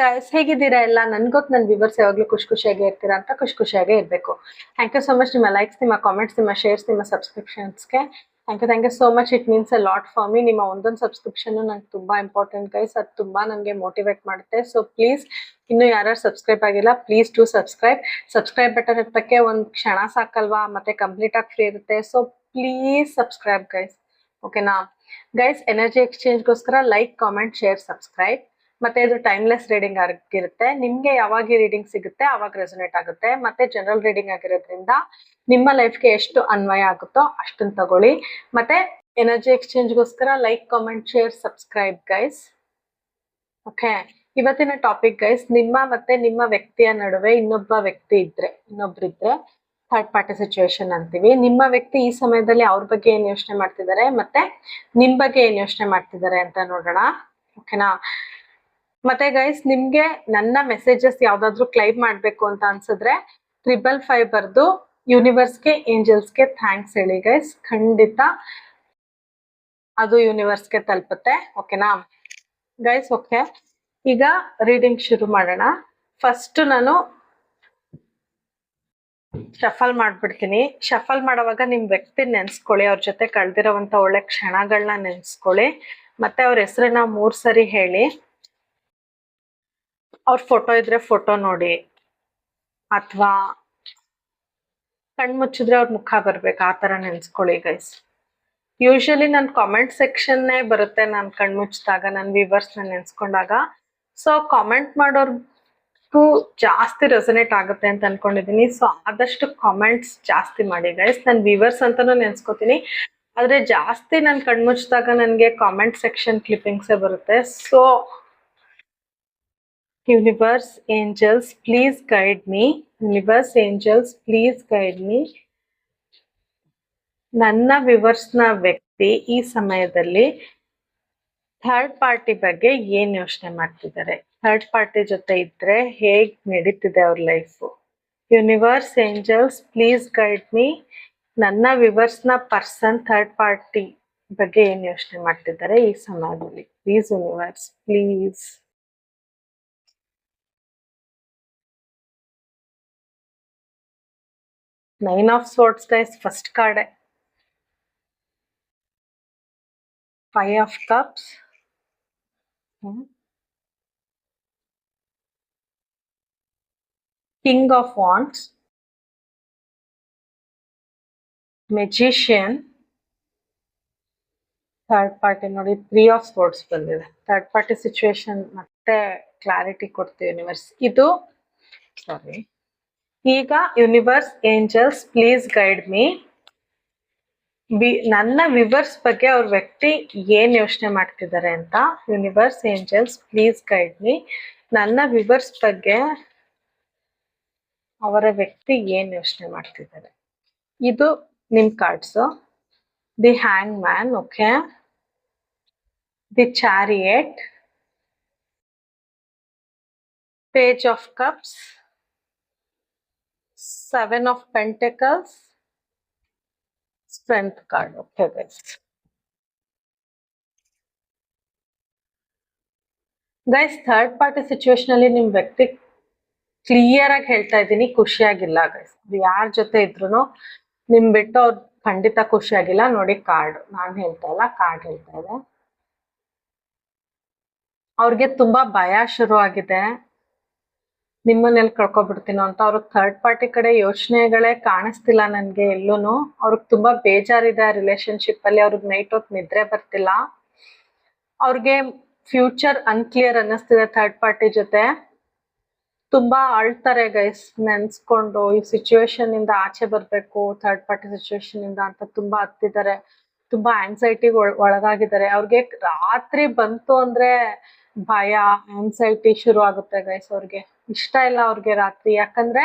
Guys ಹೇಗಿದ್ದೀರಾ ಎಲ್ಲ? ನನ್ಗೊತ್ತು ನನ್ನ ವ್ಯೂವರ್ಸ್ ಯಾವಾಗಲೂ ಖುಷಿಯಾಗಿ ಇರ್ತೀರಾ ಅಂತ ಖುಷಿಯಾಗೇ ಇರಬೇಕು. Thank you so much. ನಿಮ್ಮ ಲೈಕ್ಸ್, ನಿಮ್ಮ ಕಾಮೆಂಟ್ಸ್, ನಿಮ್ಮ ಶೇರ್ಸ್, ನಿಮ್ಮ ಸಬ್ಸ್ಕ್ರಿಪ್ಷನ್ಸ್ಗೆ thank you so much. It means a lot for me. ನಿಮ್ಮ ಒಂದೊಂದು ಸಬ್ಸ್ಕ್ರಿಪ್ಷನ್ ನಂಗೆ ತುಂಬಾ ಇಂಪಾರ್ಟೆಂಟ್ ಗೈಸ್. ಅದು ತುಂಬಾ ನನಗೆ ಮೋಟಿವೇಟ್ ಮಾಡುತ್ತೆ. ಸೊ ಪ್ಲೀಸ್, ಇನ್ನು ಯಾರು ಸಬ್ಸ್ಕ್ರೈಬ್ ಆಗಿಲ್ಲ, ಪ್ಲೀಸ್ ಟು ಸಬ್ಸ್ಕ್ರೈಬ್ ಬಟನ್ ಇರ್ತಕ್ಕೆ ಒಂದು ಕ್ಷಣ ಸಾಕಲ್ವಾ, ಮತ್ತೆ ಕಂಪ್ಲೀಟ್ ಆಗಿ ಫ್ರೀ ಇರುತ್ತೆ. ಸೊ ಪ್ಲೀಸ್ ಸಬ್ಸ್ಕ್ರೈಬ್ ಗೈಸ್, ಓಕೆನಾ ಗೈಸ್? ಎನರ್ಜಿ ಎಕ್ಸ್ಚೇಂಜ್ಗೋಸ್ಕರ ಲೈಕ್, ಕಾಮೆಂಟ್, ಶೇರ್, ಸಬ್ಸ್ಕ್ರೈಬ್. ಮತ್ತೆ ಇದು ಟೈಮ್ಲೆಸ್ ರೀಡಿಂಗ್ ಆಗಿರುತ್ತೆ. ನಿಮ್ಗೆ ಯಾವಾಗ ರೀಡಿಂಗ್ ಸಿಗುತ್ತೆ ಅವಾಗ ರೆಸೊನೇಟ್ ಆಗುತ್ತೆ. ಮತ್ತೆ ಜನರಲ್ ರೀಡಿಂಗ್ ಆಗಿರೋದ್ರಿಂದ ನಿಮ್ಮ ಲೈಫ್ಗೆ ಎಷ್ಟು ಅನ್ವಯ ಆಗುತ್ತೋ ಅಷ್ಟನ್ನ ತಗೊಳ್ಳಿ. ಮತ್ತೆ ಎನರ್ಜಿ ಎಕ್ಸ್ಚೇಂಜ್ಗೋಸ್ಕರ like, comment, share, subscribe guys. Okay, ಇವತ್ತಿನ ಟಾಪಿಕ್ ಗೈಸ್, ನಿಮ್ಮ ಮತ್ತೆ ನಿಮ್ಮ ವ್ಯಕ್ತಿಯ ನಡುವೆ ಇನ್ನೊಬ್ರಿದ್ರೆ ಥರ್ಡ್ ಪಾರ್ಟಿ ಸಿಚುವೇಶನ್ ಅಂತೀವಿ. ನಿಮ್ಮ ವ್ಯಕ್ತಿ ಈ ಸಮಯದಲ್ಲಿ ಅವ್ರ ಬಗ್ಗೆ ಏನ್ ಯೋಚನೆ ಮಾಡ್ತಿದ್ದಾರೆ, ಮತ್ತೆ ನಿಮ್ ಬಗ್ಗೆ ಏನ್ ಯೋಚನೆ ಮಾಡ್ತಿದ್ದಾರೆ ಅಂತ ನೋಡೋಣ, ಓಕೆನಾ? ಮತ್ತೆ ಗೈಸ್, ನಿಮ್ಗೆ ನನ್ನ ಮೆಸೇಜಸ್ ಯಾವ್ದಾದ್ರು ಕ್ಲೈಮ್ ಮಾಡ್ಬೇಕು ಅಂತ ಅನ್ಸಿದ್ರೆ 555 ಬರ್ದು ಯೂನಿವರ್ಸ್ಗೆ, ಏಂಜಲ್ಸ್ಗೆ ಥ್ಯಾಂಕ್ಸ್ ಹೇಳಿ ಗೈಸ್. ಖಂಡಿತ ಅದು ಯೂನಿವರ್ಸ್ಗೆ ತಲುಪುತ್ತೆ, ಓಕೆನಾ ಗೈಸ್? ಓಕೆ, ಈಗ ರೀಡಿಂಗ್ ಶುರು ಮಾಡೋಣ. ಫಸ್ಟ್ ನಾನು ಶಫಲ್ ಮಾಡ್ಬಿಡ್ತೀನಿ. ಶಫಲ್ ಮಾಡೋವಾಗ ನಿಮ್ ವ್ಯಕ್ತಿ ನೆನ್ಸ್ಕೊಳ್ಳಿ, ಅವ್ರ ಜೊತೆ ಕಳ್ದಿರೋವಂತ ಒಳ್ಳೆ ಕ್ಷಣಗಳನ್ನ ನೆನ್ಸ್ಕೊಳ್ಳಿ. ಮತ್ತೆ ಅವ್ರ ಹೆಸರನ್ನ 3 ಸರಿ ಹೇಳಿ. ಅವ್ರ ಫೋಟೋ ಇದ್ರೆ ಫೋಟೋ ನೋಡಿ, ಅಥವಾ ಕಣ್ಮುಚ್ಚಿದ್ರೆ ಅವ್ರ ಮುಖ ಬರ್ಬೇಕು, ಆ ತರ ನೆನ್ಸ್ಕೊಳ್ಳಿ ಗೈಸ್. ಯೂಶಲಿ ನನ್ ಕಾಮೆಂಟ್ ಸೆಕ್ಷನ್ನೇ ಬರುತ್ತೆ ನಾನು ಕಣ್ಮುಚ್ಚಿದಾಗ, ನನ್ನ ವ್ಯೂವರ್ಸ್ ನೆನ್ಸ್ಕೊಂಡಾಗ. ಸೊ ಕಾಮೆಂಟ್ ಮಾಡೋರ್ಗೂ ಜಾಸ್ತಿ ರೆಸೊನೇಟ್ ಆಗುತ್ತೆ ಅಂತ ಅನ್ಕೊಂಡಿದೀನಿ. ಸೊ ಆದಷ್ಟು ಕಾಮೆಂಟ್ಸ್ ಜಾಸ್ತಿ ಮಾಡಿ ಗೈಸ್. ನನ್ನ ವ್ಯೂವರ್ಸ್ ಅಂತಾನು ನೆನ್ಸ್ಕೊತೀನಿ, ಆದ್ರೆ ಜಾಸ್ತಿ ನಾನು ಕಣ್ಮುಚ್ಚಿದಾಗ ನನ್ಗೆ ಕಾಮೆಂಟ್ ಸೆಕ್ಷನ್ ಕ್ಲಿಪ್ಪಿಂಗ್ಸೇ ಬರುತ್ತೆ. So universe, angels, please guide me. Universe, angels, please guide me. ನನ್ನ ವ್ಯೂವರ್ಸ್ನ ವ್ಯಕ್ತಿ ಈ ಸಮಯದಲ್ಲಿ ಥರ್ಡ್ ಪಾರ್ಟಿ ಬಗ್ಗೆ ಏನ್ ಯೋಚನೆ ಮಾಡ್ತಿದ್ದಾರೆ, ಥರ್ಡ್ ಪಾರ್ಟಿ ಜೊತೆ ಇದ್ರೆ ಹೇಗ್ ನಡೀತಿದೆ ಅವ್ರ life. Universe, angels, please guide me. ನನ್ನ ವ್ಯೂವರ್ಸ್ನ ಪರ್ಸನ್ ಥರ್ಡ್ ಪಾರ್ಟಿ ಬಗ್ಗೆ ಏನ್ ಯೋಚನೆ ಮಾಡ್ತಿದ್ದಾರೆ ಈ ಸಮಯದಲ್ಲಿ. Please universe, please. Nine of swords guys, first card. 5 of cups. King of wands. Magician. Third party ನೋಡಿ 3 of swords ಬಂದಿದೆ. ಥರ್ಡ್ ಪಾರ್ಟಿ ಸಿಚುವೇಶನ್ ಮತ್ತೆ ಕ್ಲಾರಿಟಿ ಕೊಡ್ತೀವಿ ಯೂನಿವರ್ಸ್. ಇದು ಸಾರಿ, ಈಗ universe, angels, please guide me. ನನ್ನ ವ್ಯೂವರ್ಸ್ ಬಗ್ಗೆ ಅವ್ರ ವ್ಯಕ್ತಿ ಏನ್ ಯೋಚನೆ ಮಾಡ್ತಿದ್ದಾರೆ ಅಂತ. Universe, angels, please guide me. ನನ್ನ ವ್ಯೂವರ್ಸ್ ಬಗ್ಗೆ ಅವರ ವ್ಯಕ್ತಿ ಏನ್ ಯೋಚನೆ ಮಾಡ್ತಿದ್ದಾರೆ. ಇದು ನಿಮ್ cards. The hang man, okay. The chariot, page of cups, 7 of pentacles, strength card. Okay guys, third party situation ಅಲ್ಲಿ ನಿಮ್ ವ್ಯಕ್ತಿ ಕ್ಲಿಯರ್ ಆಗಿ ಹೇಳ್ತಾ ಇದ್ದೀನಿ, ಖುಷಿಯಾಗಿಲ್ಲ ಗೈಸ್. ಯಾರ ಜೊತೆ ಇದ್ರು ನಿಮ್ ಬಿಟ್ಟು ಅವ್ರು ಖಂಡಿತ ಖುಷಿಯಾಗಿಲ್ಲ. ನೋಡಿ ಕಾರ್ಡ್, ನಾನ್ ಹೇಳ್ತಾ ಇಲ್ಲ, ಕಾರ್ಡ್ ಹೇಳ್ತಾ ಇದೆ. ಅವ್ರಿಗೆ ತುಂಬಾ ಭಯ ಶುರು ಆಗಿದೆ, ನಿಮ್ಮನ್ನೆಲ್ಲಿ ಕಳ್ಕೊಬಿಡ್ತೀನೋ ಅಂತ. ಅವ್ರಿಗೆ ಥರ್ಡ್ ಪಾರ್ಟಿ ಕಡೆ ಯೋಚನೆಗಳೇ ಕಾಣಿಸ್ತಿಲ್ಲ ನನ್ಗೆ ಎಲ್ಲೂನು. ಅವ್ರಿಗೆ ತುಂಬಾ ಬೇಜಾರಿದೆ ರಿಲೇಶನ್ಶಿಪ್ ಅಲ್ಲಿ. ಅವ್ರಿಗೆ ನೈಟ್ ಹೊತ್ತು ನಿದ್ರೆ ಬರ್ತಿಲ್ಲ. ಅವ್ರಿಗೆ ಫ್ಯೂಚರ್ ಅನ್ಕ್ಲಿಯರ್ ಅನ್ನಿಸ್ತಿದೆ ಥರ್ಡ್ ಪಾರ್ಟಿ ಜೊತೆ. ತುಂಬಾ ಅಳ್ತಾರೆ ಗೈಸ್ ನೆನ್ಸ್ಕೊಂಡು. ಈ ಸಿಚುವೇಶನ್ ಇಂದ ಆಚೆ ಬರ್ಬೇಕು, ಥರ್ಡ್ ಪಾರ್ಟಿ ಸಿಚುವೇಶನ್ ಇಂದ ಅಂತ ತುಂಬಾ ಹತ್ತಿದ್ದಾರೆ. ತುಂಬಾ ಆಂಗ್ಸೈಟಿ ಒಳಗಾಗಿದ್ದಾರೆ. ಅವ್ರಿಗೆ ರಾತ್ರಿ ಬಂತು ಅಂದ್ರೆ ಭಯ, ಆಂಗ್ಸೈಟಿ ಶುರು ಆಗುತ್ತೆ ಗೈಸ್. ಅವ್ರಿಗೆ ಇಷ್ಟ ಇಲ್ಲ ಅವ್ರಿಗೆ ರಾತ್ರಿ, ಯಾಕಂದ್ರೆ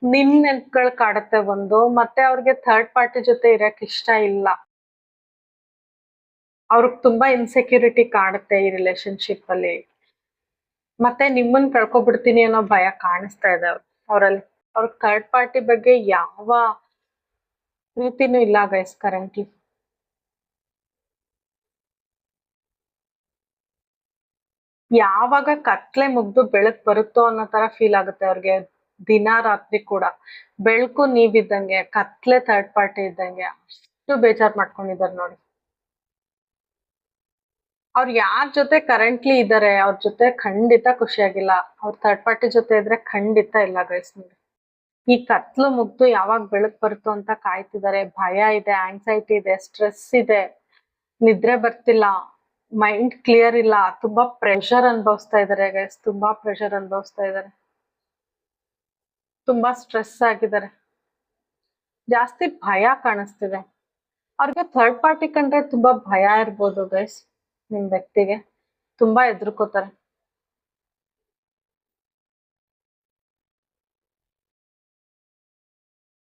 ನಿಮ್ ನೆನ್ಪುಗಳು ಕಾಡುತ್ತೆ ಒಂದು. ಮತ್ತೆ ಅವ್ರಿಗೆ ಥರ್ಡ್ ಪಾರ್ಟಿ ಜೊತೆ ಇರಕ್ ಇಷ್ಟ ಇಲ್ಲ. ಅವ್ರಿಗೆ ತುಂಬಾ ಇನ್ಸೆಕ್ಯೂರಿಟಿ ಕಾಡುತ್ತೆ ಈ ರಿಲೇಶನ್ಶಿಪ್ ಅಲ್ಲಿ. ಮತ್ತೆ ನಿಮ್ಮನ್ ಕಳ್ಕೊಬಿಡ್ತೀನಿ ಅನ್ನೋ ಭಯ ಕಾಣಿಸ್ತಾ ಇದೆ ಅವರಲ್ಲಿ. ಅವ್ರಿಗೆ ಥರ್ಡ್ ಪಾರ್ಟಿ ಬಗ್ಗೆ ಯಾವ ಪ್ರೀತಿನೂ ಇಲ್ಲ ಗೈಸ್ ಕರೆಂಟ್ಲಿ. ಯಾವಾಗ ಕತ್ಲೆ ಮುಗ್ದು ಬೆಳಕ್ ಬರುತ್ತೋ ಅನ್ನೋ ತರ ಫೀಲ್ ಆಗುತ್ತೆ ಅವ್ರಿಗೆ. ದಿನ ರಾತ್ರಿ ಕೂಡ ಬೆಳಕು ನೀವಿದ್ದಂಗೆ, ಕತ್ಲೆ ಥರ್ಡ್ ಪಾರ್ಟಿ ಇದ್ದಂಗೆ. ಅಷ್ಟು ಬೇಜಾರ್ ಮಾಡ್ಕೊಂಡಿದ್ದಾರೆ ನೋಡಿ. ಅವ್ರು ಯಾರ್ ಜೊತೆ ಕರೆಂಟ್ಲಿ ಇದಾರೆ ಅವ್ರ ಜೊತೆ ಖಂಡಿತ ಖುಷಿಯಾಗಿಲ್ಲ. ಅವ್ರ ಥರ್ಡ್ ಪಾರ್ಟಿ ಜೊತೆ ಇದ್ರೆ ಖಂಡಿತ ಇಲ್ಲ ಗೈಸ್. ನೋಡಿ, ಈ ಕತ್ಲು ಮುಗ್ದು ಯಾವಾಗ ಬೆಳಕ್ ಬರುತ್ತೋ ಅಂತ ಕಾಯ್ತಿದ್ದಾರೆ. ಭಯ ಇದೆ, ಆಂಗ್ಸೈಟಿ ಇದೆ, ಸ್ಟ್ರೆಸ್ ಇದೆ, ನಿದ್ರೆ ಬರ್ತಿಲ್ಲ, ಮೈಂಡ್ ಕ್ಲಿಯರ್ ಇಲ್ಲ, ತುಂಬಾ ಪ್ರೆಷರ್ ಅನುಭವಿಸ್ತಾ ಇದಾರೆ ಗೈಸ್. ತುಂಬಾ ಪ್ರೆಷರ್ ಅನುಭವಿಸ್ತಾ ಇದಾರೆ, ತುಂಬಾ ಸ್ಟ್ರೆಸ್ ಆಗಿದ್ದಾರೆ, ಜಾಸ್ತಿ ಭಯ ಕಾಣಿಸ್ತಿದೆ ಅವ್ರಿಗೆ. ಥರ್ಡ್ ಪಾರ್ಟಿ ಕಂಡ್ರೆ ತುಂಬಾ ಭಯ ಇರ್ಬೋದು ಗೈಸ್. ನಿಮ್ ವ್ಯಕ್ತಿಗೆ ತುಂಬಾ ಹೆದರ್ಕೋತಾರೆ.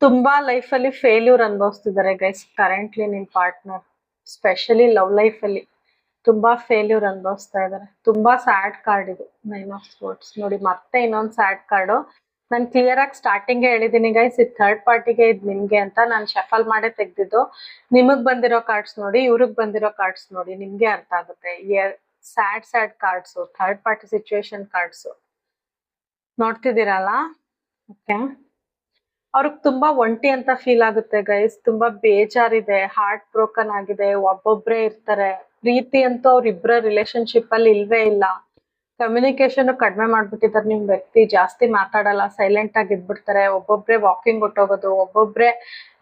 ತುಂಬಾ ಲೈಫ್ ಅಲ್ಲಿ ಫೇಲ್ಯೂರ್ ಅನುಭವಿಸ್ತಿದ್ದಾರೆ ಗೈಸ್ ಕರೆಂಟ್ಲಿ ನಿಮ್ ಪಾರ್ಟ್ನರ್. ಸ್ಪೆಷಲಿ ಲವ್ ಲೈಫ್ ಅಲ್ಲಿ ತುಂಬಾ ಫೇಲ್ಯೂರ್ ಅನುಭವಿಸ್ತಾ ಇದಾರೆ. ತುಂಬಾ ಸ್ಯಾಡ್ ಕಾರ್ಡ್ ಇದು 9 ಆಫ್ ಸ್ಪೋರ್ಟ್ಸ್. ನೋಡಿ, ಮತ್ತೆ ಇನ್ನೊಂದು ಸ್ಯಾಡ್ ಕಾರ್ಡು. ನಾನು ಕ್ಲಿಯರ್ ಆಗಿ ಸ್ಟಾರ್ಟಿಂಗ್ ಹೇಳಿದೀನಿ ಗೈಸ್, ಇದು ಥರ್ಡ್ ಪಾರ್ಟಿಗೆ, ಇದು ನಿಮ್ಗೆ ಅಂತ. ನಾನು ಶಫಲ್ ಮಾಡೇ ತೆಗ್ದಿದ್ದು. ನಿಮಗ್ ಬಂದಿರೋ ಕಾರ್ಡ್ಸ್ ನೋಡಿ, ಇವ್ರಿಗೆ ಬಂದಿರೋ ಕಾರ್ಡ್ಸ್ ನೋಡಿ, ನಿಮ್ಗೆ ಅರ್ಥ ಆಗುತ್ತೆ. Sad cards, third party situation cards ನೋಡ್ತಿದ್ದೀರಲ್ಲ. ಓಕೆ, ಅವ್ರಿಗೆ ತುಂಬಾ ಒಂಟಿ ಅಂತ ಫೀಲ್ ಆಗುತ್ತೆ ಗೈಸ್. ತುಂಬಾ ಬೇಜಾರಿದೆ, ಹಾರ್ಟ್ ಬ್ರೋಕನ್ ಆಗಿದೆ, ಒಬ್ಬೊಬ್ರೆ ಇರ್ತಾರೆ. ಪ್ರೀತಿ ಅಂತೂ ಅವ್ರಿಬ್ರ ರಿಲೇಶನ್ಶಿಪ್ ಅಲ್ಲಿ ಇಲ್ವೇ ಇಲ್ಲ. ಕಮ್ಯುನಿಕೇಶನ್ ಕಡಿಮೆ ಮಾಡ್ಬಿಟ್ಟಿದ್ದಾರೆ ನಿಮ್ ವ್ಯಕ್ತಿ. ಜಾಸ್ತಿ ಮಾತಾಡಲ್ಲ, ಸೈಲೆಂಟ್ ಆಗಿ ಇದ್ಬಿಡ್ತಾರೆ. ಒಬ್ಬೊಬ್ರೆ ವಾಕಿಂಗ್ ಹೊಟ್ಟೋಗೋದು, ಒಬ್ಬೊಬ್ರೆ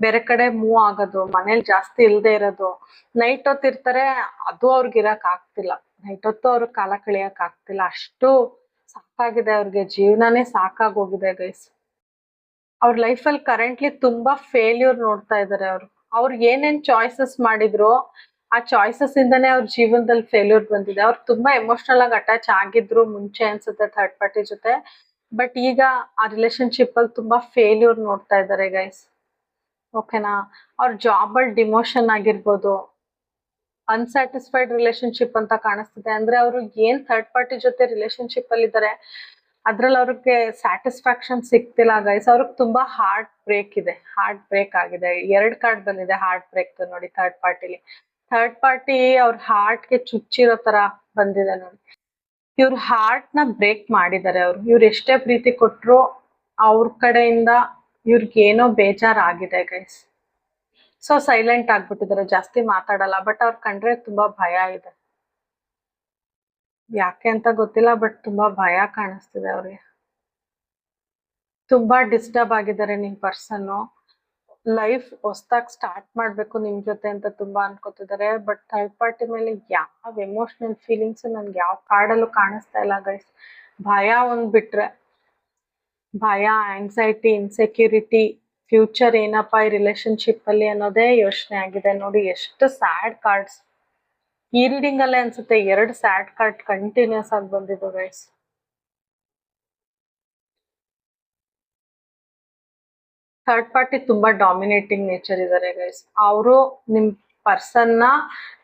ಬೇರೆ ಕಡೆ ಮೂವ್ ಆಗೋದು, ಮನೇಲಿ ಜಾಸ್ತಿ ಇಲ್ದೇ ಇರೋದು. ನೈಟ್ ಹೊತ್ತು ಇರ್ತಾರೆ, ಅದು ಅವ್ರಿಗೆ ಇರಕ್ ಆಗ್ತಿಲ್ಲ. ನೈಟ್ ಹೊತ್ತು ಅವ್ರಿಗೆ ಕಾಲ ಕಳಿಯಕ್ ಆಗ್ತಿಲ್ಲ. ಅಷ್ಟು ಸಾಕಾಗಿದೆ ಅವ್ರಿಗೆ, ಜೀವನನೇ ಸಾಕಾಗೋಗಿದೆ ಗೈಸ್. ಅವ್ರ ಲೈಫಲ್ಲಿ ಕರೆಂಟ್ಲಿ ತುಂಬಾ ಫೇಲ್ಯೂರ್ ನೋಡ್ತಾ ಇದಾರೆ ಅವರು. ಅವ್ರು ಏನೇನ್ ಚಾಯ್ಸಸ್ ಮಾಡಿದ್ರು ಆ ಚಾಯ್ಸಸ್ ಇಂದಾನೆ ಅವ್ರ ಜೀವನದಲ್ಲಿ ಫೇಲ್ಯೂರ್ ಬಂದಿದೆ. ಅವ್ರು ತುಂಬಾ ಎಮೋಷನಲ್ ಆಗಿ ಅಟ್ಯಾಚ್ ಆಗಿದ್ರು ಮುಂಚೆ ಅನ್ಸುತ್ತೆ ಥರ್ಡ್ ಪಾರ್ಟಿ ಜೊತೆ. ಬಟ್ ಈಗ ಆ ರಿಲೇಶನ್ಶಿಪ್ ಅಲ್ಲಿ ತುಂಬಾ ಫೇಲ್ಯೂರ್ ನೋಡ್ತಾ ಇದಾರೆ ಗೈಸ್. ಓಕೆನಾ? ಅವ್ರ ಜಾಬ್ ಅಲ್ಲಿ ಡಿಮೋಷನ್ ಆಗಿರ್ಬೋದು, ಅನ್ಸ್ಯಾಟಿಸ್ಫೈಡ್ ರಿಲೇಶನ್ಶಿಪ್ ಅಂತ ಕಾಣಿಸ್ತಿದೆ. ಅಂದ್ರೆ ಅವರು ಏನ್ ಥರ್ಡ್ ಪಾರ್ಟಿ ಜೊತೆ ರಿಲೇಶನ್ಶಿಪ್ ಅಲ್ಲಿ ಇದಾರೆ ಅದ್ರಲ್ಲಿ ಅವ್ರಿಗೆ ಸ್ಯಾಟಿಸ್ಫ್ಯಾಕ್ಷನ್ ಸಿಗ್ತಿಲ್ಲ ಗೈಸ್. ಅವ್ರಿಗೆ ತುಂಬಾ ಹಾರ್ಟ್ ಬ್ರೇಕ್ ಇದೆ, ಹಾರ್ಟ್ ಬ್ರೇಕ್ ಆಗಿದೆ. 2 ಕಾರ್ಡ್ ಬಂದಿದೆ ಹಾರ್ಟ್ ಬ್ರೇಕ್ ನೋಡಿ ಥರ್ಡ್ ಪಾರ್ಟಿಲಿ. ಥರ್ಡ್ ಪಾರ್ಟಿ ಅವ್ರ ಹಾರ್ಟ್ಗೆ ಚುಚ್ಚಿರೋ ತರ ಬಂದಿದೆ ನೋಡಿ. ಇವ್ರ ಹಾರ್ಟ್ ನ ಬ್ರೇಕ್ ಮಾಡಿದ್ದಾರೆ ಅವ್ರು. ಇವ್ರು ಎಷ್ಟೇ ಪ್ರೀತಿ ಕೊಟ್ರು ಅವ್ರ ಕಡೆಯಿಂದ ಇವ್ರಿಗೆ ಏನೋ ಬೇಜಾರಾಗಿದೆ ಗೈಸ್. ಸೊ ಸೈಲೆಂಟ್ ಆಗ್ಬಿಟ್ಟಿದ್ದಾರೆ, ಜಾಸ್ತಿ ಮಾತಾಡಲ್ಲ. ಬಟ್ ಅವ್ರ ಕಂಡ್ರೆ ತುಂಬಾ ಭಯ ಇದೆ. ಯಾಕೆ ಅಂತ ಗೊತ್ತಿಲ್ಲ, ಬಟ್ ತುಂಬಾ ಭಯ ಕಾಣಿಸ್ತಿದೆ ಅವ್ರಿಗೆ. ತುಂಬಾ ಡಿಸ್ಟರ್ಬ್ ಆಗಿದ್ದಾರೆ ನಿಮ್ ಪರ್ಸನ್. ಲೈಫ್ ಹೊಸದಾಗಿ ಸ್ಟಾರ್ಟ್ ಮಾಡ್ಬೇಕು ನಿಮ್ ಜೊತೆ ಅಂತ ತುಂಬಾ ಅನ್ಕೋತಿದ್ದಾರೆ. ಬಟ್ ಥರ್ಡ್ ಪಾರ್ಟಿ ಮೇಲೆ ಯಾವ ಎಮೋಷನಲ್ ಫೀಲಿಂಗ್ಸ್ ನನ್ಗೆ ಯಾವ ಕಾರ್ಡಲ್ಲೂ ಕಾಣಿಸ್ತಾ ಇಲ್ಲ ಗೈಸ್. ಭಯ ಒಂದ್ ಬಿಟ್ರೆ, ಭಯ, ಆಂಗ್ಸೈಟಿ, ಇನ್ಸೆಕ್ಯೂರಿಟಿ, ಫ್ಯೂಚರ್ ಏನಪ್ಪಾ ಈ ರಿಲೇಶನ್ಶಿಪ್ ಅಲ್ಲಿ ಅನ್ನೋದೇ ಯೋಚನೆ ಆಗಿದೆ. ನೋಡಿ ಎಷ್ಟು ಸ್ಯಾಡ್ ಕಾರ್ಡ್ಸ್. ಈ ರೀಡಿಂಗ್ ಅಲ್ಲೇ ಅನ್ಸುತ್ತೆ 2 ಸ್ಯಾಡ್ ಕಾರ್ಡ್ ಕಂಟಿನ್ಯೂಸ್ ಆಗಿ ಬಂದಿದ್ದು ಗೈಸ್. ಥರ್ಡ್ ಪಾರ್ಟಿ ತುಂಬಾ ಡಾಮಿನೇಟಿಂಗ್ ನೇಚರ್ ಇದಾರೆ ಗೈಸ್. ಅವರು ನಿಮ್ ಪರ್ಸನ್ ನ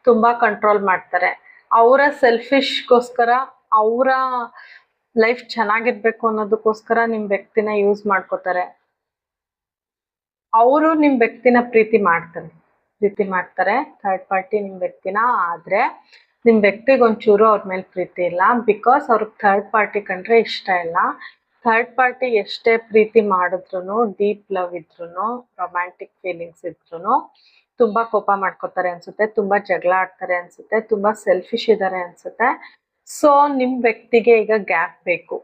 ತುಂಬಾ ಕಂಟ್ರೋಲ್ ಮಾಡ್ತಾರೆ. ಅವರ ಸೆಲ್ಫಿಶ್ಗೋಸ್ಕರ, ಅವರ ಲೈಫ್ ಚೆನ್ನಾಗಿರ್ಬೇಕು ಅನ್ನೋದಕ್ಕೋಸ್ಕರ ನಿಮ್ ವ್ಯಕ್ತಿನ ಯೂಸ್ ಮಾಡ್ಕೋತಾರೆ. ಅವರು ನಿಮ್ ವ್ಯಕ್ತಿನ ಪ್ರೀತಿ ಮಾಡ್ತಾರೆ ಥರ್ಡ್ ಪಾರ್ಟಿ ನಿಮ್ ವ್ಯಕ್ತಿನ. ಆದ್ರೆ ನಿಮ್ ವ್ಯಕ್ತಿಗೆ ಒಂಚೂರು ಅವ್ರ ಮೇಲೆ ಪ್ರೀತಿ ಇಲ್ಲ. ಬಿಕಾಸ್ ಅವ್ರಿಗೆ ಥರ್ಡ್ ಪಾರ್ಟಿ ಕಂಡ್ರೆ ಇಷ್ಟ ಇಲ್ಲ. ಥರ್ಡ್ ಪಾರ್ಟಿ ಎಷ್ಟೇ ಪ್ರೀತಿ ಮಾಡಿದ್ರು, ಡೀಪ್ ಲವ್ ಇದ್ರು, ರೊಮ್ಯಾಂಟಿಕ್ ಫೀಲಿಂಗ್ಸ್ ಇದ್ರು ತುಂಬಾ ಕೋಪ ಮಾಡ್ಕೋತಾರೆ ಅನ್ಸುತ್ತೆ, ತುಂಬಾ ಜಗಳ ಆಡ್ತಾರೆ ಅನ್ಸುತ್ತೆ, ತುಂಬಾ ಸೆಲ್ಫಿಶ್ ಇದಾರೆ ಅನ್ಸುತ್ತೆ. ಸೊ ನಿಮ್ ವ್ಯಕ್ತಿಗೆ ಈಗ ಗ್ಯಾಪ್ ಬೇಕು.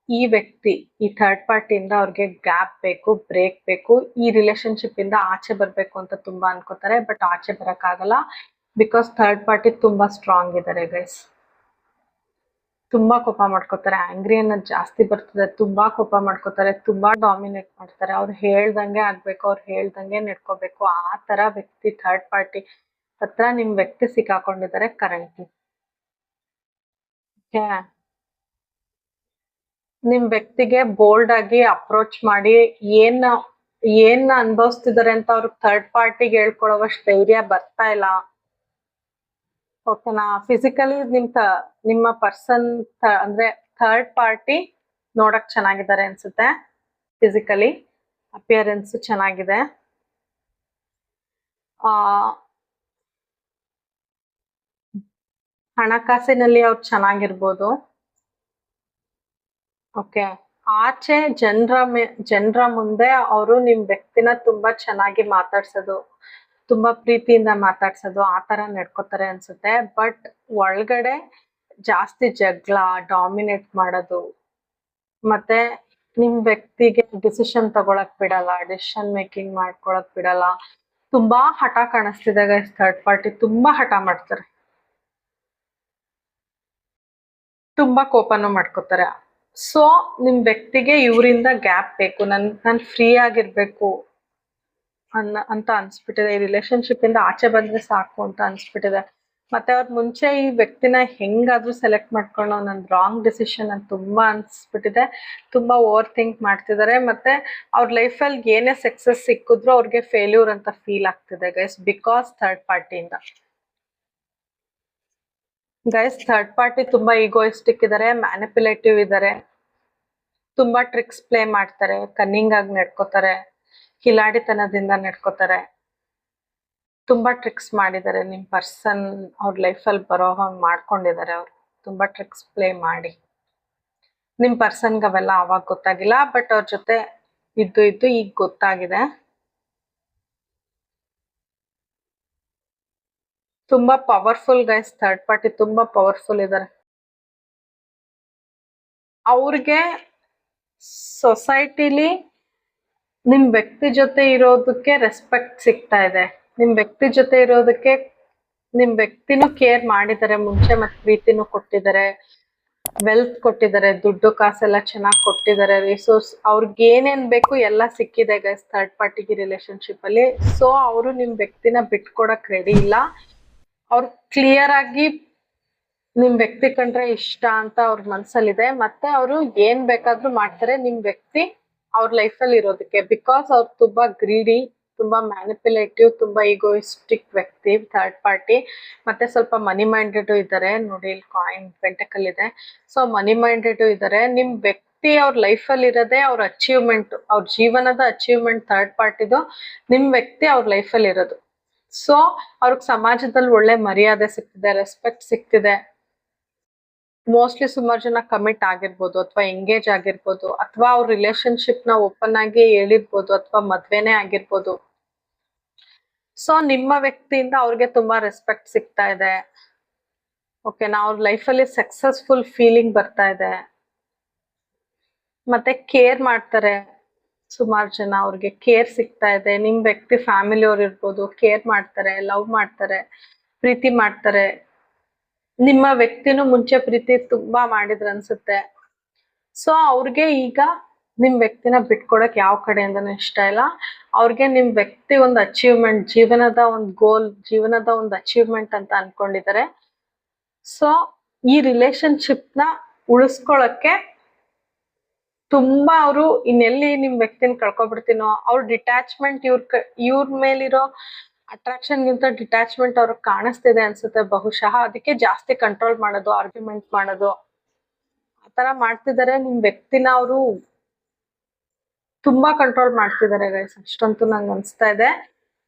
ಈ ವ್ಯಕ್ತಿ, ಈ ಥರ್ಡ್ ಪಾರ್ಟಿಯಿಂದ ಅವ್ರಿಗೆ ಗ್ಯಾಪ್ ಬೇಕು, ಬ್ರೇಕ್ ಬೇಕು. ಈ ರಿಲೇಶನ್ಶಿಪ್ ಇಂದ ಆಚೆ ಬರ್ಬೇಕು ಅಂತ ತುಂಬಾ ಅನ್ಕೋತಾರೆ. ಬಟ್ ಆಚೆ ಬರಕ್ಕಾಗಲ್ಲ. ಬಿಕಾಸ್ ಥರ್ಡ್ ಪಾರ್ಟಿ ತುಂಬಾ ಸ್ಟ್ರಾಂಗ್ ಇದಾರೆ ಗೈಸ್. ತುಂಬಾ ಕೋಪ ಮಾಡ್ಕೋತಾರೆ, ಆಂಗ್ರಿ ಅನ್ನೋದು ಜಾಸ್ತಿ ಬರ್ತದೆ. ತುಂಬಾ ಕೋಪ ಮಾಡ್ಕೋತಾರೆ, ತುಂಬಾ ಡಾಮಿನೇಟ್ ಮಾಡ್ತಾರೆ. ಅವ್ರು ಹೇಳ್ದಂಗೆ ಆಗ್ಬೇಕು, ಅವ್ರು ಹೇಳ್ದಂಗೆ ನಡ್ಕೋಬೇಕು. ಆ ತರ ವ್ಯಕ್ತಿ ಥರ್ಡ್ ಪಾರ್ಟಿ ಹತ್ರ ನಿಮ್ ವ್ಯಕ್ತಿ ಸಿಕ್ಕಾಕೊಂಡಿದ್ದಾರೆ ಕರೆಂಟ್ಲಿ. ನಿಮ್ ವ್ಯಕ್ತಿಗೆ ಬೋಲ್ಡ್ ಆಗಿ ಅಪ್ರೋಚ್ ಮಾಡಿ ಏನ್ ಅನುಭವಿಸ್ತಿದ್ದಾರೆ ಅಂತ ಅವ್ರಿಗೆ ಥರ್ಡ್ ಪಾರ್ಟಿಗೆ ಹೇಳ್ಕೊಳೋವಷ್ಟು ಧೈರ್ಯ ಬರ್ತಾ ಇಲ್ಲ. ಓಕೆನಾ? ಫಿಸಿಕಲಿ ನಿಮ್ಮ ಪರ್ಸನ್ ಅಂದ್ರೆ ಥರ್ಡ್ ಪಾರ್ಟಿ ನೋಡಕ್ ಚೆನ್ನಾಗಿದ್ದಾರೆ ಅನ್ಸುತ್ತೆ. ಫಿಸಿಕಲಿ ಅಪಿಯರೆನ್ಸ್ ಚೆನ್ನಾಗಿದೆ. ಹಣಕಾಸಿನಲ್ಲಿ ಅವ್ರು ಚೆನ್ನಾಗಿರ್ಬೋದು. ಓಕೆ. ಆಚೆ ಜನರ ಮುಂದೆ ಅವರು ನಿಮ್ ವ್ಯಕ್ತಿನ ತುಂಬಾ ಚೆನ್ನಾಗಿ ಮಾತಾಡ್ಸೋದು, ತುಂಬಾ ಪ್ರೀತಿಯಿಂದ ಮಾತಾಡ್ಸೋದು ಆ ತರ ನಡ್ಕೋತಾರೆ ಅನ್ಸುತ್ತೆ. ಬಟ್ ಒಳಗಡೆ ಜಾಸ್ತಿ ಜಗಳ, ಡಾಮಿನೇಟ್ ಮಾಡೋದು, ಮತ್ತೆ ನಿಮ್ ವ್ಯಕ್ತಿಗೆ ಡಿಸಿಷನ್ ತಗೊಳಕ್ ಬಿಡಲ್ಲ, ಡಿಸಿಷನ್ ಮೇಕಿಂಗ್ ಮಾಡ್ಕೊಳಕ್ ಬಿಡಲ್ಲ. ತುಂಬಾ ಹಠ ಕಾಣಿಸ್ತಿದೆ ಗೈಸ್. ಥರ್ಡ್ ಪಾರ್ಟಿ ತುಂಬಾ ಹಠ ಮಾಡ್ತಾರೆ, ತುಂಬಾ ಕೋಪನೂ ಮಾಡ್ಕೋತಾರೆ. ಸೊ ನಿಮ್ ವ್ಯಕ್ತಿಗೆ ಇವರಿಂದ ಗ್ಯಾಪ್ ಬೇಕು, ನನ್ ಫ್ರೀ ಆಗಿರ್ಬೇಕು ಅಂತ ಅನ್ಸ್ಬಿಟ್ಟಿದೆ. ಈ ರಿಲೇಶನ್ಶಿಪ್ ಇಂದ ಆಚೆ ಬಂದ್ರೆ ಸಾಕು ಅಂತ ಅನ್ಸ್ಬಿಟ್ಟಿದೆ. ಮತ್ತೆ ಅವ್ರ ಮುಂಚೆ ಈ ವ್ಯಕ್ತಿನ ಹೆಂಗಾದ್ರೂ ಸೆಲೆಕ್ಟ್ ಮಾಡ್ಕೊಂಡು ನನ್ ರಾಂಗ್ ಡಿಸಿಷನ್ ಅಂತ ತುಂಬಾ ಅನ್ಸ್ಬಿಟ್ಟಿದೆ. ತುಂಬಾ ಓವರ್ ಥಿಂಕ್ ಮಾಡ್ತಿದ್ದಾರೆ. ಮತ್ತೆ ಅವ್ರ ಲೈಫಲ್ಲಿ ಏನೇ ಸಕ್ಸಸ್ ಸಿಕ್ಕಿದ್ರು ಅವ್ರಿಗೆ ಫೇಲ್ಯೂರ್ ಅಂತ ಫೀಲ್ ಆಗ್ತಿದೆ ಗೈಸ್, ಬಿಕಾಸ್ ಥರ್ಡ್ ಪಾರ್ಟಿಯಿಂದ. ಗೈಸ್ ಥರ್ಡ್ ಪಾರ್ಟಿ ತುಂಬಾ ಈಗೋಯಿಸ್ಟಿಕ್ ಇದಾರೆ, ಮ್ಯಾನಿಪುಲೇಟಿವ್ ಇದಾರೆ, ತುಂಬಾ ಟ್ರಿಕ್ಸ್ ಪ್ಲೇ ಮಾಡ್ತಾರೆ, ಕನ್ನಿಂಗ್ ಆಗಿ ನಡ್ಕೋತಾರೆ, ಕಿಲಾಡಿತನದಿಂದ ನಡ್ಕೋತಾರೆ. ತುಂಬಾ ಟ್ರಿಕ್ಸ್ ಮಾಡಿದ್ದಾರೆ. ನಿಮ್ ಪರ್ಸನ್ ಅವ್ರ ಲೈಫಲ್ಲಿ ಬರೋ ಹಂಗ್ ಮಾಡ್ಕೊಂಡಿದ್ದಾರೆ ಅವ್ರು, ತುಂಬಾ ಟ್ರಿಕ್ಸ್ ಪ್ಲೇ ಮಾಡಿ. ನಿಮ್ ಪರ್ಸನ್ಗೆ ಅವೆಲ್ಲ ಅವಾಗ ಗೊತ್ತಾಗಿಲ್ಲ, ಬಟ್ ಅವ್ರ ಜೊತೆ ಇದ್ದು ಈಗ ಗೊತ್ತಾಗಿದೆ. ತುಂಬಾ ಪವರ್ಫುಲ್ ಗೈಸ್, ಥರ್ಡ್ ಪಾರ್ಟಿ ತುಂಬಾ ಪವರ್ಫುಲ್ ಇದಾರೆ. ಅವ್ರಿಗೆ ಸೊಸೈಟಿಲಿ ನಿಮ್ ವ್ಯಕ್ತಿ ಜೊತೆ ಇರೋದಕ್ಕೆ ರೆಸ್ಪೆಕ್ಟ್ ಸಿಗ್ತಾ ಇದೆ. ನಿಮ್ ವ್ಯಕ್ತಿ ಜೊತೆ ಇರೋದಕ್ಕೆ ನಿಮ್ ವ್ಯಕ್ತಿನೂ ಕೇರ್ ಮಾಡಿದ್ದಾರೆ ಮುಂಚೆ, ಮತ್ತೆ ಪ್ರೀತಿನೂ ಕೊಟ್ಟಿದ್ದಾರೆ, ವೆಲ್ತ್ ಕೊಟ್ಟಿದ್ದಾರೆ, ದುಡ್ಡು ಕಾಸೆಲ್ಲ ಚೆನ್ನಾಗಿ ಕೊಟ್ಟಿದ್ದಾರೆ, ರಿಸೋರ್ಸ್ ಅವ್ರಿಗೆ ಏನೇನ್ ಬೇಕು ಎಲ್ಲ ಸಿಕ್ಕಿದೆ ಗೈಸ್ ಥರ್ಡ್ ಪಾರ್ಟಿಗೆ ರಿಲೇಶನ್ಶಿಪ್ ಅಲ್ಲಿ. ಸೊ ಅವರು ನಿಮ್ ವ್ಯಕ್ತಿನ ಬಿಟ್ಕೊಡಕ್ ರೆಡಿ ಇಲ್ಲ. ಅವ್ರು ಕ್ಲಿಯರ್ ಆಗಿ ನಿಮ್ ವ್ಯಕ್ತಿ ಕಂಡ್ರೆ ಇಷ್ಟ ಅಂತ ಅವ್ರ ಮನ್ಸಲ್ಲಿದೆ. ಮತ್ತೆ ಅವರು ಏನ್ ಬೇಕಾದ್ರೂ ಮಾಡ್ತಾರೆ ನಿಮ್ ವ್ಯಕ್ತಿ ಅವ್ರ ಲೈಫಲ್ಲಿ ಇರೋದಕ್ಕೆ, ಬಿಕಾಸ್ ಅವ್ರು ತುಂಬಾ ಗ್ರೀಡಿ, ತುಂಬಾ ಮ್ಯಾನಿಪುಲೇಟಿವ್, ತುಂಬಾ ಈಗೋಯಿಸ್ಟಿಕ್ ವ್ಯಕ್ತಿ ಥರ್ಡ್ ಪಾರ್ಟಿ. ಮತ್ತೆ ಸ್ವಲ್ಪ ಮನಿ ಮೈಂಡೆಡ್ ಇದ್ದಾರೆ. ನೋಡಿ ಇಲ್ಲಿ ಕಾಯಿನ್ ಪೆಂಟಕಲ್ ಇದೆ. ಸೊ ಮನಿ ಮೈಂಡೆಡ್ ಇದ್ದಾರೆ. ನಿಮ್ ವ್ಯಕ್ತಿ ಅವ್ರ ಲೈಫಲ್ಲಿ ಇರೋದೇ ಅವ್ರ ಅಚೀವ್ಮೆಂಟ್, ಅವ್ರ ಜೀವನದ ಅಚೀವ್ಮೆಂಟ್ ಥರ್ಡ್ ಪಾರ್ಟಿದು ನಿಮ್ ವ್ಯಕ್ತಿ ಅವ್ರ ಲೈಫಲ್ಲಿ ಇರೋದು. ಸೊ ಅವ್ರಿಗೆ ಸಮಾಜದಲ್ಲಿ ಒಳ್ಳೆ ಮರ್ಯಾದೆ ಸಿಗ್ತಿದೆ, ರೆಸ್ಪೆಕ್ಟ್ ಸಿಗ್ತಿದೆ. ಮೋಸ್ಟ್ಲಿ ಸುಮಾರು ಜನ ಕಮಿಟ್ ಆಗಿರ್ಬೋದು, ಅಥವಾ ಎಂಗೇಜ್ ಆಗಿರ್ಬೋದು, ಅಥವಾ ಅವ್ರ ರಿಲೇಶನ್ಶಿಪ್ ನ ಓಪನ್ ಆಗಿ ಹೇಳಿರ್ಬೋದು, ಅಥವಾ ಮದ್ವೆನೇ ಆಗಿರ್ಬೋದು. ಸೊ ನಿಮ್ಮ ವ್ಯಕ್ತಿಯಿಂದ ಅವ್ರಿಗೆ ತುಂಬಾ ರೆಸ್ಪೆಕ್ಟ್ ಸಿಗ್ತಾ ಇದೆ. ಓಕೆನಾ, ಅವ್ರ ಲೈಫಲ್ಲಿ ಸಕ್ಸಸ್ಫುಲ್ ಫೀಲಿಂಗ್ ಬರ್ತಾ ಇದೆ. ಮತ್ತೆ ಕೇರ್ ಮಾಡ್ತಾರೆ ಸುಮಾರು ಜನ, ಅವ್ರಿಗೆ ಕೇರ್ ಸಿಗ್ತಾ ಇದೆ. ನಿಮ್ ವ್ಯಕ್ತಿ ಫ್ಯಾಮಿಲಿ ಅವ್ರು ಇರ್ಬೋದು, ಕೇರ್ ಮಾಡ್ತಾರೆ, ಲವ್ ಮಾಡ್ತಾರೆ, ಪ್ರೀತಿ ಮಾಡ್ತಾರೆ. ನಿಮ್ಮ ವ್ಯಕ್ತಿನೂ ಮುಂಚೆ ಪ್ರೀತಿ ತುಂಬಾ ಮಾಡಿದ್ರ ಅನ್ಸುತ್ತೆ. ಸೊ ಅವ್ರಿಗೆ ಈಗ ನಿಮ್ ವ್ಯಕ್ತಿನ ಬಿಟ್ಕೊಡಕ್ ಯಾವ ಕಡೆಯಿಂದನೂ ಇಷ್ಟ ಇಲ್ಲ. ಅವ್ರಿಗೆ ನಿಮ್ ವ್ಯಕ್ತಿ ಒಂದು ಅಚೀವ್ಮೆಂಟ್, ಜೀವನದ ಒಂದು ಗೋಲ್, ಜೀವನದ ಒಂದು ಅಚೀವ್ಮೆಂಟ್ ಅಂತ ಅನ್ಕೊಂಡಿದ್ದಾರೆ. ಸೊ ಈ ರಿಲೇಶನ್ಶಿಪ್ ನ ಉಳಿಸ್ಕೊಳಕ್ಕೆ ತುಂಬಾ ಅವರು ಇನ್ನೆಲ್ಲಿ ನಿಮ್ ವ್ಯಕ್ತಿನ ಕಳ್ಕೊಬಿಡ್ತೀನೋ ಅವ್ರ ಡಿಟ್ಯಾಚ್ಮೆಂಟ್, ಇವ್ರ ಮೇಲಿರೋ ಅಟ್ರಾಕ್ಷನ್ ಗಿಂತ ಡಿಟ್ಯಾಚ್ಮೆಂಟ್ ಅವ್ರಿಗೆ ಕಾಣಿಸ್ತಿದೆ ಅನ್ಸುತ್ತೆ ಬಹುಶಃ. ಅದಕ್ಕೆ ಜಾಸ್ತಿ ಕಂಟ್ರೋಲ್ ಮಾಡೋದು, ಆರ್ಗ್ಯುಮೆಂಟ್ ಮಾಡೋದು ಆತರ ಮಾಡ್ತಿದ್ದಾರೆ. ನಿಮ್ ವ್ಯಕ್ತಿನ ಅವರು ತುಂಬಾ ಕಂಟ್ರೋಲ್ ಮಾಡ್ತಿದ್ದಾರೆ ಗೈಸ್, ಅಷ್ಟಂತೂ ನಂಗೆ ಅನ್ಸ್ತಾ ಇದೆ.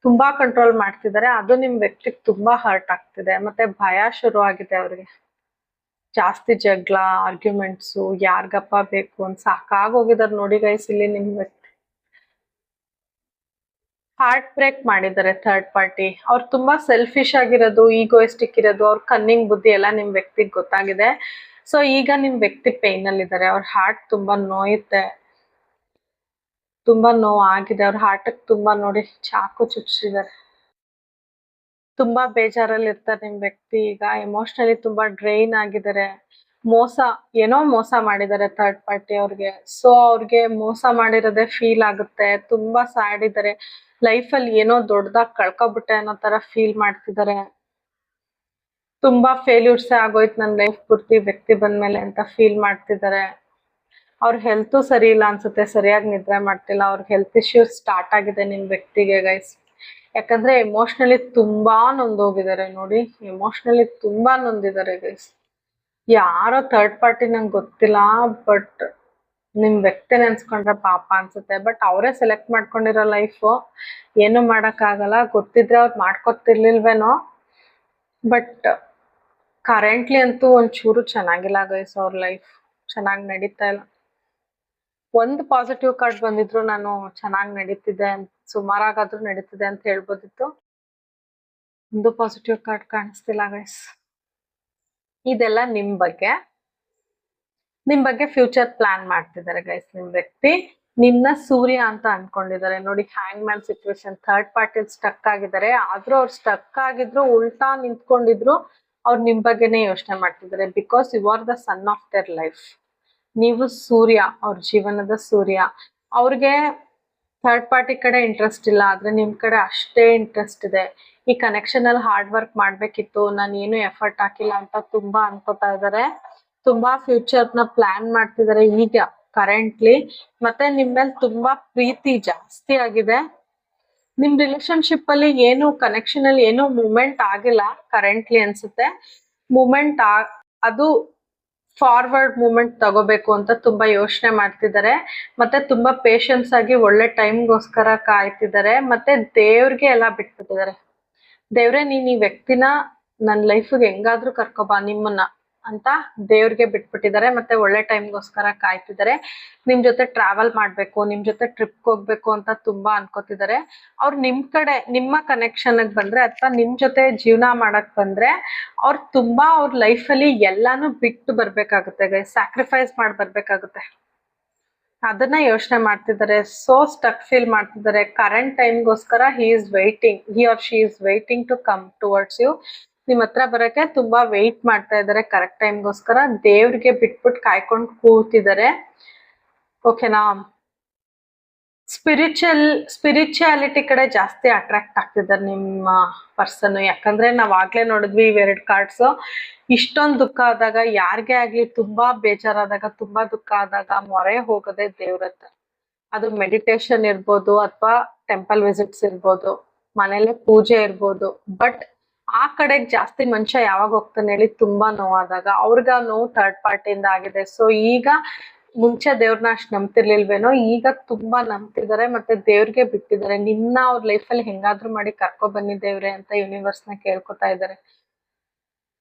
ತುಂಬಾ ಕಂಟ್ರೋಲ್ ಮಾಡ್ತಿದ್ದಾರೆ. ಅದು ನಿಮ್ ವ್ಯಕ್ತಿಗೆ ತುಂಬಾ ಹರ್ಟ್ ಆಗ್ತಿದೆ. ಮತ್ತೆ ಭಯ ಶುರು ಆಗಿದೆ ಅವ್ರಿಗೆ. ಜಾಸ್ತಿ ಜಗಳ, ಆರ್ಗ್ಯುಮೆಂಟ್ಸು, ಯಾರ್ಗಪ್ಪ ಬೇಕು ಅಂತ ಸಾಕಾಗೋಗಿದಾರೆ ನೋಡಿ ಗೈಸ್ ಇಲ್ಲಿ ನಿಮ್ ವ್ಯಕ್ತಿ. ಹಾರ್ಟ್ ಬ್ರೇಕ್ ಮಾಡಿದ್ದಾರೆ ಥರ್ಡ್ ಪಾರ್ಟಿ. ಅವ್ರು ತುಂಬಾ ಸೆಲ್ಫಿಶ್ ಆಗಿರೋದು, ಈಗೋಯಿಸ್ಟಿಕ್ ಇರೋದು, ಅವ್ರ ಕನ್ನಿಂಗ್ ಬುದ್ಧಿ ಎಲ್ಲ ನಿಮ್ ವ್ಯಕ್ತಿಗೆ ಗೊತ್ತಾಗಿದೆ. ಸೊ ಈಗ ನಿಮ್ ವ್ಯಕ್ತಿ ಪೈನ್ ಅಲ್ಲಿ ಇದ್ದಾರೆ. ಅವ್ರ ಹಾರ್ಟ್ ತುಂಬಾ ನೋಯುತ್ತೆ, ತುಂಬಾ ನೋವು ಆಗಿದೆ. ಅವ್ರ ಹಾರ್ಟ್ ತುಂಬಾ ನೋಡಿ ಚಾಕು ಚುಚ್ಚಿದ್ದಾರೆ. ತುಂಬಾ ಬೇಜಾರಲ್ಲಿ ಇರ್ತಾರೆ ನಿಮ್ ವ್ಯಕ್ತಿ. ಈಗ ಎಮೋಷನಲಿ ತುಂಬಾ ಡ್ರೈನ್ ಆಗಿದ್ದಾರೆ. ಏನೋ ಮೋಸ ಮಾಡಿದ್ದಾರೆ ಥರ್ಡ್ ಪಾರ್ಟಿ ಅವ್ರಿಗೆ. ಸೊ ಅವ್ರಿಗೆ ಮೋಸ ಮಾಡಿರೋದೇ ಫೀಲ್ ಆಗುತ್ತೆ. ತುಂಬಾ ಸ್ಯಾಡ್ ಇದ್ದಾರೆ. ಲೈಫಲ್ಲಿ ಏನೋ ದೊಡ್ಡದಾಗಿ ಕಳ್ಕೊಬಿಟ್ಟೆ ಅನ್ನೋ ತರ ಫೀಲ್ ಮಾಡ್ತಿದ್ದಾರೆ. ತುಂಬಾ ಫೇಲ್ಯೂರ್ಸೇ ಆಗೋಯ್ತು ನನ್ ಲೈಫ್ ಪೂರ್ತಿ ವ್ಯಕ್ತಿ ಬಂದ್ಮೇಲೆ ಅಂತ ಫೀಲ್ ಮಾಡ್ತಿದ್ದಾರೆ. ಅವ್ರ ಹೆಲ್ತ್ ಸರಿ ಇಲ್ಲ ಅನ್ಸುತ್ತೆ, ಸರಿಯಾಗಿ ನಿದ್ರೆ ಮಾಡ್ತಿಲ್ಲ. ಅವ್ರಿಗೆ ಹೆಲ್ತ್ ಇಶ್ಯೂಸ್ ಸ್ಟಾರ್ಟ್ ಆಗಿದೆ ನಿಮ್ ವ್ಯಕ್ತಿಗೆ ಗೈಸ್. ಯಾಕಂದ್ರೆ ಎಮೋಷನಲಿ ತುಂಬಾ ನೊಂದೋಗಿದ್ದಾರೆ ನೋಡಿ, ಎಮೋಷನಲಿ ತುಂಬಾ ನೊಂದಿದ್ದಾರೆ ಗೈಸ್. ಯಾರೋ ಥರ್ಡ್ ಪಾರ್ಟಿ ನಂಗೆ ಗೊತ್ತಿಲ್ಲ, ಬಟ್ ನಿಮ್ ವ್ಯಕ್ತಿ ನೆನ್ಸ್ಕೊಂಡ್ರೆ ಪಾಪ ಅನ್ಸುತ್ತೆ. ಬಟ್ ಅವರೇ ಸೆಲೆಕ್ಟ್ ಮಾಡ್ಕೊಂಡಿರೋ ಲೈಫು, ಏನು ಆಗಲ್ಲ. ಗೊತ್ತಿದ್ರೆ ಅವ್ರು ಮಾಡ್ಕೊತಿರ್ಲಿಲ್ವೇನೋ. ಬಟ್ ಕರೆಂಟ್ಲಿ ಅಂತೂ ಒಂಚೂರು ಚೆನ್ನಾಗಿಲ್ಲ ಗೈಸ್. ಅವ್ರ ಲೈಫ್ ಚೆನ್ನಾಗಿ ನಡೀತಾ ಇಲ್ಲ. ಒಂದು ಪಾಸಿಟಿವ್ ಕಾರ್ಡ್ ಬಂದಿದ್ರು ನಾನು ಚೆನ್ನಾಗಿ ನಡೀತಿದೆ, ಸುಮಾರಾಗಾದ್ರೂ ನಡೀತಿದೆ ಅಂತ ಹೇಳ್ಬೋದಿತ್ತು. ಒಂದು ಪಾಸಿಟಿವ್ ಕಾರ್ಡ್ ಕಾಣಿಸ್ತಿಲ್ಲ ಗೈಸ್. ಇದೆಲ್ಲ ನಿಮ್ ಬಗ್ಗೆ ಫ್ಯೂಚರ್ ಪ್ಲಾನ್ ಮಾಡ್ತಿದ್ದಾರೆ ಗೈಸ್. ನಿಮ್ ವ್ಯಕ್ತಿ ನಿನ್ನ ಸೂರ್ಯ ಅಂತ ಅನ್ಕೊಂಡಿದ್ದಾರೆ. ನೋಡಿ, hang man situation, third party stuck ಆಗಿದ್ದಾರೆ. ಆದ್ರೂ ಅವ್ರು ಸ್ಟಕ್ ಆಗಿದ್ರು, ಉಲ್ಟಾ ನಿಂತ್ಕೊಂಡಿದ್ರು, ಅವ್ರು ನಿಮ್ ಬಗ್ಗೆನೇ ಯೋಚನೆ ಮಾಡ್ತಿದ್ದಾರೆ. Because you are the sun of their life. ನೀವು ಸೂರ್ಯ, ಅವ್ರ ಜೀವನದ ಸೂರ್ಯ. ಅವ್ರಿಗೆ ಥರ್ಡ್ ಪಾರ್ಟಿ ಕಡೆ ಇಂಟ್ರೆಸ್ಟ್ ಇಲ್ಲ, ಆದ್ರೆ ನಿಮ್ ಕಡೆ ಅಷ್ಟೇ ಇಂಟ್ರೆಸ್ಟ್ ಇದೆ. ಈ ಕನೆಕ್ಷನ್ ಅಲ್ಲಿ ಹಾರ್ಡ್ ವರ್ಕ್ ಮಾಡ್ಬೇಕಿತ್ತು, ನಾನು ಏನು ಎಫರ್ಟ್ ಹಾಕಿಲ್ಲ ಅಂತ ತುಂಬಾ ಅನ್ಕೋತಾ ಇದಾರೆ. ತುಂಬಾ ಫ್ಯೂಚರ್ ನ ಪ್ಲಾನ್ ಮಾಡ್ತಿದ್ದಾರೆ ಈಗ ಕರೆಂಟ್ಲಿ. ಮತ್ತೆ ನಿಮ್ ಮೇಲೆ ತುಂಬಾ ಪ್ರೀತಿ ಜಾಸ್ತಿ ಆಗಿದೆ. ನಿಮ್ ರಿಲೇಶನ್ಶಿಪ್ ಅಲ್ಲಿ ಏನು ಕನೆಕ್ಷನ್ ಅಲ್ಲಿ ಏನು ಮೂಮೆಂಟ್ ಆಗಿಲ್ಲ ಕರೆಂಟ್ಲಿ ಅನ್ಸುತ್ತೆ. ಮೂಮೆಂಟ್ ಅದು ಫಾರ್ವರ್ಡ್ ಮೂಮೆಂಟ್ ತಗೋಬೇಕು ಅಂತ ತುಂಬಾ ಯೋಚನೆ ಮಾಡ್ತಿದ್ದಾರೆ. ಮತ್ತೆ ತುಂಬಾ ಪೇಶನ್ಸ್ ಆಗಿ ಒಳ್ಳೆ ಟೈಮ್ಗೋಸ್ಕರ ಕಾಯ್ತಿದ್ದಾರೆ. ಮತ್ತೆ ದೇವ್ರಿಗೆ ಎಲ್ಲ ಬಿಟ್ಬಿಟ್ಟಿದ್ದಾರೆ. ದೇವ್ರೆ, ನೀನ್ ಈ ವ್ಯಕ್ತಿನ ನನ್ ಲೈಫ್ಗೆ ಹೆಂಗಾದ್ರೂ ಕರ್ಕೊಬಾ ನಿಮ್ಮನ್ನ ಅಂತ ದೇವ್ರಿಗೆ ಬಿಟ್ಬಿಟ್ಟಿದ್ದಾರೆ. ಮತ್ತೆ ಒಳ್ಳೆ ಟೈಮ್ಗೋಸ್ಕರ ಕಾಯ್ತಿದ್ದಾರೆ. ನಿಮ್ ಜೊತೆ ಟ್ರಾವೆಲ್ ಮಾಡ್ಬೇಕು, ನಿಮ್ ಜೊತೆ ಟ್ರಿಪ್ ಹೋಗ್ಬೇಕು ಅಂತ ತುಂಬಾ ಅನ್ಕೋತಿದ್ದಾರೆ. ಅವ್ರು ನಿಮ್ ಕಡೆ ನಿಮ್ಮ ಕನೆಕ್ಷನ್ ಬಂದ್ರೆ ಅಥವಾ ನಿಮ್ ಜೊತೆ ಜೀವನ ಮಾಡಕ್ ಬಂದ್ರೆ ಅವ್ರು ತುಂಬಾ ಅವ್ರ ಲೈಫಲ್ಲಿ ಎಲ್ಲಾನು ಬಿಟ್ಟು ಬರ್ಬೇಕಾಗುತ್ತೆ ಗೈಸ್, ಸ್ಯಾಕ್ರಿಫೈಸ್ ಮಾಡಿ ಬರ್ಬೇಕಾಗುತ್ತೆ. ಅದನ್ನ ಯೋಚನೆ ಮಾಡ್ತಿದ್ದಾರೆ. ಸೋ ಸ್ಟಕ್ ಫೀಲ್ ಮಾಡ್ತಿದ್ದಾರೆ. ಕರೆಂಟ್ ಟೈಮ್ಗೋಸ್ಕರ he or she is waiting to come towards you. ನಿಮ್ ಹತ್ರ ಬರಕ್ಕೆ ತುಂಬಾ ವೆಯ್ಟ್ ಮಾಡ್ತಾ ಇದ್ದಾರೆ ಕರೆಕ್ಟ್ ಟೈಮ್ಗೋಸ್ಕರ. ದೇವ್ರಿಗೆ ಬಿಟ್ಬಿಟ್ಟು ಕಾಯ್ಕೊಂಡು ಕೂತಿದ್ದಾರೆ. ಓಕೆನಾ? ಸ್ಪಿರಿಚುಯಾಲಿಟಿ ಕಡೆ ಜಾಸ್ತಿ ಅಟ್ರಾಕ್ಟ್ ಆಗ್ತಿದ್ದಾರೆ ನಿಮ್ಮ ಪರ್ಸನ್. ಯಾಕಂದ್ರೆ ನಾವ್ ಆಗ್ಲೇ ನೋಡಿದ್ವಿ ಇವೆರಡು ಕಾರ್ಡ್ಸ್. ಇಷ್ಟೊಂದು ದುಃಖ ಆದಾಗ, ಯಾರಿಗೇ ಆಗ್ಲಿ ತುಂಬಾ ಬೇಜಾರಾದಾಗ, ತುಂಬಾ ದುಃಖ ಆದಾಗ ಮೊರೆ ಹೋಗೋದೇ ದೇವ್ರ ಹತ್ರ. ಅದು ಮೆಡಿಟೇಷನ್ ಇರ್ಬೋದು, ಅಥವಾ ಟೆಂಪಲ್ ವಿಸಿಟ್ಸ್ ಇರ್ಬೋದು, ಮನೇಲೆ ಪೂಜೆ ಇರ್ಬೋದು. ಬಟ್ ಆ ಕಡೆಗೆ ಜಾಸ್ತಿ ಮನುಷ್ಯ ಯಾವಾಗ ಹೋಗ್ತಾನೆ ಹೇಳಿ? ತುಂಬಾ ನೋವಾದಾಗ. ಅವ್ರಿಗ ನೋವು ಥರ್ಡ್ ಪಾರ್ಟಿಯಿಂದ ಆಗಿದೆ. ಸೊ ಈಗ ಮುಂಚೆ ದೇವ್ರನ್ನ ಅಷ್ಟು ನಂಬ್ತಿರ್ಲಿಲ್ವೇನೋ, ಈಗ ತುಂಬಾ ನಂಬ್ತಿದ್ದಾರೆ. ಮತ್ತೆ ದೇವ್ರಿಗೆ ಬಿಟ್ಟಿದ್ದಾರೆ. ನಿನ್ನ ಅವ್ರ ಲೈಫಲ್ಲಿ ಹೆಂಗಾದ್ರೂ ಮಾಡಿ ಕರ್ಕೊ ಬನ್ನಿ ದೇವ್ರೆ ಅಂತ ಯೂನಿವರ್ಸ್ ನ ಕೇಳ್ಕೊತಾ ಇದ್ದಾರೆ.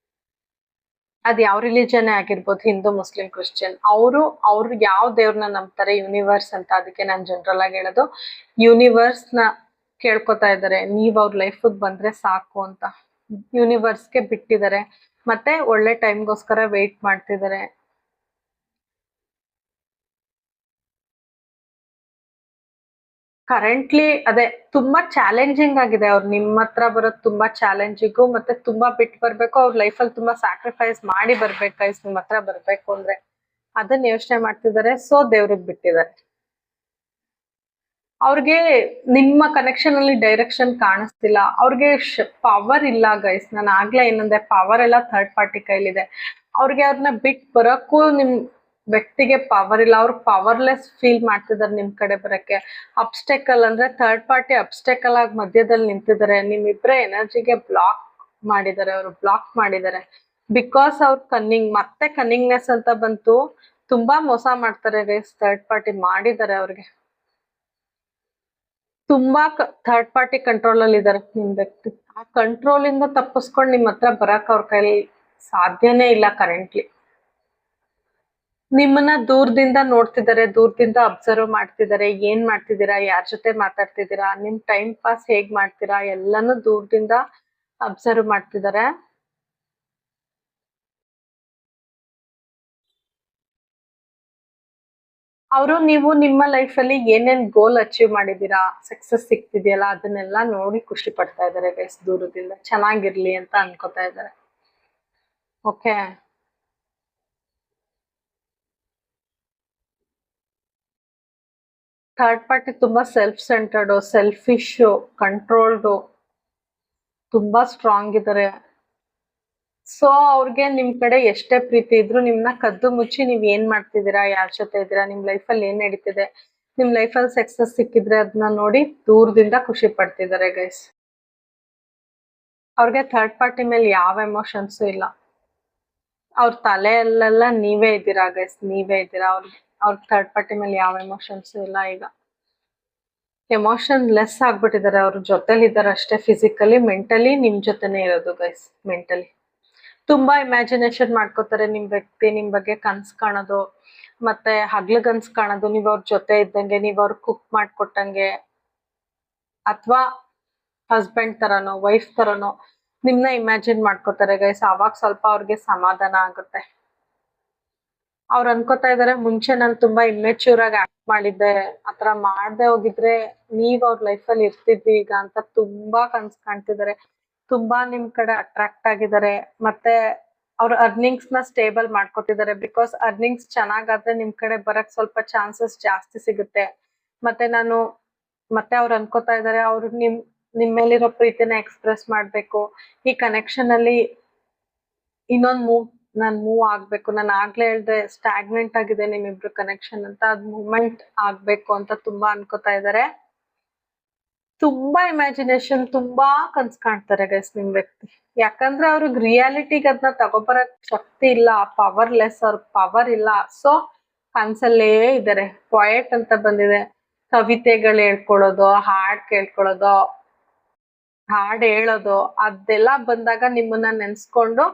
ಅದ್ ಯಾವ ರಿಲಿಜನ್ ಆಗಿರ್ಬೋದು, ಹಿಂದೂ, ಮುಸ್ಲಿಂ, ಕ್ರಿಶ್ಚಿಯನ್, ಅವ್ರು ಯಾವ ದೇವ್ರನ್ನ ನಂಬ್ತಾರೆ? ಯೂನಿವರ್ಸ್ ಅಂತ. ಅದಕ್ಕೆ ನಾನು ಜನರಲ್ ಆಗಿ ಹೇಳೋದು, ಯೂನಿವರ್ಸ್ ನ ಕೇಳ್ಕೊತಾ ಇದ್ದಾರೆ. ನೀವ್ ಅವ್ರ ಲೈಫ್ ಬಂದ್ರೆ ಸಾಕು ಅಂತ ಯೂನಿವರ್ಸ್ಗೆ ಬಿಟ್ಟಿದ್ದಾರೆ. ಮತ್ತೆ ಒಳ್ಳೆ ಟೈಮ್ಗೋಸ್ಕರ ವೆಯ್ಟ್ ಮಾಡ್ತಿದ್ದಾರೆ. ಕರೆಂಟ್ಲಿ ಅದೇ ತುಂಬಾ ಚಾಲೆಂಜಿಂಗ್ ಆಗಿದೆ. ಅವ್ರು ನಿಮ್ಮ ಹತ್ರ ಬರೋದು ತುಂಬಾ ಚಾಲೆಂಜಿಂಗು. ಮತ್ತೆ ತುಂಬಾ ಬಿಟ್ಟು ಬರ್ಬೇಕು. ಅವ್ರ ಲೈಫಲ್ಲಿ ತುಂಬಾ ಸ್ಯಾಕ್ರಿಫೈಸ್ ಮಾಡಿ ಬರ್ಬೇಕು ಗೈಸ್ ನಿಮ್ಮ ಹತ್ರ ಬರ್ಬೇಕು ಅಂದ್ರೆ. ಅದನ್ನ ಯೋಚನೆ ಮಾಡ್ತಿದ್ದಾರೆ. ಸೊ ದೇವ್ರಿಗೆ ಬಿಟ್ಟಿದ್ದಾರೆ. ಅವ್ರಿಗೆ ನಿಮ್ಮ ಕನೆಕ್ಷನ್ ಅಲ್ಲಿ ಡೈರೆಕ್ಷನ್ ಕಾಣಿಸ್ತಿಲ್ಲ. ಅವ್ರಿಗೆ ಪವರ್ ಇಲ್ಲ ಗೈಸ್. ನಾನು ಆಗ್ಲೇ ಏನಂದೆ, ಪವರ್ ಎಲ್ಲ ಥರ್ಡ್ ಪಾರ್ಟಿ ಕೈಲಿದೆ. ಅವ್ರಿಗೆ ಅವ್ರನ್ನ ಬಿಟ್ಟು ಬರೋಕ್ಕೂ ನಿಮ್ ವ್ಯಕ್ತಿಗೆ ಪವರ್ ಇಲ್ಲ. ಅವ್ರು ಪವರ್ಲೆಸ್ ಫೀಲ್ ಮಾಡ್ತಿದ್ದಾರೆ ನಿಮ್ ಕಡೆ ಬರಕ್ಕೆ. ಅಬ್ಸ್ಟೆಕಲ್ ಅಂದ್ರೆ ಥರ್ಡ್ ಪಾರ್ಟಿ ಅಬ್ಸ್ಟೆಕಲ್ ಆಗಿ ಮಧ್ಯದಲ್ಲಿ ನಿಂತಿದ್ದಾರೆ. ನಿಮ್ಮಿಬ್ಬರ ಎನರ್ಜಿಗೆ ಬ್ಲಾಕ್ ಮಾಡಿದ್ದಾರೆ. ಬಿಕಾಸ್ ಅವ್ರ ಮತ್ತೆ ಕನ್ನಿಂಗ್ನೆಸ್ ಅಂತ ಬಂತು. ತುಂಬಾ ಮೋಸ ಮಾಡ್ತಾರೆ ಗೈಸ್. ಥರ್ಡ್ ಪಾರ್ಟಿ ಮಾಡಿದ್ದಾರೆ ಅವ್ರಿಗೆ. ತುಂಬಾ ಥರ್ಡ್ ಪಾರ್ಟಿ ಕಂಟ್ರೋಲ್ ಅಲ್ಲಿ ಇದಾರೆ ನಿಮ್ ವ್ಯಕ್ತಿ. ಆ ಕಂಟ್ರೋಲ್ ಇಂದ ತಪ್ಪಿಸ್ಕೊಂಡು ನಿಮ್ ಹತ್ರ ಬರಕ್ ಅವ್ರ ಕೈಲಿ ಸಾಧ್ಯನೇ ಇಲ್ಲ ಕರೆಂಟ್ಲಿ. ನಿಮ್ಮನ್ನ ದೂರದಿಂದ ನೋಡ್ತಿದ್ದಾರೆ, ದೂರದಿಂದ ಅಬ್ಸರ್ವ್ ಮಾಡ್ತಿದ್ದಾರೆ. ಏನ್ ಮಾಡ್ತಿದ್ದೀರಾ, ಯಾರ ಜೊತೆ ಮಾತಾಡ್ತಿದ್ದೀರಾ, ನಿಮ್ ಟೈಮ್ ಪಾಸ್ ಹೇಗ್ ಮಾಡ್ತೀರಾ, ಎಲ್ಲಾನು ದೂರದಿಂದ ಅಬ್ಸರ್ವ್ ಮಾಡ್ತಿದ್ದಾರೆ. ಅವರು ನೀವು ನಿಮ್ಮ ಲೈಫ್ ಅಲ್ಲಿ ಏನೇನ್ ಗೋಲ್ ಅಚೀವ್ ಮಾಡಿದೀರಾ, ಸಕ್ಸಸ್ ಸಿಕ್ತಿದೆಯಲ್ಲ, ಅದನ್ನೆಲ್ಲ ನೋಡಿ ಖುಷಿ ಪಡ್ತಾ ಇದಾರೆ ಗೈಸ್. ದೂರದಿಂದ ಚೆನ್ನಾಗಿರ್ಲಿ ಅಂತ ಅನ್ಕೋತಾ ಇದಾರೆ. ಓಕೆ, ಥರ್ಡ್ ಪಾರ್ಟಿ ತುಂಬಾ ಸೆಲ್ಫ್ ಸೆಂಟರ್ಡ್, ಸೆಲ್ಫಿಶ್, ಕಂಟ್ರೋಲ್ಡ್, ತುಂಬಾ ಸ್ಟ್ರಾಂಗ್ ಇದಾರೆ. ಸೊ ಅವ್ರಿಗೆ ನಿಮ್ ಕಡೆ ಎಷ್ಟೇ ಪ್ರೀತಿ ಇದ್ರು ನಿಮ್ನ ಕದ್ದು ಮುಚ್ಚಿ ನೀವ್ ಏನ್ ಮಾಡ್ತಿದ್ದೀರಾ, ಯಾರ ಜೊತೆ ಇದ್ದೀರಾ, ನಿಮ್ ಲೈಫಲ್ಲಿ ಏನ್ ನಡೀತಿದೆ, ನಿಮ್ ಲೈಫಲ್ಲಿ ಸಕ್ಸಸ್ ಸಿಕ್ಕಿದ್ರೆ ಅದನ್ನ ನೋಡಿ ದೂರದಿಂದ ಖುಷಿ ಪಡ್ತಿದ್ದಾರೆ ಗೈಸ್. ಅವ್ರಿಗೆ ಥರ್ಡ್ ಪಾರ್ಟಿ ಮೇಲೆ ಯಾವ ಎಮೋಷನ್ಸ್ ಇಲ್ಲ. ಅವ್ರ ತಲೆಯಲ್ಲೆಲ್ಲ ನೀವೇ ಇದ್ದೀರಾ ಗೈಸ್, ನೀವೇ ಇದ್ದೀರಾ. ಅವ್ರ ಥರ್ಡ್ ಪಾರ್ಟಿ ಮೇಲೆ ಯಾವ ಎಮೋಷನ್ಸ್ ಇಲ್ಲ. ಈಗ ಎಮೋಷನ್ ಲೆಸ್ ಆಗ್ಬಿಟ್ಟಿದ್ದಾರೆ. ಅವ್ರ ಜೊತೆಲಿ ಇದ್ದಾರೆ ಅಷ್ಟೇ. ಫಿಸಿಕಲಿ, ಮೆಂಟಲಿ ನಿಮ್ ಜೊತೆನೆ ಇರೋದು ಗೈಸ್. ಮೆಂಟಲಿ ತುಂಬಾ ಇಮ್ಯಾಜಿನೇಷನ್ ಮಾಡ್ಕೋತಾರೆ ನಿಮ್ ವ್ಯಕ್ತಿ. ನಿಮ್ ಬಗ್ಗೆ ಕನ್ಸ್ ಕಾಣೋದು, ಮತ್ತೆ ಹಗ್ಲಗನ್ಸ್ ಕಾಣೋದು, ನೀವ್ ಅವ್ರ ಜೊತೆ ಇದ್ದಂಗೆ, ನೀವ್ ಅವ್ರ ಕುಕ್ ಮಾಡ್ಕೊಟ್ಟಂಗೆ, ಅಥವಾ ಹಸ್ಬೆಂಡ್ ತರನೋ ವೈಫ್ ತರನೋ ನಿಮ್ನ ಇಮ್ಯಾಜಿನ್ ಮಾಡ್ಕೋತಾರೆ ಗೈಸ್. ಅವಾಗ ಸ್ವಲ್ಪ ಅವ್ರಿಗೆ ಸಮಾಧಾನ ಆಗುತ್ತೆ. ಅವ್ರು ಅನ್ಕೋತಾ ಇದಾರೆ, ಮುಂಚೆ ನಾನು ತುಂಬಾ ಇಮ್ಮೆಚ್ಯೂರ್ ಆಗಿ ಆಕ್ಟ್ ಮಾಡಿದ್ದೆ, ಆತರ ಮಾಡ್ದೆ ಹೋಗಿದ್ರೆ ನೀವ್ ಅವ್ರ ಲೈಫಲ್ಲಿ ಇರ್ತಿದ್ವಿ ಈಗ ಅಂತ ತುಂಬಾ ಕನ್ಸ್ ಕಾಣ್ತಿದ್ದಾರೆ. ತುಂಬಾ ನಿಮ್ ಕಡೆ ಅಟ್ರಾಕ್ಟ್ ಆಗಿದ್ದಾರೆ. ಮತ್ತೆ ಅವ್ರ ಅರ್ನಿಂಗ್ಸ್ ನ ಸ್ಟೇಬಲ್ ಮಾಡ್ಕೊತಿದ್ದಾರೆ. ಬಿಕಾಸ್ ಅರ್ನಿಂಗ್ಸ್ ಚೆನ್ನಾಗಾದ್ರೆ ನಿಮ್ ಕಡೆ ಬರಕ್ ಸ್ವಲ್ಪ ಚಾನ್ಸಸ್ ಜಾಸ್ತಿ ಸಿಗುತ್ತೆ. ಮತ್ತೆ ಅವ್ರು ಅನ್ಕೋತಾ ಇದಾರೆ, ಅವ್ರು ನಿಮ್ ಮೇಲಿರೋ ಪ್ರೀತಿನ ಎಕ್ಸ್ಪ್ರೆಸ್ ಮಾಡ್ಬೇಕು. ಈ ಕನೆಕ್ಷನ್ ಅಲ್ಲಿ ಇನ್ನೊಂದ್ ನಾನ್ ಮೂವ್ ಆಗ್ಬೇಕು. ನಾನು ಆಗ್ಲೇ ಹೇಳ್ದೆ ಸ್ಟಾಗ್ನೆಂಟ್ ಆಗಿದೆ ನಿಮ್ಮಿಬ್ರು ಕನೆಕ್ಷನ್ ಅಂತ, ಅದ್ ಮೂವ್ಮೆಂಟ್ ಆಗ್ಬೇಕು ಅಂತ ತುಂಬಾ ಅನ್ಕೋತಾ ಇದಾರೆ. ತುಂಬಾ ಇಮ್ಯಾಜಿನೇಷನ್, ತುಂಬಾ ಕನ್ಸ್ ಕಾಣ್ತಾರೆ ಗೈಸ್ ನಿಮ್ ವ್ಯಕ್ತಿ. ಯಾಕಂದ್ರೆ ಅವ್ರಿಗೆ ರಿಯಾಲಿಟಿಗೆ ಅದನ್ನ ತಗೊಬರಕ್ ಶಕ್ತಿ ಇಲ್ಲ, ಪವರ್ಲೆಸ್, ಅವ್ರ ಪವರ್ ಇಲ್ಲ. ಸೊ ಕನ್ಸಲ್ಲೇ ಇದಾರೆ. ಪೊಯೆಟ್ ಅಂತ ಬಂದಿದೆ, ಕವಿತೆಗಳು ಹೇಳ್ಕೊಳೋದು, ಹಾಡ್ ಕೇಳ್ಕೊಳ್ಳೋದು, ಹಾಡ್ ಹೇಳೋದು, ಅದೆಲ್ಲ ಬಂದಾಗ ನಿಮ್ಮನ್ನ ನೆನ್ಸ್ಕೊಂಡು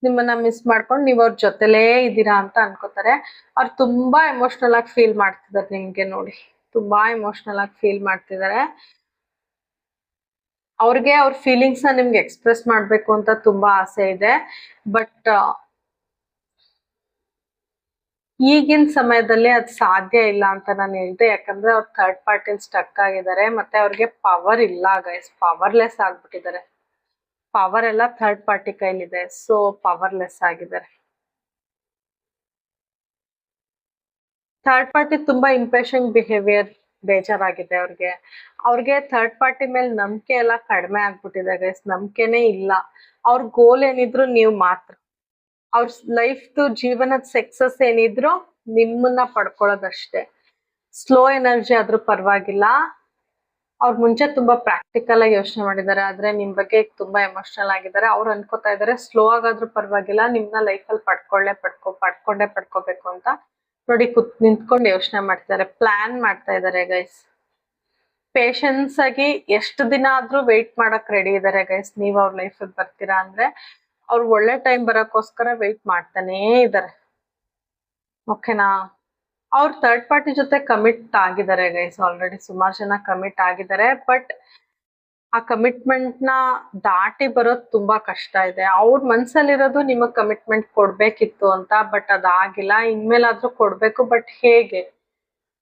ನಿಮ್ಮನ್ನ ಮಿಸ್ ಮಾಡ್ಕೊಂಡು ನೀವ್ ಅವ್ರ ಜೊತೆಲೇ ಇದ್ದೀರಾ ಅಂತ ಅನ್ಕೋತಾರೆ. ಅವ್ರು ತುಂಬಾ ಎಮೋಷನಲ್ ಆಗಿ ಫೀಲ್ ಮಾಡ್ತಿದ್ದಾರೆ ನಿಮ್ಗೆ ನೋಡಿ, ತುಂಬಾ ಎಮೋಷನಲ್ ಆಗಿ ಫೀಲ್ ಮಾಡ್ತಿದ್ದಾರೆ. ಅವ್ರಿಗೆ ಅವ್ರ ಫೀಲಿಂಗ್ಸ್ ನ ನಿಮ್ಗೆ ಎಕ್ಸ್ಪ್ರೆಸ್ ಮಾಡ್ಬೇಕು ಅಂತ ತುಂಬಾ ಆಸೆ ಇದೆ. ಬಟ್ ಈಗಿನ ಸಮಯದಲ್ಲಿ ಅದ್ ಸಾಧ್ಯ ಇಲ್ಲ ಅಂತ ನಾನು ಹೇಳ್ದೆ. ಯಾಕಂದ್ರೆ ಅವ್ರು ಥರ್ಡ್ ಪಾರ್ಟಿಲಿ ಸ್ಟಕ್ ಆಗಿದ್ದಾರೆ. ಮತ್ತೆ ಅವ್ರಿಗೆ ಪವರ್ ಇಲ್ಲ ಗೈಸ್, ಪವರ್ಲೆಸ್ ಆಗ್ಬಿಟ್ಟಿದ್ದಾರೆ. ಪವರ್ ಎಲ್ಲ ಥರ್ಡ್ ಪಾರ್ಟಿ ಕೈಲಿದೆ. ಸೊ ಪವರ್ಲೆಸ್ ಆಗಿದ್ದಾರೆ. ಥರ್ಡ್ ಪಾರ್ಟಿ ತುಂಬಾ ಇಂಪೇಷಂಟ್ ಬಿಹೇವಿಯರ್ ಬೇಜಾರಾಗಿದೆ ಅವ್ರಿಗೆ ಥರ್ಡ್ ಪಾರ್ಟಿ ಮೇಲೆ ನಂಬಿಕೆ ಎಲ್ಲ ಕಡಿಮೆ ಆಗ್ಬಿಟ್ಟಿದೆ ಗೈಸ್. ನಂಬಿಕೆನೇ ಇಲ್ಲ. ಅವ್ರ ಗೋಲ್ ಏನಿದ್ರು ನೀವು ಮಾತ್ರ. ಅವ್ರ ಲೈಫ್ದು ಜೀವನದ ಸಕ್ಸಸ್ ಏನಿದ್ರು ನಿಮ್ಮನ್ನ ಪಡ್ಕೊಳ್ಳೋದಷ್ಟೇ. ಸ್ಲೋ ಎನರ್ಜಿ ಆದ್ರೂ ಪರವಾಗಿಲ್ಲ. ಅವ್ರ ಮುಂಚೆ ತುಂಬಾ ಪ್ರಾಕ್ಟಿಕಲ್ ಆಗಿ ಯೋಚನೆ ಮಾಡಿದ್ದಾರೆ, ಆದ್ರೆ ನಿಮ್ ಬಗ್ಗೆ ತುಂಬಾ ಎಮೋಷನಲ್ ಆಗಿದ್ದಾರೆ. ಅವ್ರು ಅನ್ಕೋತಾ ಇದಾರೆ ಸ್ಲೋ ಆಗಾದ್ರೂ ಪರವಾಗಿಲ್ಲ, ನಿಮ್ನ ಲೈಫಲ್ಲಿ ಪಡ್ಕೊಂಡೇ ಪಡ್ಕೋಬೇಕು ಅಂತ. ನೋಡಿ ನಿಂತ್ಕೊಂಡು ಯೋಚನೆ ಮಾಡ್ತಿದ್ದಾರೆ, ಪ್ಲಾನ್ ಮಾಡ್ತಾ ಇದಾರೆ ಗೈಸ್. ಪೇಷನ್ಸ್ ಆಗಿ ಎಷ್ಟು ದಿನ ಆದ್ರೂ ವೆಯ್ಟ್ ಮಾಡಕ್ ರೆಡಿ ಇದಾರೆ ಗೈಸ್. ನೀವ್ ಅವ್ರ ಲೈಫ್ ಬರ್ತೀರಾ ಅಂದ್ರೆ ಅವ್ರು ಒಳ್ಳೆ ಟೈಮ್ ಬರೋಕ್ಕೋಸ್ಕರ ವೆಯ್ಟ್ ಮಾಡ್ತಾನೇ ಇದಾರೆ. ಓಕೆನಾ? ಅವ್ರು ಥರ್ಡ್ ಪಾರ್ಟಿ ಜೊತೆ ಕಮಿಟ್ ಆಗಿದ್ದಾರೆ ಗೈಸ್. ಆಲ್ರೆಡಿ ಸುಮಾರು ಜನ ಕಮಿಟ್ ಆಗಿದ್ದಾರೆ. ಬಟ್ ಆ ಕಮಿಟ್ಮೆಂಟ್ ನ ದಾಟಿ ಬರೋದು ತುಂಬಾ ಕಷ್ಟ ಇದೆ. ಅವ್ರ ಮನ್ಸಲ್ಲಿರೋದು ನಿಮಗ್ ಕಮಿಟ್ಮೆಂಟ್ ಕೊಡ್ಬೇಕಿತ್ತು ಅಂತ, ಬಟ್ ಅದಾಗಿಲ್ಲ. ಇನ್ಮೇಲಾದ್ರೂ ಕೊಡ್ಬೇಕು. ಬಟ್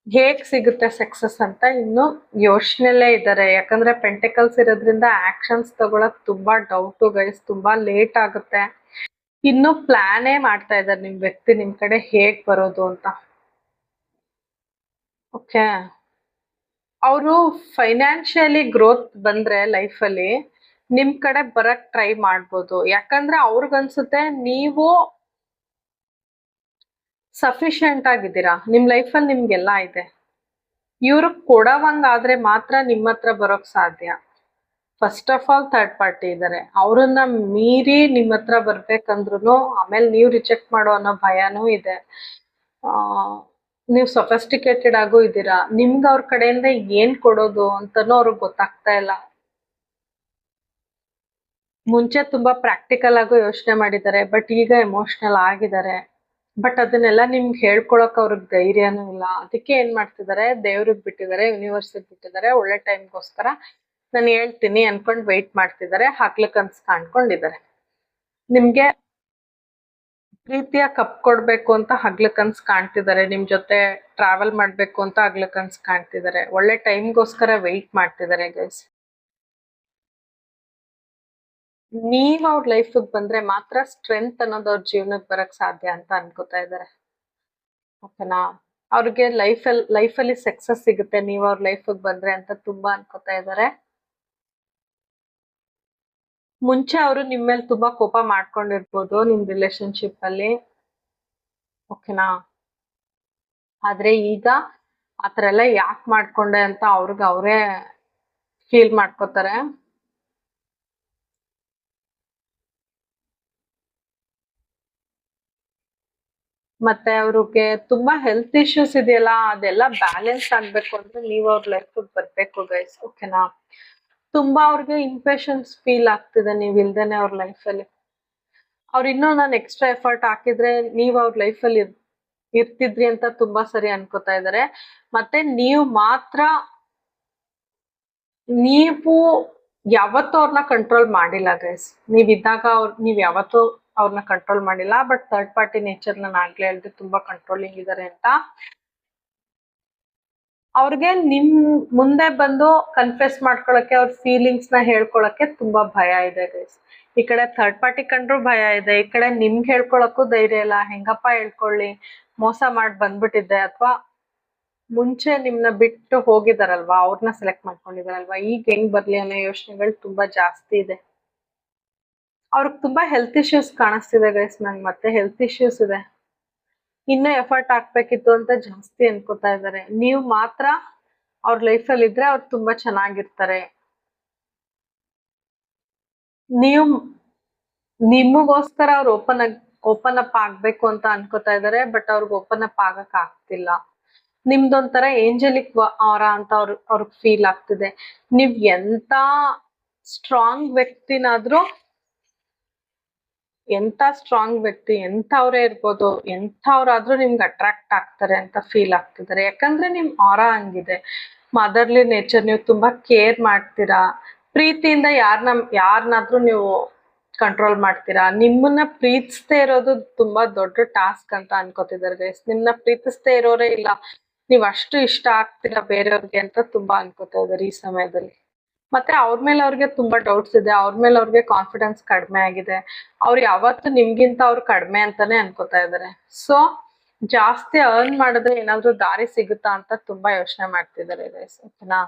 ಹೇಗ್ ಸಿಗುತ್ತೆ ಸಕ್ಸಸ್ ಅಂತ ಇನ್ನು ಯೋಚನೆಲ್ಲೇ ಇದ್ದಾರೆ. ಯಾಕಂದ್ರೆ ಪೆಂಟಿಕಲ್ಸ್ ಇರೋದ್ರಿಂದ ಆಕ್ಷನ್ಸ್ ತಗೊಳಕ್ ತುಂಬಾ ಡೌಟು ಗೈಸ್, ತುಂಬಾ ಲೇಟ್ ಆಗುತ್ತೆ. ಇನ್ನು ಪ್ಲಾನೇ ಮಾಡ್ತಾ ಇದ್ದಾರೆ ನಿಮ್ ವ್ಯಕ್ತಿ ನಿಮ್ ಕಡೆ ಹೇಗ್ ಬರೋದು ಅಂತ. ಓಕೆ, ಅವರು ಫೈನಾನ್ಷಿಯಲಿ ಗ್ರೋತ್ ಬಂದ್ರೆ ಲೈಫಲ್ಲಿ ನಿಮ್ ಕಡೆ ಬರಕ್ ಟ್ರೈ ಮಾಡ್ಬೋದು. ಯಾಕಂದ್ರೆ ಅವ್ರಿಗನ್ಸುತ್ತೆ ನೀವು ಸಫಿಶಿಯಂಟ್ ಆಗಿದ್ದೀರಾ, ನಿಮ್ ಲೈಫಲ್ಲಿ ನಿಮ್ಗೆಲ್ಲ ಇದೆ. ಇವ್ರು ಕೊಡವಂಗಾದ್ರೆ ಮಾತ್ರ ನಿಮ್ಮ ಹತ್ರ ಬರೋಕ್ ಸಾಧ್ಯ. First of all third party ಇದ್ದಾರೆ. ಅವ್ರನ್ನ ಮೀರಿ ನಿಮ್ಮ ಹತ್ರ ಬರ್ಬೇಕಂದ್ರು ಆಮೇಲೆ ನೀವು ರಿಜೆಕ್ಟ್ ಮಾಡೋ ಅನ್ನೋ ಭಯನೂ ಇದೆ. ನೀವು ಸೊಫೆಸ್ಟಿಕೇಟೆಡ್ ಆಗೂ ಇದ್ದೀರಾ. ನಿಮ್ಗೆ ಅವ್ರ ಕಡೆಯಿಂದ ಏನ್ ಕೊಡೋದು ಅಂತಾನೂ ಅವ್ರಿಗೆ ಗೊತ್ತಾಗ್ತಾ ಇಲ್ಲ. ಮುಂಚೆ ತುಂಬಾ ಪ್ರಾಕ್ಟಿಕಲ್ ಆಗು ಯೋಚನೆ ಮಾಡಿದ್ದಾರೆ, ಬಟ್ ಈಗ ಎಮೋಷನಲ್ ಆಗಿದ್ದಾರೆ. ಬಟ್ ಅದನ್ನೆಲ್ಲ ನಿಮ್ಗೆ ಹೇಳ್ಕೊಳಕ್ ಅವ್ರಿಗೆ ಧೈರ್ಯನೂ ಇಲ್ಲ. ಅದಕ್ಕೆ ಏನ್ ಮಾಡ್ತಿದ್ದಾರೆ, ದೇವ್ರಿಗೆ ಬಿಟ್ಟಿದ್ದಾರೆ, ಯೂನಿವರ್ಸಿಗೆ ಬಿಟ್ಟಿದ್ದಾರೆ. ಒಳ್ಳೆ ಟೈಮ್ಗೋಸ್ಕರ ನಾನು ಹೇಳ್ತೀನಿ ಅನ್ಕೊಂಡ್ ವೆಯ್ಟ್ ಮಾಡ್ತಿದ್ದಾರೆ. ಹಗ್ಲು ಕನ್ಸ್ ಕಾಣ್ಕೊಂಡಿದ್ದಾರೆ. ನಿಮ್ಗೆ ಪ್ರೀತಿಯ ಕಪ್ ಕೊಡ್ಬೇಕು ಅಂತ ಹಗ್ಲು ಕನ್ಸ್ ಕಾಣ್ತಿದ್ದಾರೆ. ನಿಮ್ ಜೊತೆ ಟ್ರಾವೆಲ್ ಮಾಡ್ಬೇಕು ಅಂತ ಹಗ್ಲು ಕನ್ಸ್ ಕಾಣ್ತಿದ್ದಾರೆ. ಒಳ್ಳೆ ಟೈಮ್ಗೋಸ್ಕರ ವೆಯ್ಟ್ ಮಾಡ್ತಿದ್ದಾರೆ ಗೈಸ್. ನೀವ್ ಅವ್ರ ಲೈಫಿಗೆ ಬಂದ್ರೆ ಮಾತ್ರ ಸ್ಟ್ರೆಂತ್ ಅನ್ನೋದು ಅವ್ರ ಜೀವನಕ್ಕೆ ಬರಕ್ ಸಾಧ್ಯ ಅಂತ ಅನ್ಕೋತಾ ಇದ್ದಾರೆ. ಓಕೆನಾ? ಅವ್ರಿಗೆ ಲೈಫಲ್ಲಿ ಸಕ್ಸಸ್ ಸಿಗುತ್ತೆ ನೀವ್ ಅವ್ರ ಲೈಫಿಗೆ ಬಂದ್ರೆ ಅಂತ ತುಂಬಾ ಅನ್ಕೋತಾ ಇದ್ದಾರೆ. ಮುಂಚೆ ಅವರು ನಿಮ್ ಮೇಲೆ ತುಂಬಾ ಕೋಪ ಮಾಡ್ಕೊಂಡಿರ್ಬೋದು ನಿಮ್ ರಿಲೇಶನ್ಶಿಪ್ ಅಲ್ಲಿ. ಓಕೆನಾ? ಆದ್ರೆ ಈಗ ಆತರ ಎಲ್ಲ ಯಾಕೆ ಮಾಡ್ಕೊಂಡೆ ಅಂತ ಅವರೇ ಫೀಲ್ ಮಾಡ್ಕೋತಾರೆ. ಮತ್ತೆ ಅವ್ರಿಗೆ ತುಂಬಾ ಹೆಲ್ತ್ ಇಶ್ಯೂಸ್ ಇದೆಯಲ್ಲ, ಅದೆಲ್ಲ ಬ್ಯಾಲೆನ್ಸ್ ಆಗ್ಬೇಕು ಅಂದ್ರೆ ನೀವ್ ಅವ್ರ ಲೈಫ್ ಬರ್ಬೇಕು ಗೈಸ್. ಓಕೆನಾ? ತುಂಬಾ ಅವ್ರಿಗೆ ಇಂಪೇಷನ್ಸ್ ಫೀಲ್ ಆಗ್ತಿದೆ ನೀವ್ ಇಲ್ದೇನೆ ಅವ್ರ ಲೈಫಲ್ಲಿ. ಅವ್ರು ಇನ್ನೂ ನಾನು ಎಕ್ಸ್ಟ್ರಾ ಎಫರ್ಟ್ ಹಾಕಿದ್ರೆ ನೀವ್ ಅವ್ರ ಲೈಫಲ್ಲಿ ಇರ್ತಿದ್ರಿ ಅಂತ ತುಂಬಾ ಸರಿ ಅನ್ಕೋತಾ ಇದಾರೆ. ಮತ್ತೆ ನೀವು ಯಾವತ್ತೂ ಅವ್ರನ್ನ ಕಂಟ್ರೋಲ್ ಮಾಡಿಲ್ಲ ಗೈಸ್. ನೀವಿದ್ದಾಗ ನೀವ್ ಯಾವತ್ತೂ ಅವ್ರನ್ನ ಕಂಟ್ರೋಲ್ ಮಾಡಿಲ್ಲ. ಬಟ್ ಥರ್ಡ್ ಪಾರ್ಟಿ ನೇಚರ್ ನಾನು ಆಗ್ಲೇ ಹೇಳ್ದೆ ತುಂಬಾ ಕಂಟ್ರೋಲಿಂಗ್ ಇದಾರೆ ಅಂತ. ಅವ್ರಿಗೆ ನಿಮ್ ಮುಂದೆ ಬಂದು ಕನ್ಫೆಸ್ ಮಾಡ್ಕೊಳಕ್ಕೆ, ಅವ್ರ ಫೀಲಿಂಗ್ಸ್ ನ ಹೇಳ್ಕೊಳಕ್ಕೆ ತುಂಬಾ ಭಯ ಇದೆ ಗೈಸ್. ಈ ಕಡೆ ಥರ್ಡ್ ಪಾರ್ಟಿ ಕಂಡ್ರು ಭಯ ಇದೆ, ಈ ಕಡೆ ನಿಮ್ಗೆ ಹೇಳ್ಕೊಳಕ್ಕೂ ಧೈರ್ಯ ಇಲ್ಲ. ಹೆಂಗಪ್ಪ ಹೇಳ್ಕೊಳ್ಳಿ, ಮೋಸ ಮಾಡಿ ಬಂದ್ಬಿಟ್ಟಿದ್ದೆ, ಅಥವಾ ಮುಂಚೆ ನಿಮ್ನ ಬಿಟ್ಟು ಹೋಗಿದಾರಲ್ವಾ, ಅವ್ರನ್ನ ಸೆಲೆಕ್ಟ್ ಮಾಡ್ಕೊಂಡಿದಾರಲ್ವಾ, ಈಗ ಹೆಂಗ್ ಬರ್ಲಿ ಅನ್ನೋ ಯೋಚನೆಗಳು ತುಂಬಾ ಜಾಸ್ತಿ ಇದೆ. ಅವ್ರಿಗೆ ತುಂಬಾ ಹೆಲ್ತ್ ಇಶ್ಯೂಸ್ ಕಾಣಿಸ್ತಿದೆ ಗೈಸ್. ನಂಗೆ ಮತ್ತೆ ಹೆಲ್ತ್ ಇಶ್ಯೂಸ್ ಇದೆ, ಇನ್ನೂ ಎಫರ್ಟ್ ಹಾಕ್ಬೇಕಿತ್ತು ಅಂತ ಜಾಸ್ತಿ ಅನ್ಕೋತಾ ಇದಾರೆ. ನೀವು ಮಾತ್ರ ಅವ್ರ ಲೈಫಲ್ಲಿ ಇದ್ರೆ ಅವ್ರು ತುಂಬಾ ಚೆನ್ನಾಗಿರ್ತಾರೆ. ನೀವು ನಿಮಗೋಸ್ಕರ ಅವ್ರು ಓಪನ್ ಅಪ್ ಆಗ್ಬೇಕು ಅಂತ ಅನ್ಕೋತಾ ಇದಾರೆ. ಬಟ್ ಅವ್ರಿಗೆ ಓಪನ್ ಅಪ್ ಆಗಕ್ ಆಗ್ತಿಲ್ಲ. ನಿಮ್ದೊಂಥರ ಏಂಜಲಿಕ್ ಆರಾ ಅಂತ ಅವ್ರಿಗೆ ಫೀಲ್ ಆಗ್ತಿದೆ. ನೀವ್ ಎಂತ ಸ್ಟ್ರಾಂಗ್ ವ್ಯಕ್ತಿನಾದ್ರೂ, ಎಂಥವ್ರೇ ಇರ್ಬೋದು, ಎಂಥವ್ರಾದ್ರೂ ನಿಮ್ಗೆ ಅಟ್ರಾಕ್ಟ್ ಆಗ್ತಾರೆ ಅಂತ ಫೀಲ್ ಆಗ್ತಿದ್ದಾರೆ. ಯಾಕಂದ್ರೆ ನಿಮ್ ಆರಾ ಹಂಗಿದೆ. ಮದರ್ಲಿ ನೇಚರ್, ನೀವು ತುಂಬಾ ಕೇರ್ ಮಾಡ್ತೀರಾ, ಪ್ರೀತಿಯಿಂದ ಯಾರನ್ನಾದ್ರೂ ನೀವು ಕಂಟ್ರೋಲ್ ಮಾಡ್ತೀರಾ. ನಿಮ್ಮನ್ನ ಪ್ರೀತಿಸ್ದೇ ಇರೋದು ತುಂಬಾ ದೊಡ್ಡ ಟಾಸ್ಕ್ ಅಂತ ಅನ್ಕೋತಿದ್ದಾರೆ ಗೈಸ್. ನಿಮ್ನ ಪ್ರೀತಿಸ್ದೇ ಇರೋರೇ ಇಲ್ಲ, ನೀವ್ ಅಷ್ಟು ಇಷ್ಟ ಆಗ್ತೀರಾ ಬೇರೆಯವ್ರಿಗೆ ಅಂತ ತುಂಬಾ ಅನ್ಕೋತಾ ಇದಾರೆ ಈ ಸಮಯದಲ್ಲಿ. ಮತ್ತೆ ಅವ್ರ ಮೇಲೆ ಅವ್ರಿಗೆ ತುಂಬಾ ಡೌಟ್ಸ್ ಇದೆ, ಅವ್ರ ಮೇಲೆ ಅವ್ರಿಗೆ ಕಾನ್ಫಿಡೆನ್ಸ್ ಕಡಿಮೆ ಆಗಿದೆ. ಅವ್ರು ಯಾವತ್ತು ನಿಮ್ಗಿಂತ ಅವ್ರು ಕಡಿಮೆ ಅಂತಾನೆ ಅನ್ಕೋತಾ ಇದಾರೆ. ಸೊ ಜಾಸ್ತಿ ಅರ್ನ್ ಮಾಡಿದ್ರೆ ಏನಾದ್ರು ದಾರಿ ಸಿಗುತ್ತಾ ಅಂತ ತುಂಬಾ ಯೋಚನೆ ಮಾಡ್ತಿದ್ದಾರೆ ಗೈಸ್. ಓಕೆನಾ,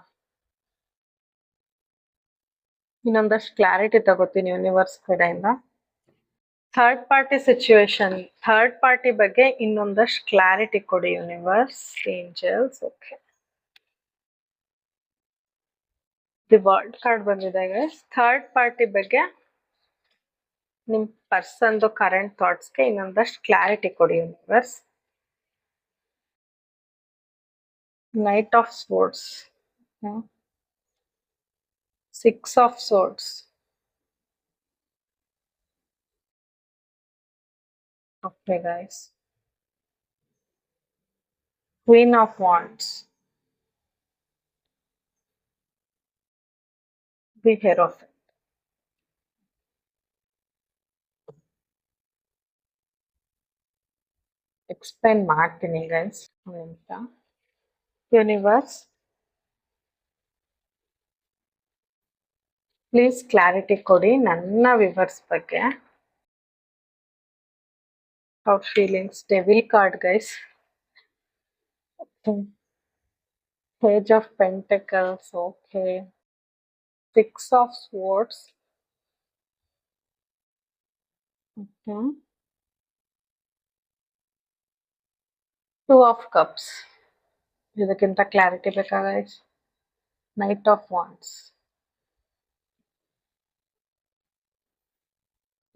ಇನ್ನೊಂದಷ್ಟು ಕ್ಲಾರಿಟಿ ತಗೋತೀನಿ ಯೂನಿವರ್ಸ್ ಕಡೆಯಿಂದ. Third party situation, third party ಬಗ್ಗೆ ಇನ್ನೊಂದಷ್ಟು ಕ್ಲಾರಿಟಿ ಕೊಡಿ universe, angels. Okay, the world card ಬಂದಿದೆ ಗೈಸ್. ಥರ್ಡ್ ಪಾರ್ಟಿ ಬಗ್ಗೆ ನಿಮ್ ಪರ್ಸನ್ದು ಕರೆಂಟ್ ಥಾಟ್ಸ್ಗೆ ಇನ್ನೊಂದಷ್ಟು ಕ್ಲಾರಿಟಿ ಕೊಡಿ universe. Knight of swords, 6 of swords, okay guys, Queen of Wands, the Hierophant. Explain ಮಾಡ್ತೀನಿ ಗೈಸ್ ಅಂತ. ಯೂನಿವರ್ಸ್ ಪ್ಲೀಸ್ ಕ್ಲಾರಿಟಿ ಕೊಡಿ ನನ್ನ ವಿವರ್ಸ್ ಬಗ್ಗೆ. ಅವ್ರ feelings, devil card guys, page of pentacles, okay, 6 of swords, okay, 2 of cups. ಇದಕ್ಕಿಂತ clarity ಬೇಕಾ guys? Knight of wands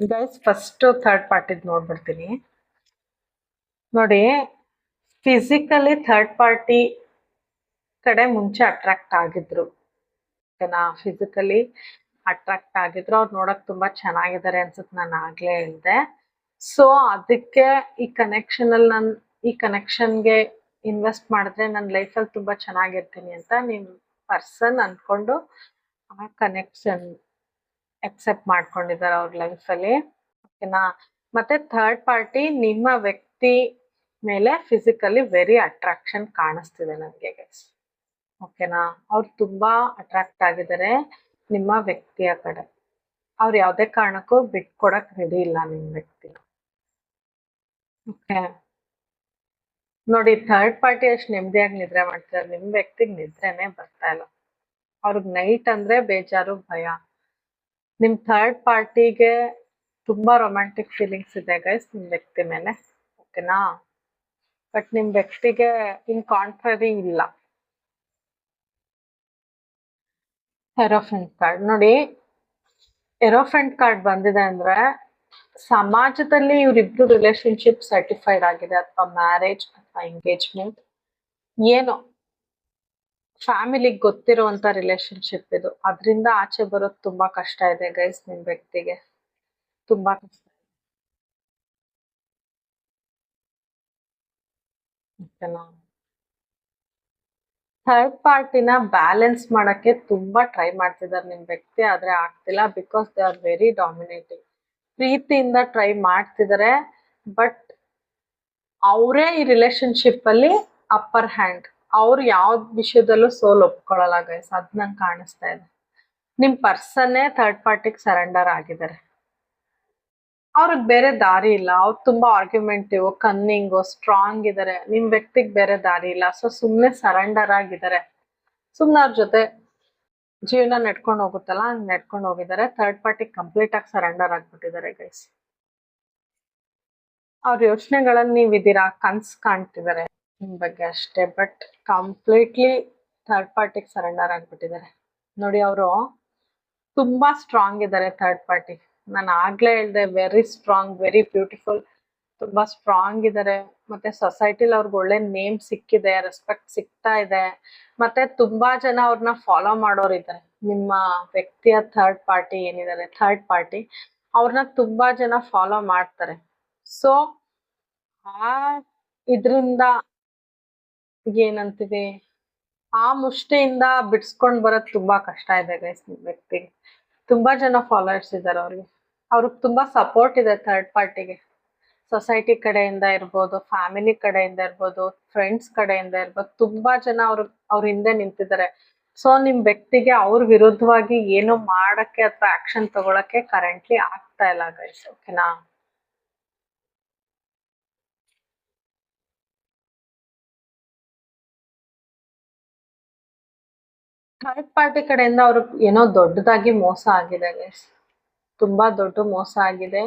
guys. First third ಪಾರ್ಟಿದ್ ನೋಡ್ಬಿಡ್ತೀನಿ ನೋಡಿ. ಫಿಸಿಕಲಿ ಥರ್ಡ್ ಪಾರ್ಟಿ ಕಡೆ ಮುಂಚೆ ಅಟ್ರಾಕ್ಟ್ ಆಗಿದ್ರು, ಓಕೆನಾ, ಫಿಸಿಕಲಿ ಅಟ್ರಾಕ್ಟ್ ಆಗಿದ್ರು. ಅವ್ರು ನೋಡಕ್ ತುಂಬಾ ಚೆನ್ನಾಗಿದ್ದಾರೆ ಅನ್ಸುತ್ತೆ, ನಾನು ಆಗ್ಲೇ ಹೇಳಿದೆ. ಸೊ ಅದಕ್ಕೆ ಈ ಕನೆಕ್ಷನ್ಗೆ ಇನ್ವೆಸ್ಟ್ ಮಾಡಿದ್ರೆ ನನ್ನ ಲೈಫಲ್ಲಿ ತುಂಬಾ ಚೆನ್ನಾಗಿರ್ತೀನಿ ಅಂತ ನಿಮ್ ಪರ್ಸನ್ ಅನ್ಕೊಂಡು ಆ ಕನೆಕ್ಷನ್ ಅಕ್ಸೆಪ್ಟ್ ಮಾಡ್ಕೊಂಡಿದ್ದಾರೆ ಅವ್ರ ಲೈಫಲ್ಲಿ, ಓಕೆನಾ. ಮತ್ತೆ ಥರ್ಡ್ ಪಾರ್ಟಿ ನಿಮ್ಮ ವ್ಯಕ್ತಿ ಮೇಲೆ ಫಿಸಿಕಲಿ ವೆರಿ ಅಟ್ರಾಕ್ಷನ್ ಕಾಣಿಸ್ತಿದೆ ನನಗೆ ಗೈಸ್, ಓಕೆನಾ. ಅವ್ರು ತುಂಬಾ ಅಟ್ರಾಕ್ಟ್ ಆಗಿದ್ದಾರೆ ನಿಮ್ಮ ವ್ಯಕ್ತಿಯ ಕಡೆ. ಅವ್ರು ಯಾವುದೇ ಕಾರಣಕ್ಕೂ ಬಿಟ್ಕೊಡಕ್ ರೆಡಿ ಇಲ್ಲ ನಿಮ್ಮ ವ್ಯಕ್ತಿನ, ಓಕೆ. ನೋಡಿ, ಥರ್ಡ್ ಪಾರ್ಟಿ ಅಷ್ಟು ನೆಮ್ಮದಿಯಾಗಿ ನಿದ್ರೆ ಮಾಡ್ತಾರೆ, ನಿಮ್ ವ್ಯಕ್ತಿಗೆ ನಿದ್ರೆನೆ ಬರ್ತಾ ಇಲ್ಲ. ಅವ್ರಿಗೆ ನೈಟ್ ಅಂದ್ರೆ ಬೇಜಾರು, ಭಯ. ನಿಮ್ ಥರ್ಡ್ ಪಾರ್ಟಿಗೆ ತುಂಬಾ ರೊಮ್ಯಾಂಟಿಕ್ ಫೀಲಿಂಗ್ಸ್ ಇದೆ ಗೈಸ್ ನಿಮ್ ವ್ಯಕ್ತಿ ಮೇಲೆ, ಓಕೆನಾ. ಬಟ್ ನಿಮ್ ವ್ಯಕ್ತಿಗೆ ಇನ್ ಕಾಂಟ್ರರಿ ಇಲ್ಲ. ಹೆರೋಫೆಂಟ್ ಕಾರ್ಡ್ ನೋಡಿ, ಹೆರೋಫೆಂಟ್ ಕಾರ್ಡ್ ಬಂದಿದೆ ಅಂದ್ರೆ ಸಮಾಜದಲ್ಲಿ ಇವ್ರಿಬ್ರು ರಿಲೇಶನ್ಶಿಪ್ ಸರ್ಟಿಫೈಡ್ ಆಗಿದೆ, ಅಥವಾ ಮ್ಯಾರೇಜ್ ಅಥವಾ ಎಂಗೇಜ್ಮೆಂಟ್, ಏನೋ ಫ್ಯಾಮಿಲಿಗೆ ಗೊತ್ತಿರುವಂತ ರಿಲೇಶನ್ಶಿಪ್ ಇದು. ಅದರಿಂದ ಆಚೆ ಬರೋದು ತುಂಬಾ ಕಷ್ಟ ಇದೆ ಗೈಸ್ ನಿಮ್ ವ್ಯಕ್ತಿಗೆ, ತುಂಬಾ ಕಷ್ಟ. ಓಕೆನಾ. ಥರ್ಡ್ ಪಾರ್ಟಿನ ಬ್ಯಾಲೆನ್ಸ್ ಮಾಡಕ್ಕೆ ತುಂಬಾ ಟ್ರೈ ಮಾಡ್ತಿದ್ದಾರೆ ನಿಮ್ ವ್ಯಕ್ತಿ, ಆದ್ರೆ ಆಗ್ತಿಲ್ಲ. Because they are very dominating. ಪ್ರೀತಿಯಿಂದ ಟ್ರೈ ಮಾಡ್ತಿದ್ದಾರೆ, ಬಟ್ ಅವರೇ ಈ ರಿಲೇಶನ್ಶಿಪ್ ಅಲ್ಲಿ ಅಪ್ಪರ್ ಹ್ಯಾಂಡ್. ಅವ್ರು ಯಾವ್ದ್ ವಿಷಯದಲ್ಲೂ ಸೋಲ್ ಒಪ್ಕೊಳ್ಳಲ್ಲ ಗೈಸ್, ಅದ್ ನಂಗೆ ಕಾಣಿಸ್ತಾ ಇದೆ. ನಿಮ್ ಪರ್ಸನ್ನೇ ಥರ್ಡ್ ಪಾರ್ಟಿಗೆ ಸರೆಂಡರ್ ಆಗಿದ್ದಾರೆ. ಅವ್ರಿಗೆ ಬೇರೆ ದಾರಿ ಇಲ್ಲ. ಅವ್ರು ತುಂಬಾ ಆರ್ಗ್ಯುಮೆಂಟಿವ್, ಕನ್ನಿಂಗು, ಸ್ಟ್ರಾಂಗ್ ಇದಾರೆ. ನಿಮ್ ವ್ಯಕ್ತಿಗ್ ಬೇರೆ ದಾರಿ ಇಲ್ಲ. ಸೊ ಸುಮ್ನೆ ಸರೆಂಡರ್ ಆಗಿದ್ದಾರೆ. ಸುಮ್ನೆ ಅವ್ರ ಜೊತೆ ಜೀವನ ನಡ್ಕೊಂಡು ಹೋಗುತ್ತಲ್ಲ, ಹಂಗ್ ನಡ್ಕೊಂಡು ಹೋಗಿದ್ದಾರೆ. ಥರ್ಡ್ ಪಾರ್ಟಿ ಕಂಪ್ಲೀಟ್ ಆಗಿ ಸರೆಂಡರ್ ಆಗ್ಬಿಟ್ಟಿದ್ದಾರೆ ಗೈಸ್. ಅವ್ರ ಯೋಚನೆಗಳಲ್ಲಿ ನೀವಿದ್ದೀರಾ, ಕನ್ಸ್ ಕಾಣ್ತಿದ್ದಾರೆ ನಿಮ್ ಬಗ್ಗೆ ಅಷ್ಟೇ, ಬಟ್ ಕಂಪ್ಲೀಟ್ಲಿ ಥರ್ಡ್ ಪಾರ್ಟಿಗೆ ಸರೆಂಡರ್ ಆಗ್ಬಿಟ್ಟಿದ್ದಾರೆ. ನೋಡಿ, ಅವರು ತುಂಬಾ ಸ್ಟ್ರಾಂಗ್ ಇದ್ದಾರೆ ಥರ್ಡ್ ಪಾರ್ಟಿ. ನಾನು ಆಗ್ಲೇ ಹೇಳ್ದೆ, ವೆರಿ ಸ್ಟ್ರಾಂಗ್, ವೆರಿ ಬ್ಯೂಟಿಫುಲ್, ತುಂಬಾ ಸ್ಟ್ರಾಂಗ್ ಇದ್ದಾರೆ. ಮತ್ತೆ ಸೊಸೈಟಿಲಿ ಅವ್ರಿಗೆ ಒಳ್ಳೆ ನೇಮ್ ಸಿಕ್ಕಿದೆ, ರೆಸ್ಪೆಕ್ಟ್ ಸಿಗ್ತಾ ಇದೆ. ಮತ್ತೆ ತುಂಬಾ ಜನ ಅವ್ರನ್ನ ಫಾಲೋ ಮಾಡೋರು ಇದ್ದಾರೆ. ನಿಮ್ಮ ವ್ಯಕ್ತಿಯ ಥರ್ಡ್ ಪಾರ್ಟಿ ಏನಿದ್ದಾರೆ, ಥರ್ಡ್ ಪಾರ್ಟಿ, ಅವ್ರನ್ನ ತುಂಬಾ ಜನ ಫಾಲೋ ಮಾಡ್ತಾರೆ. ಸೊ ಆ ಇದ್ರಿಂದ ಏನಂತೀವಿ, ಆ ಮುಷ್ಟಿಯಿಂದ ಬಿಡ್ಸ್ಕೊಂಡ್ ಬರೋದ್ ತುಂಬಾ ಕಷ್ಟ ಇದೆ ಗೈಸ್. ನಿಮ್ ವ್ಯಕ್ತಿಗೆ ತುಂಬಾ ಜನ ಫಾಲೋವರ್ಸ್ ಇದ್ದಾರೆ. ಅವ್ರಿಗೆ ತುಂಬಾ ಸಪೋರ್ಟ್ ಇದೆ ಥರ್ಡ್ ಪಾರ್ಟಿಗೆ. ಸೊಸೈಟಿ ಕಡೆಯಿಂದ ಇರ್ಬೋದು, ಫ್ಯಾಮಿಲಿ ಕಡೆಯಿಂದ ಇರ್ಬೋದು, ಫ್ರೆಂಡ್ಸ್ ಕಡೆಯಿಂದ ಇರ್ಬೋದು, ತುಂಬಾ ಜನ ಅವ್ರ ಹಿಂದೆ ನಿಂತಿದ್ದಾರೆ. ಸೊ ನಿಮ್ ವ್ಯಕ್ತಿಗೆ ಅವ್ರ ವಿರುದ್ಧವಾಗಿ ಏನು ಮಾಡಕ್ಕೆ ಅಥವಾ ಆಕ್ಷನ್ ತಗೊಳಕ್ಕೆ ಕರೆಂಟ್ಲಿ ಆಗ್ತಾ ಇಲ್ಲ ಗೈಸ್. ಓಕೆನಾ. ಥರ್ಡ್ ಪಾರ್ಟಿ ಕಡೆಯಿಂದ ಅವ್ರಿಗೆ ಏನೋ ದೊಡ್ಡದಾಗಿ ಮೋಸ ಆಗಿದೆ ಗೈಸ್. ತುಂಬಾ ದೊಡ್ಡ ಮೋಸ ಆಗಿದೆ.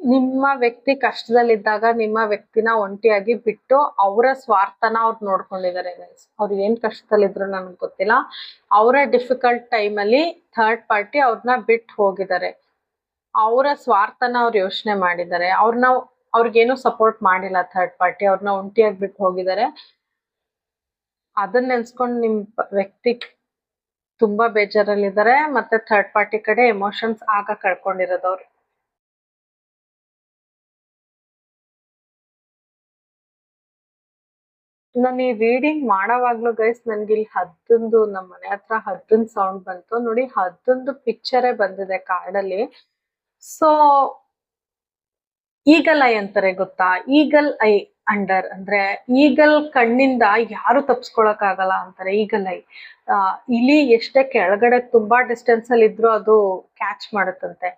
ನಿಮ್ಮ ವ್ಯಕ್ತಿ ಕಷ್ಟದಲ್ಲಿದ್ದಾಗ ನಿಮ್ಮ ವ್ಯಕ್ತಿನ ಒಂಟಿಯಾಗಿ ಬಿಟ್ಟು ಅವರ ಸ್ವಾರ್ಥನ ಅವ್ರು ನೋಡ್ಕೊಂಡಿದ್ದಾರೆ ಗೈಸ್. ಅವ್ರು ಏನ್ ಕಷ್ಟದಲ್ಲಿದ್ರು ನನಗೆ ಗೊತ್ತಿಲ್ಲ. ಅವರ ಡಿಫಿಕಲ್ಟ್ ಟೈಮಲ್ಲಿ ಥರ್ಡ್ ಪಾರ್ಟಿ ಅವ್ರನ್ನ ಬಿಟ್ಟು ಹೋಗಿದ್ದಾರೆ. ಅವರ ಸ್ವಾರ್ಥನ ಅವ್ರು ಯೋಚನೆ ಮಾಡಿದ್ದಾರೆ. ಅವ್ರಿಗೇನು ಸಪೋರ್ಟ್ ಮಾಡಿಲ್ಲ ಥರ್ಡ್ ಪಾರ್ಟಿ. ಅವ್ರನ್ನ ಒಂಟಿಯಾಗಿ ಬಿಟ್ಟು ಹೋಗಿದ್ದಾರೆ. ಅದನ್ನ ನೆನ್ಸ್ಕೊಂಡು ನಿಮ್ ವ್ಯಕ್ತಿ ತುಂಬಾ ಬೇಜಾರಲ್ಲಿದ್ದಾರೆ. ಮತ್ತೆ ಥರ್ಡ್ ಪಾರ್ಟಿ ಕಡೆ ಎಮೋಷನ್ಸ್ ಆಗ ಕಳ್ಕೊಂಡಿರೋದವ್ರು. ನಾನು ಈ ರೀಡಿಂಗ್ ಮಾಡೋವಾಗ್ಲೂ ಗೈಸ್, ನನ್ಗೆ ಇಲ್ಲಿ ಹದ್ದೊಂದು, ನಮ್ಮ ಮನೆ ಹತ್ರ ಹದ್ದೊಂದು ಸೌಂಡ್ ಬಂತು ನೋಡಿ. ಹದ್ದೊಂದು ಪಿಕ್ಚರೇ ಬಂದಿದೆ ಕಾರ್ಡಲ್ಲಿ. ಸೊ ಈಗಲ್ ಐ ಅಂತಾರೆ ಗೊತ್ತಾ? ಈಗಲ್ ಐ ಅಂಡರ್ ಅಂದ್ರೆ ಈಗಲ್ ಕಣ್ಣಿಂದ ಯಾರು ತಪ್ಸ್ಕೊಳಕ್ ಆಗಲ್ಲ ಅಂತಾರೆ. ಈಗಲ್ ಐ, ಇಲಿ ಎಷ್ಟೇ ಕೆಳಗಡೆ ತುಂಬಾ ಡಿಸ್ಟೆನ್ಸ್ ಅಲ್ಲಿ ಇದ್ರು ಅದು ಕ್ಯಾಚ್ ಮಾಡುತ್ತಂತೆ.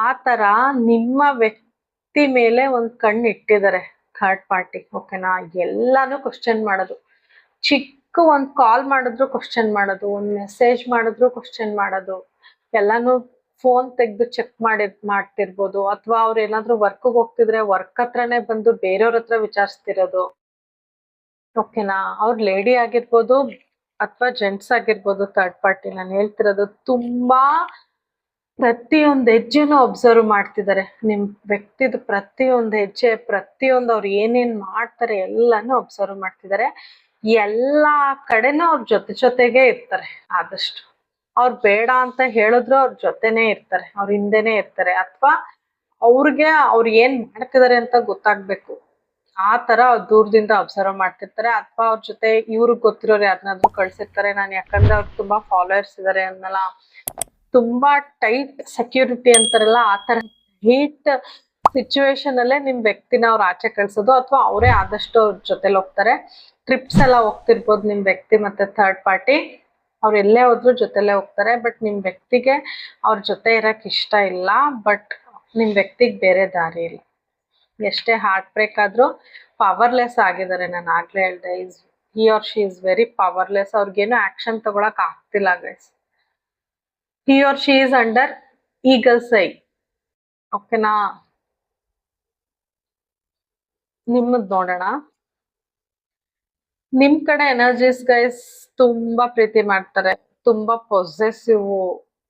ಆ ತರ ನಿಮ್ಮ ವ್ಯಕ್ತಿ ಮೇಲೆ ಒಂದ್ ಕಣ್ಣು ಇಟ್ಟಿದ್ದಾರೆ ಥರ್ಡ್ ಪಾರ್ಟಿ. ಓಕೆನಾ. ಎಲ್ಲಾನು ಕ್ವಶನ್ ಮಾಡೋದು, ಚಿಕ್ಕ ಒಂದ್ ಕಾಲ್ ಮಾಡಿದ್ರು ಕ್ವಶನ್ ಮಾಡೋದು, ಒಂದ್ ಮೆಸೇಜ್ ಮಾಡಿದ್ರು ಕ್ವಶನ್ ಮಾಡೋದು, ಎಲ್ಲಾನು ಫೋನ್ ತೆಗ್ದು ಚೆಕ್ ಮಾಡ್ತಿರ್ಬೋದು. ಅಥವಾ ಅವ್ರು ಏನಾದ್ರು ವರ್ಕ್ ಹೋಗ್ತಿದ್ರೆ ವರ್ಕ್ ಹತ್ರನೇ ಬಂದು ಬೇರೆಯವ್ರ ಹತ್ರ ವಿಚಾರಿಸ್ತಿರೋದು. ಓಕೆನಾ. ಅವ್ರ ಲೇಡಿ ಆಗಿರ್ಬೋದು ಅಥವಾ ಜೆಂಟ್ಸ್ ಆಗಿರ್ಬೋದು, ಥರ್ಡ್ ಪಾರ್ಟಿ ನಾನು ಹೇಳ್ತಿರೋದು. ತುಂಬಾ ಪ್ರತಿಯೊಂದು ಹೆಜ್ಜೆನೂ ಅಬ್ಸರ್ವ್ ಮಾಡ್ತಿದ್ದಾರೆ. ನಿಮ್ ವ್ಯಕ್ತಿದು ಪ್ರತಿಯೊಂದು ಹೆಜ್ಜೆ, ಪ್ರತಿಯೊಂದು ಅವ್ರು ಏನೇನ್ ಮಾಡ್ತಾರೆ ಎಲ್ಲಾನು ಅಬ್ಸರ್ವ್ ಮಾಡ್ತಿದ್ದಾರೆ. ಎಲ್ಲಾ ಕಡೆನೂ ಅವ್ರ ಜೊತೆಗೆ ಇರ್ತಾರೆ. ಆದಷ್ಟು ಅವ್ರು ಬೇಡ ಅಂತ ಹೇಳಿದ್ರು ಅವ್ರ ಜೊತೆನೇ ಇರ್ತಾರೆ, ಅವ್ರ ಹಿಂದೆನೆ ಇರ್ತಾರೆ. ಅಥವಾ ಅವ್ರಿಗೆ ಅವ್ರು ಏನ್ ಮಾಡ್ತಿದಾರೆ ಅಂತ ಗೊತ್ತಾಗ್ಬೇಕು, ಆ ತರ ದೂರದಿಂದ ಅಬ್ಸರ್ವ್ ಮಾಡ್ತಿರ್ತಾರೆ. ಅಥವಾ ಅವ್ರ ಜೊತೆ ಇವ್ರಿಗೆ ಗೊತ್ತಿರೋರು ಯಾರನ್ನಾದ್ರೂ ಕಳ್ಸಿರ್ತಾರೆ. ಯಾಕಂದ್ರೆ ಅವ್ರಿಗೆ ತುಂಬಾ ಫಾಲೋವರ್ಸ್ ಇದಾರೆ ಅನ್ನಲ್ಲ, ತುಂಬಾ ಟೈಟ್ ಸೆಕ್ಯೂರಿಟಿ ಅಂತಾರಲ್ಲ, ಆ ತರ ಹೀಟ್ ಸಿಚುವೇಶನ್ ಅಲ್ಲೇ ನಿಮ್ ವ್ಯಕ್ತಿನ ಅವ್ರ ಆಚೆ ಕಳ್ಸೋದು. ಅಥವಾ ಅವರೇ ಆದಷ್ಟು ಅವ್ರ ಜೊತೆಲಿ ಹೋಗ್ತಾರೆ. ಟ್ರಿಪ್ಸ್ ಎಲ್ಲ ಹೋಗ್ತಿರ್ಬೋದು ನಿಮ್ ವ್ಯಕ್ತಿ ಮತ್ತೆ ಥರ್ಡ್ ಪಾರ್ಟಿ. ಅವ್ರು ಎಲ್ಲೇ ಹೋದ್ರು ಜೊತೆಲೆ ಹೋಗ್ತಾರೆ. ಬಟ್ ನಿಮ್ ವ್ಯಕ್ತಿಗೆ ಅವ್ರ ಜೊತೆ ಇರಕ್ ಇಷ್ಟ ಇಲ್ಲ. ಬಟ್ ನಿಮ್ ವ್ಯಕ್ತಿಗೆ ಬೇರೆ ದಾರಿ ಇಲ್ಲ. ಎಷ್ಟೇ ಹಾರ್ಟ್ ಬ್ರೇಕ್ ಆದ್ರೂ ಪವರ್ಲೆಸ್ ಆಗಿದ್ದಾರೆ. ನಾನು ಆಗ್ಲೇ ಹೇಳ್ದೆ, ಹಿ or she is very powerless. ಅವ್ರಿಗೇನು ಆಕ್ಷನ್ ತಗೊಳಕ್ ಆಗ್ತಿಲ್ಲ guys. He or she is under eagles I. ಓಕೆನಾ. ನಿಮ್ಮದ್ ನೋಡೋಣ. ನಿಮ್ ಕಡೆ ಎನರ್ಜೀಸ್ ಗೈಸ್ ತುಂಬಾ ಪ್ರೀತಿ ಮಾಡ್ತಾರೆ, ತುಂಬಾ ಪೊಸೆಸಿವ್,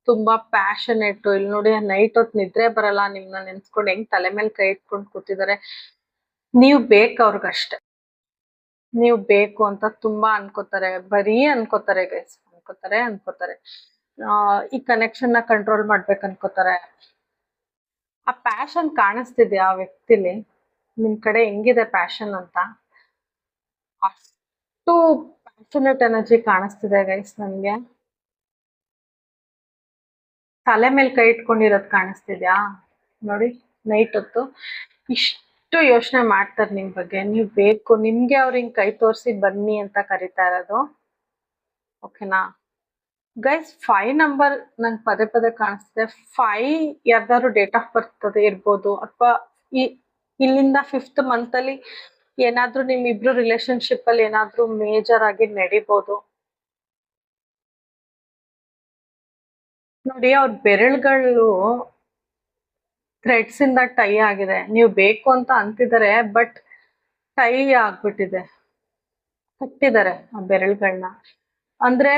ತುಂಬಾ ಪ್ಯಾಷನೇಟ್. ಇಲ್ಲಿ ನೋಡಿ, ನೈಟ್ ಹೊತ್ತು ನಿದ್ರೆ ಬರಲ್ಲ ನಿಮ್ನ ನೆನ್ಸ್ಕೊಂಡು ಹೆಂಗ್ ತಲೆ ಮೇಲೆ ಕೈ ಇಟ್ಕೊಂಡು ಕೂತಿದ್ದಾರೆ. ನೀವ್ ಬೇಕು ಅವ್ರಿಗಷ್ಟೆ, ನೀವ್ ಬೇಕು ಅಂತ ತುಂಬಾ ಅನ್ಕೋತಾರೆ. ಬರೀ ಅನ್ಕೋತಾರೆ ಗೈಸ್, ಅನ್ಕೋತಾರೆ. ಈ ಕನೆಕ್ಷನ್ ನ ಕಂಟ್ರೋಲ್ ಮಾಡ್ಬೇಕು ಅನ್ಕೋತಾರೆ. ಆ ಪ್ಯಾಷನ್ ಕಾಣಿಸ್ತಿದೆ ಆ ವ್ಯಕ್ತಿಲಿ. ನಿಮ್ ಕಡೆ ಹೆಂಗಿದೆ ಪ್ಯಾಷನ್ ಅಂತ. ಅಷ್ಟು ಪ್ಯಾಷನೇಟ್ ಎನರ್ಜಿ ಕಾಣಿಸ್ತಿದೆ ಗೈಸ್ ನನಗೆ. ತಲೆ ಮೇಲೆ ಕೈ ಇಟ್ಕೊಂಡಿರೋದು ಕಾಣಿಸ್ತಿದ್ಯಾ ನೋಡಿ, ನೈಟ್ ಹೊತ್ತು ಇಷ್ಟು ಯೋಚನೆ ಮಾಡ್ತಾರೆ ನಿಮ್ ಬಗ್ಗೆ. ನೀವು ಬೇಕು, ನಿಮ್ಗೆ ಅವ್ರು ಹಿಂಗ್ ಕೈ ತೋರಿಸಿ ಬನ್ನಿ ಅಂತ ಕರಿತಾ ಇರೋದು. ಓಕೆನಾ ಗೈಸ್, 5 ನಂಬರ್ ನಂಗೆ ಪದೇ ಪದೇ ಕಾಣಿಸ್ತಿದೆ. 5 ಯಾವ್ದಾದ್ರು ಡೇಟ್ ಆಫ್ ಬರ್ತ್ ಇರ್ಬೋದು, ಅಥವಾ ಇಲ್ಲಿಂದ 5th ಮಂತ್ ಅಲ್ಲಿ ಏನಾದ್ರೂ ನಿಮ್ಮಿಬ್ರು ರಿಲೇಶನ್ಶಿಪ್ ಅಲ್ಲಿ ಏನಾದ್ರೂ ಮೇಜರ್ ಆಗಿ ನಡಿಬೋದು. ನೋಡಿ, ಅವ್ರ ಬೆರಳುಗಳು ಥ್ರೆಡ್ಸ್ ಇಂದ ಟೈ ಆಗಿದೆ. ನೀವು ಬೇಕು ಅಂತ ಅಂತಿದ್ದಾರೆ, ಬಟ್ ಟೈ ಆಗ್ಬಿಟ್ಟಿದೆ, ಕಟ್ಟಿದ್ದಾರೆ ಆ ಬೆರಳುಗಳನ್ನ. ಅಂದ್ರೆ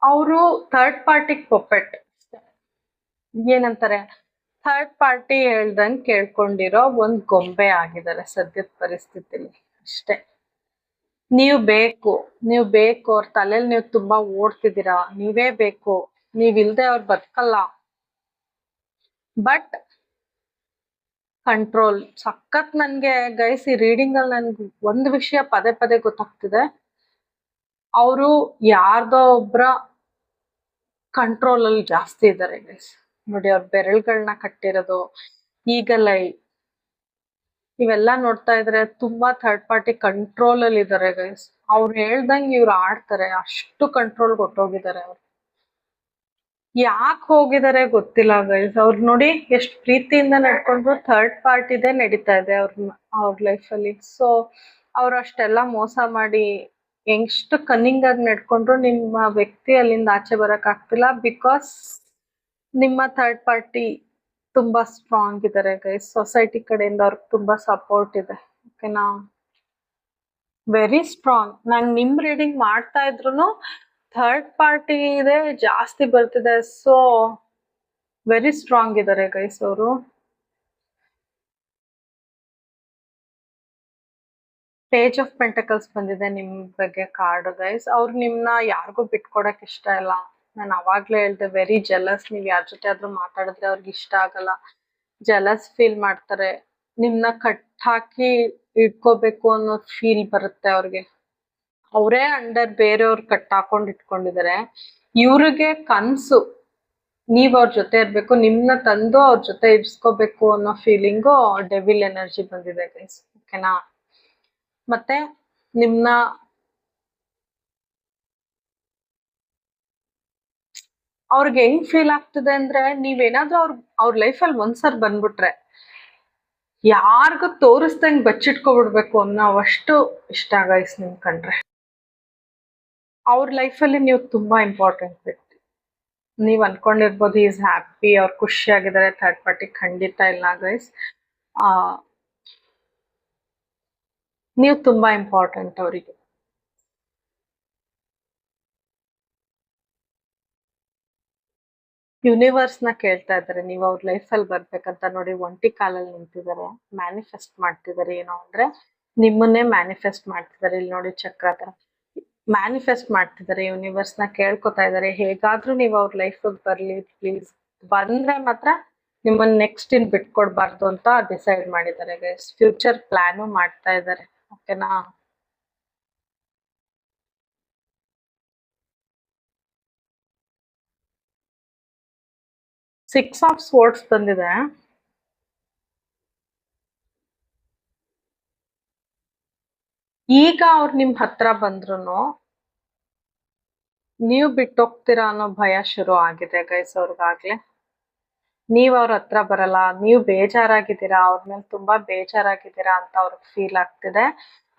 ಅವರು ಥರ್ಡ್ ಪಾರ್ಟಿ ಪೊಪೆಟ್, ಏನಂತಾರೆ, ಥರ್ಡ್ ಪಾರ್ಟಿ ಹೇಳ್ದಂಗ್ ಕೇಳ್ಕೊಂಡಿರೋ ಒಂದ್ ಗೊಂಬೆ ಆಗಿದ್ದಾರೆ ಸದ್ಯದ ಪರಿಸ್ಥಿತಿಲಿ ಅಷ್ಟೇ. ನೀವು ಬೇಕು, ಅವ್ರ ತಲೆಯಲ್ಲಿ ನೀವು ತುಂಬಾ ಓಡ್ತಿದ್ದೀರಾ, ನೀವೇ ಬೇಕು, ನೀವಿಲ್ದೆ ಅವ್ರು ಬದುಕಲ್ಲ. ಬಟ್ ಕಂಟ್ರೋಲ್ ಸಖತ್. ನನ್ಗೆ ಗೈಸ್ ಈ ರೀಡಿಂಗ್ ಅಲ್ಲಿ ನನ್ಗೆ ಒಂದು ವಿಷಯ ಪದೇ ಪದೇ ಗೊತ್ತಾಗ್ತಿದೆ. ಅವರು ಯಾರ್ದೋ ಒಬ್ರ ಕಂಟ್ರೋಲ್ ಅಲ್ಲಿ ಜಾಸ್ತಿ ಇದ್ದಾರೆ ಗೈಸ್. ನೋಡಿ, ಅವ್ರ ಬೆರಳುಗಳನ್ನ ಕಟ್ಟಿರೋದು, ಈಗಲೈ ಇವೆಲ್ಲ ನೋಡ್ತಾ ಇದ್ರೆ ತುಂಬಾ ಥರ್ಡ್ ಪಾರ್ಟಿ ಕಂಟ್ರೋಲ್ ಅಲ್ಲಿ ಇದ್ದಾರೆ ಗೈಸ್. ಅವ್ರು ಹೇಳ್ದಂಗೆ ಇವ್ರು ಆಡ್ತಾರೆ, ಅಷ್ಟು ಕಂಟ್ರೋಲ್ ಕೊಟ್ಟೋಗಿದ್ದಾರೆ ಅವ್ರು. ಯಾಕೆ ಹೋಗಿದ್ದಾರೆ ಗೊತ್ತಿಲ್ಲ ಗೈಸ್. ಅವ್ರು ನೋಡಿ ಎಷ್ಟು ಪ್ರೀತಿಯಿಂದ ನಡ್ಕೊಂಡ್ರು, ಥರ್ಡ್ ಪಾರ್ಟಿದೇ ನಡೀತಾ ಇದೆ ಅವ್ರ ಲೈಫಲ್ಲಿ. ಸೊ ಅವ್ರು ಅಷ್ಟೆಲ್ಲ ಮೋಸ ಮಾಡಿ ಎಷ್ಟು ಕನ್ನಿಂಗ್ ಆಗಿ ನಡ್ಕೊಂಡ್ರು ನಿಮ್ಮ ವ್ಯಕ್ತಿ ಅಲ್ಲಿಂದ ಆಚೆ ಬರಕ್ ಆಗ್ತಿಲ್ಲ. ಬಿಕಾಸ್ ನಿಮ್ಮ ಥರ್ಡ್ ಪಾರ್ಟಿ ತುಂಬಾ ಸ್ಟ್ರಾಂಗ್ ಇದ್ದಾರೆ ಗೈಸ್. ಸೊಸೈಟಿ ಕಡೆಯಿಂದ ಅವ್ರಿಗೆ ತುಂಬಾ ಸಪೋರ್ಟ್ ಇದೆ. ಓಕೆನಾ, ವೆರಿ ಸ್ಟ್ರಾಂಗ್. ನಾನು ನಿಮ್ ರೀಡಿಂಗ್ ಮಾಡ್ತಾ ಇದ್ರು ಥರ್ಡ್ ಪಾರ್ಟಿ ಇದೆ ಜಾಸ್ತಿ ಬರ್ತಿದೆ. ಸೊ ವೆರಿ ಸ್ಟ್ರಾಂಗ್ ಇದ್ದಾರೆ ಗೈಸ್ ಅವರು. ಪೇಜ್ ಆಫ್ ಪೆಂಟಕಲ್ಸ್ ಬಂದಿದೆ ನಿಮ್ ಬಗ್ಗೆ ಕಾರ್ಡ್ ಗೈಸ್. ಅವ್ರು ನಿಮ್ನ ಯಾರಿಗೂ ಬಿಟ್ಕೊಡಕ್ ಇಷ್ಟ ಇಲ್ಲ. ನಾನು ಅವಾಗ್ಲೇ ಹೇಳ್ದೆ, ವೆರಿ ಜೆಲಸ್. ನೀವ್ ಯಾರ ಜೊತೆ ಆದ್ರೂ ಮಾತಾಡಿದ್ರೆ ಅವ್ರಿಗೆ ಇಷ್ಟ ಆಗಲ್ಲ, ಜೆಲಸ್ ಫೀಲ್ ಮಾಡ್ತಾರೆ. ನಿಮ್ನ ಕಟ್ ಹಾಕಿ ಇಟ್ಕೋಬೇಕು ಅನ್ನೋ ಫೀಲ್ ಬರುತ್ತೆ ಅವ್ರಿಗೆ. ಅವರೇ ಅಂಡರ್ ಬೇರೆಯವ್ರು ಕಟ್ ಹಾಕೊಂಡ್ ಇಟ್ಕೊಂಡಿದ್ದಾರೆ. ಇವ್ರಿಗೆ ಕನ್ಸು ನೀವ್ ಅವ್ರ ಜೊತೆ ಇರ್ಬೇಕು, ನಿಮ್ನ ತಂದು ಅವ್ರ ಜೊತೆ ಇಡ್ಸ್ಕೋಬೇಕು ಅನ್ನೋ ಫೀಲಿಂಗು ಡೆವಿಲ್ ಎನರ್ಜಿ ಬಂದಿದೆ ಗೈಸ್. ಓಕೆನಾ, ಮತ್ತೆ ನಿಮ್ನ ಅವ್ರಿಗೆ ಹೆಂಗ್ ಫೀಲ್ ಆಗ್ತದೆ ಅಂದ್ರೆ, ನೀವೇನಾದ್ರೂ ಅವ್ರ ಲೈಫಲ್ಲಿ ಒಂದ್ಸರ್ ಬಂದ್ಬಿಟ್ರೆ ಯಾರಿಗೂ ತೋರಿಸ್ದಂಗ್ ಬಚ್ಚಿಟ್ಕೊಬಿಡ್ಬೇಕು ಅನ್ನೋವಷ್ಟು ಇಷ್ಟ ಗೈಸ್ ನಿಮ್ ಕಂಡ್ರೆ. ಅವ್ರ ಲೈಫಲ್ಲಿ ನೀವು ತುಂಬಾ ಇಂಪಾರ್ಟೆಂಟ್ ವ್ಯಕ್ತಿ. ನೀವ್ ಅನ್ಕೊಂಡಿರ್ಬೋದು ಈಸ್ ಹ್ಯಾಪಿ, ಅವ್ರು ಖುಷಿಯಾಗಿದ್ದಾರೆ. ಥರ್ಡ್ ಪಾರ್ಟಿ ಖಂಡಿತ ಇಲ್ಲ ಗೈಸ್. ನೀವು ತುಂಬಾ ಇಂಪಾರ್ಟೆಂಟ್ ಅವರಿಗೆ. ಯೂನಿವರ್ಸ್ ನ ಕೇಳ್ತಾ ಇದ್ದಾರೆ ನೀವು ಅವ್ರ ಲೈಫಲ್ಲಿ ಬರ್ಬೇಕಂತ. ನೋಡಿ, ಒಂಟಿ ಕಾಲಲ್ಲಿ ನಿಂತಿದ್ದಾರೆ, ಮ್ಯಾನಿಫೆಸ್ಟ್ ಮಾಡ್ತಿದ್ದಾರೆ. ಏನೋ ಅಂದ್ರೆ ನಿಮ್ಮನ್ನೇ ಮ್ಯಾನಿಫೆಸ್ಟ್ ಮಾಡ್ತಿದ್ದಾರೆ. ಇಲ್ಲಿ ನೋಡಿ, ಚಕ್ರ ತರ ಮ್ಯಾನಿಫೆಸ್ಟ್ ಮಾಡ್ತಿದ್ದಾರೆ. ಯೂನಿವರ್ಸ್ ನ ಕೇಳ್ಕೊತಾ ಇದ್ದಾರೆ, ಹೇಗಾದ್ರೂ ನೀವು ಅವ್ರ ಲೈಫ್ ಬರ್ಲಿ ಪ್ಲೀಸ್. ಬಂದ್ರೆ ಮಾತ್ರ ನಿಮ್ಮನ್ನ ನೆಕ್ಸ್ಟ್ ಇನ್ ಬಿಟ್ಕೊಡ್ಬಾರ್ದು ಅಂತ ಡಿಸೈಡ್ ಮಾಡಿದ್ದಾರೆ ಗೈಸ್. ಫ್ಯೂಚರ್ ಪ್ಲಾನು ಮಾಡ್ತಾ ಇದ್ದಾರೆ. ಓಕೆನಾ, ಸಿಕ್ಸ್ ಆಫ್ ಸ್ವೋರ್ಡ್ಸ್ ಬಂದಿದೆ. ಈಗ ಅವ್ರು ನಿಮ್ ಹತ್ರ ಬಂದ್ರು ನೀವು ಬಿಟ್ಟೋಗ್ತೀರಾ ಅನ್ನೋ ಭಯ ಶುರು ಆಗಿದೆ ಗೈಸ್ ಅವ್ರಿಗಾಗ್ಲೆ. ನೀವ್ ಅವ್ರ ಹತ್ರ ಬರಲ್ಲ, ನೀವು ಬೇಜಾರಾಗಿದ್ದೀರಾ, ಅವ್ರ ಮೇಲೆ ತುಂಬಾ ಬೇಜಾರಾಗಿದ್ದೀರಾ ಅಂತ ಅವ್ರಿಗೆ ಫೀಲ್ ಆಗ್ತಿದೆ.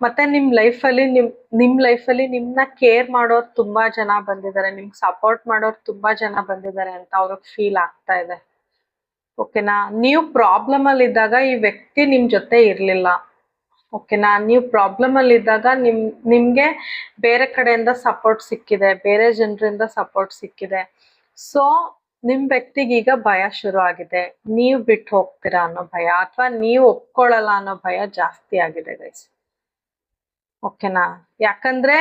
ಮತ್ತೆ ನಿಮ್ ಲೈಫಲ್ಲಿ ನಿಮ್ನ ಕೇರ್ ಮಾಡೋರು ತುಂಬಾ ಜನ ಬಂದಿದ್ದಾರೆ, ನಿಮ್ಗೆ ಸಪೋರ್ಟ್ ಮಾಡೋರು ತುಂಬಾ ಜನ ಬಂದಿದ್ದಾರೆ ಅಂತ ಅವ್ರಿಗೆ ಫೀಲ್ ಆಗ್ತಾ ಇದೆ. ಓಕೆನಾ, ನೀವು ಪ್ರಾಬ್ಲಮ್ ಅಲ್ಲಿ ಇದ್ದಾಗ ಈ ವ್ಯಕ್ತಿ ನಿಮ್ ಜೊತೆ ಇರ್ಲಿಲ್ಲ. ಓಕೆನಾ, ನೀವು ಪ್ರಾಬ್ಲಮ್ ಅಲ್ಲಿ ಇದ್ದಾಗ ನಿಮ್ಗೆ ಬೇರೆ ಕಡೆಯಿಂದ ಸಪೋರ್ಟ್ ಸಿಕ್ಕಿದೆ, ಬೇರೆ ಜನರಿಂದ ಸಪೋರ್ಟ್ ಸಿಕ್ಕಿದೆ. ಸೊ ನಿಮ್ ವ್ಯಕ್ತಿಗೆ ಈಗ ಭಯ ಶುರು ಆಗಿದೆ, ನೀವ್ ಬಿಟ್ಟು ಹೋಗ್ತೀರಾ ಅನ್ನೋ ಭಯ, ಅಥವಾ ನೀವು ಒಪ್ಕೊಳ್ಳಲ್ಲ ಅನ್ನೋ ಭಯ ಜಾಸ್ತಿ ಆಗಿದೆ ಗೈಸ್. ಓಕೆನಾ, ಯಾಕಂದ್ರೆ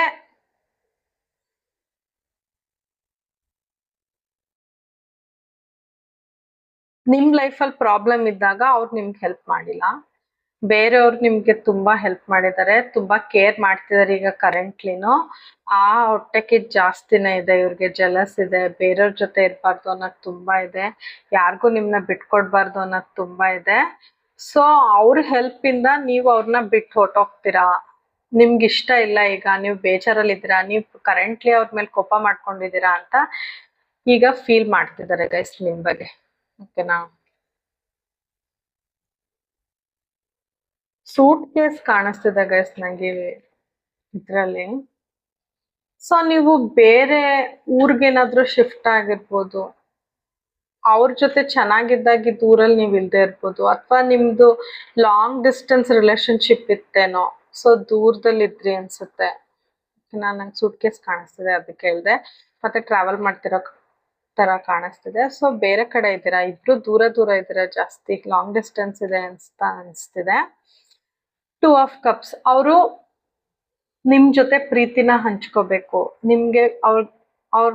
ನಿಮ್ ಲೈಫಲ್ಲಿ ಪ್ರಾಬ್ಲಮ್ ಇದ್ದಾಗ ಅವ್ರು ನಿಮ್ಗೆ ಹೆಲ್ಪ್ ಮಾಡಿಲ್ಲ. ಬೇರೆಯವ್ರು ನಿಮ್ಗೆ ತುಂಬಾ ಹೆಲ್ಪ್ ಮಾಡಿದ್ದಾರೆ, ತುಂಬಾ ಕೇರ್ ಮಾಡ್ತಿದ್ದಾರೆ. ಈಗ ಕರೆಂಟ್ಲಿನೂ ಆ ಹೊಟ್ಟೆಕಿದ್ ಜಾಸ್ತಿನೇ ಇದೆ, ಇವ್ರಿಗೆ ಜಲಸ್ ಇದೆ, ಬೇರೆಯವ್ರ ಜೊತೆ ಇರ್ಬಾರ್ದು ಅನ್ನೋದು ತುಂಬಾ ಇದೆ, ಯಾರಿಗೂ ನಿಮ್ನ ಬಿಟ್ಕೊಡ್ಬಾರ್ದು ಅನ್ನೋದು ತುಂಬಾ ಇದೆ. ಸೊ ಅವ್ರ ಹೆಲ್ಪ್ ಇಂದ ನೀವು ಅವ್ರನ್ನ ಬಿಟ್ಟು ಹೊರ್ಟೋಗ್ತೀರಾ, ನಿಮ್ಗೆ ಇಷ್ಟ ಇಲ್ಲ, ಈಗ ನೀವು ಬೇಜಾರಲ್ಲಿದ್ದೀರಾ, ನೀವು ಕರೆಂಟ್ಲಿ ಅವ್ರ ಮೇಲೆ ಕೋಪ ಮಾಡ್ಕೊಂಡಿದ್ದೀರಾ ಅಂತ ಈಗ ಫೀಲ್ ಮಾಡ್ತಿದ್ದಾರೆ ಗೈಸ್ ನಿಮ್ ಬಗ್ಗೆ. ಓಕೆನಾ? ಸೂಟ್ ಕೇಸ್ ಕಾಣಿಸ್ತಿದೆ ಗೈಸ್ ನಂಗೆ ಇದ್ರಲ್ಲಿ. ಸೊ ನೀವು ಬೇರೆ ಊರ್ಗೇನಾದ್ರೂ ಶಿಫ್ಟ್ ಆಗಿರ್ಬೋದು, ಅವ್ರ ಜೊತೆ ಚೆನ್ನಾಗಿದ್ದಾಗಿದ್ದ ಊರಲ್ಲಿ ನೀವು ಇಲ್ದೇ ಇರ್ಬೋದು, ಅಥವಾ ನಿಮ್ದು ಲಾಂಗ್ ಡಿಸ್ಟೆನ್ಸ್ ರಿಲೇಶನ್ಶಿಪ್ ಇತ್ತೇನೋ, ಸೊ ದೂರದಲ್ಲಿ ಇದ್ರಿ ಅನ್ಸುತ್ತೆ. ನಂಗೆ ಸೂಟ್ ಕೇಸ್ ಕಾಣಿಸ್ತಿದೆ, ಅದಕ್ಕೆ ಹೇಳ್ದೆ. ಮತ್ತೆ ಟ್ರಾವೆಲ್ ಮಾಡ್ತಿರೋ ತರ ಕಾಣಿಸ್ತಿದೆ. ಸೊ ಬೇರೆ ಕಡೆ ಇದ್ದೀರಾ, ಇಬ್ರು ದೂರ ದೂರ ಇದ್ದೀರಾ, ಜಾಸ್ತಿ ಲಾಂಗ್ ಡಿಸ್ಟೆನ್ಸ್ ಇದೆ ಅನಿಸ್ತಿದೆ. 2 ಆಫ್ ಕಪ್ಸ್, ಅವರು ನಿಮ್ ಜೊತೆ ಪ್ರೀತಿನ ಹಂಚ್ಕೋಬೇಕು, ನಿಮ್ಗೆ ಅವ್ರ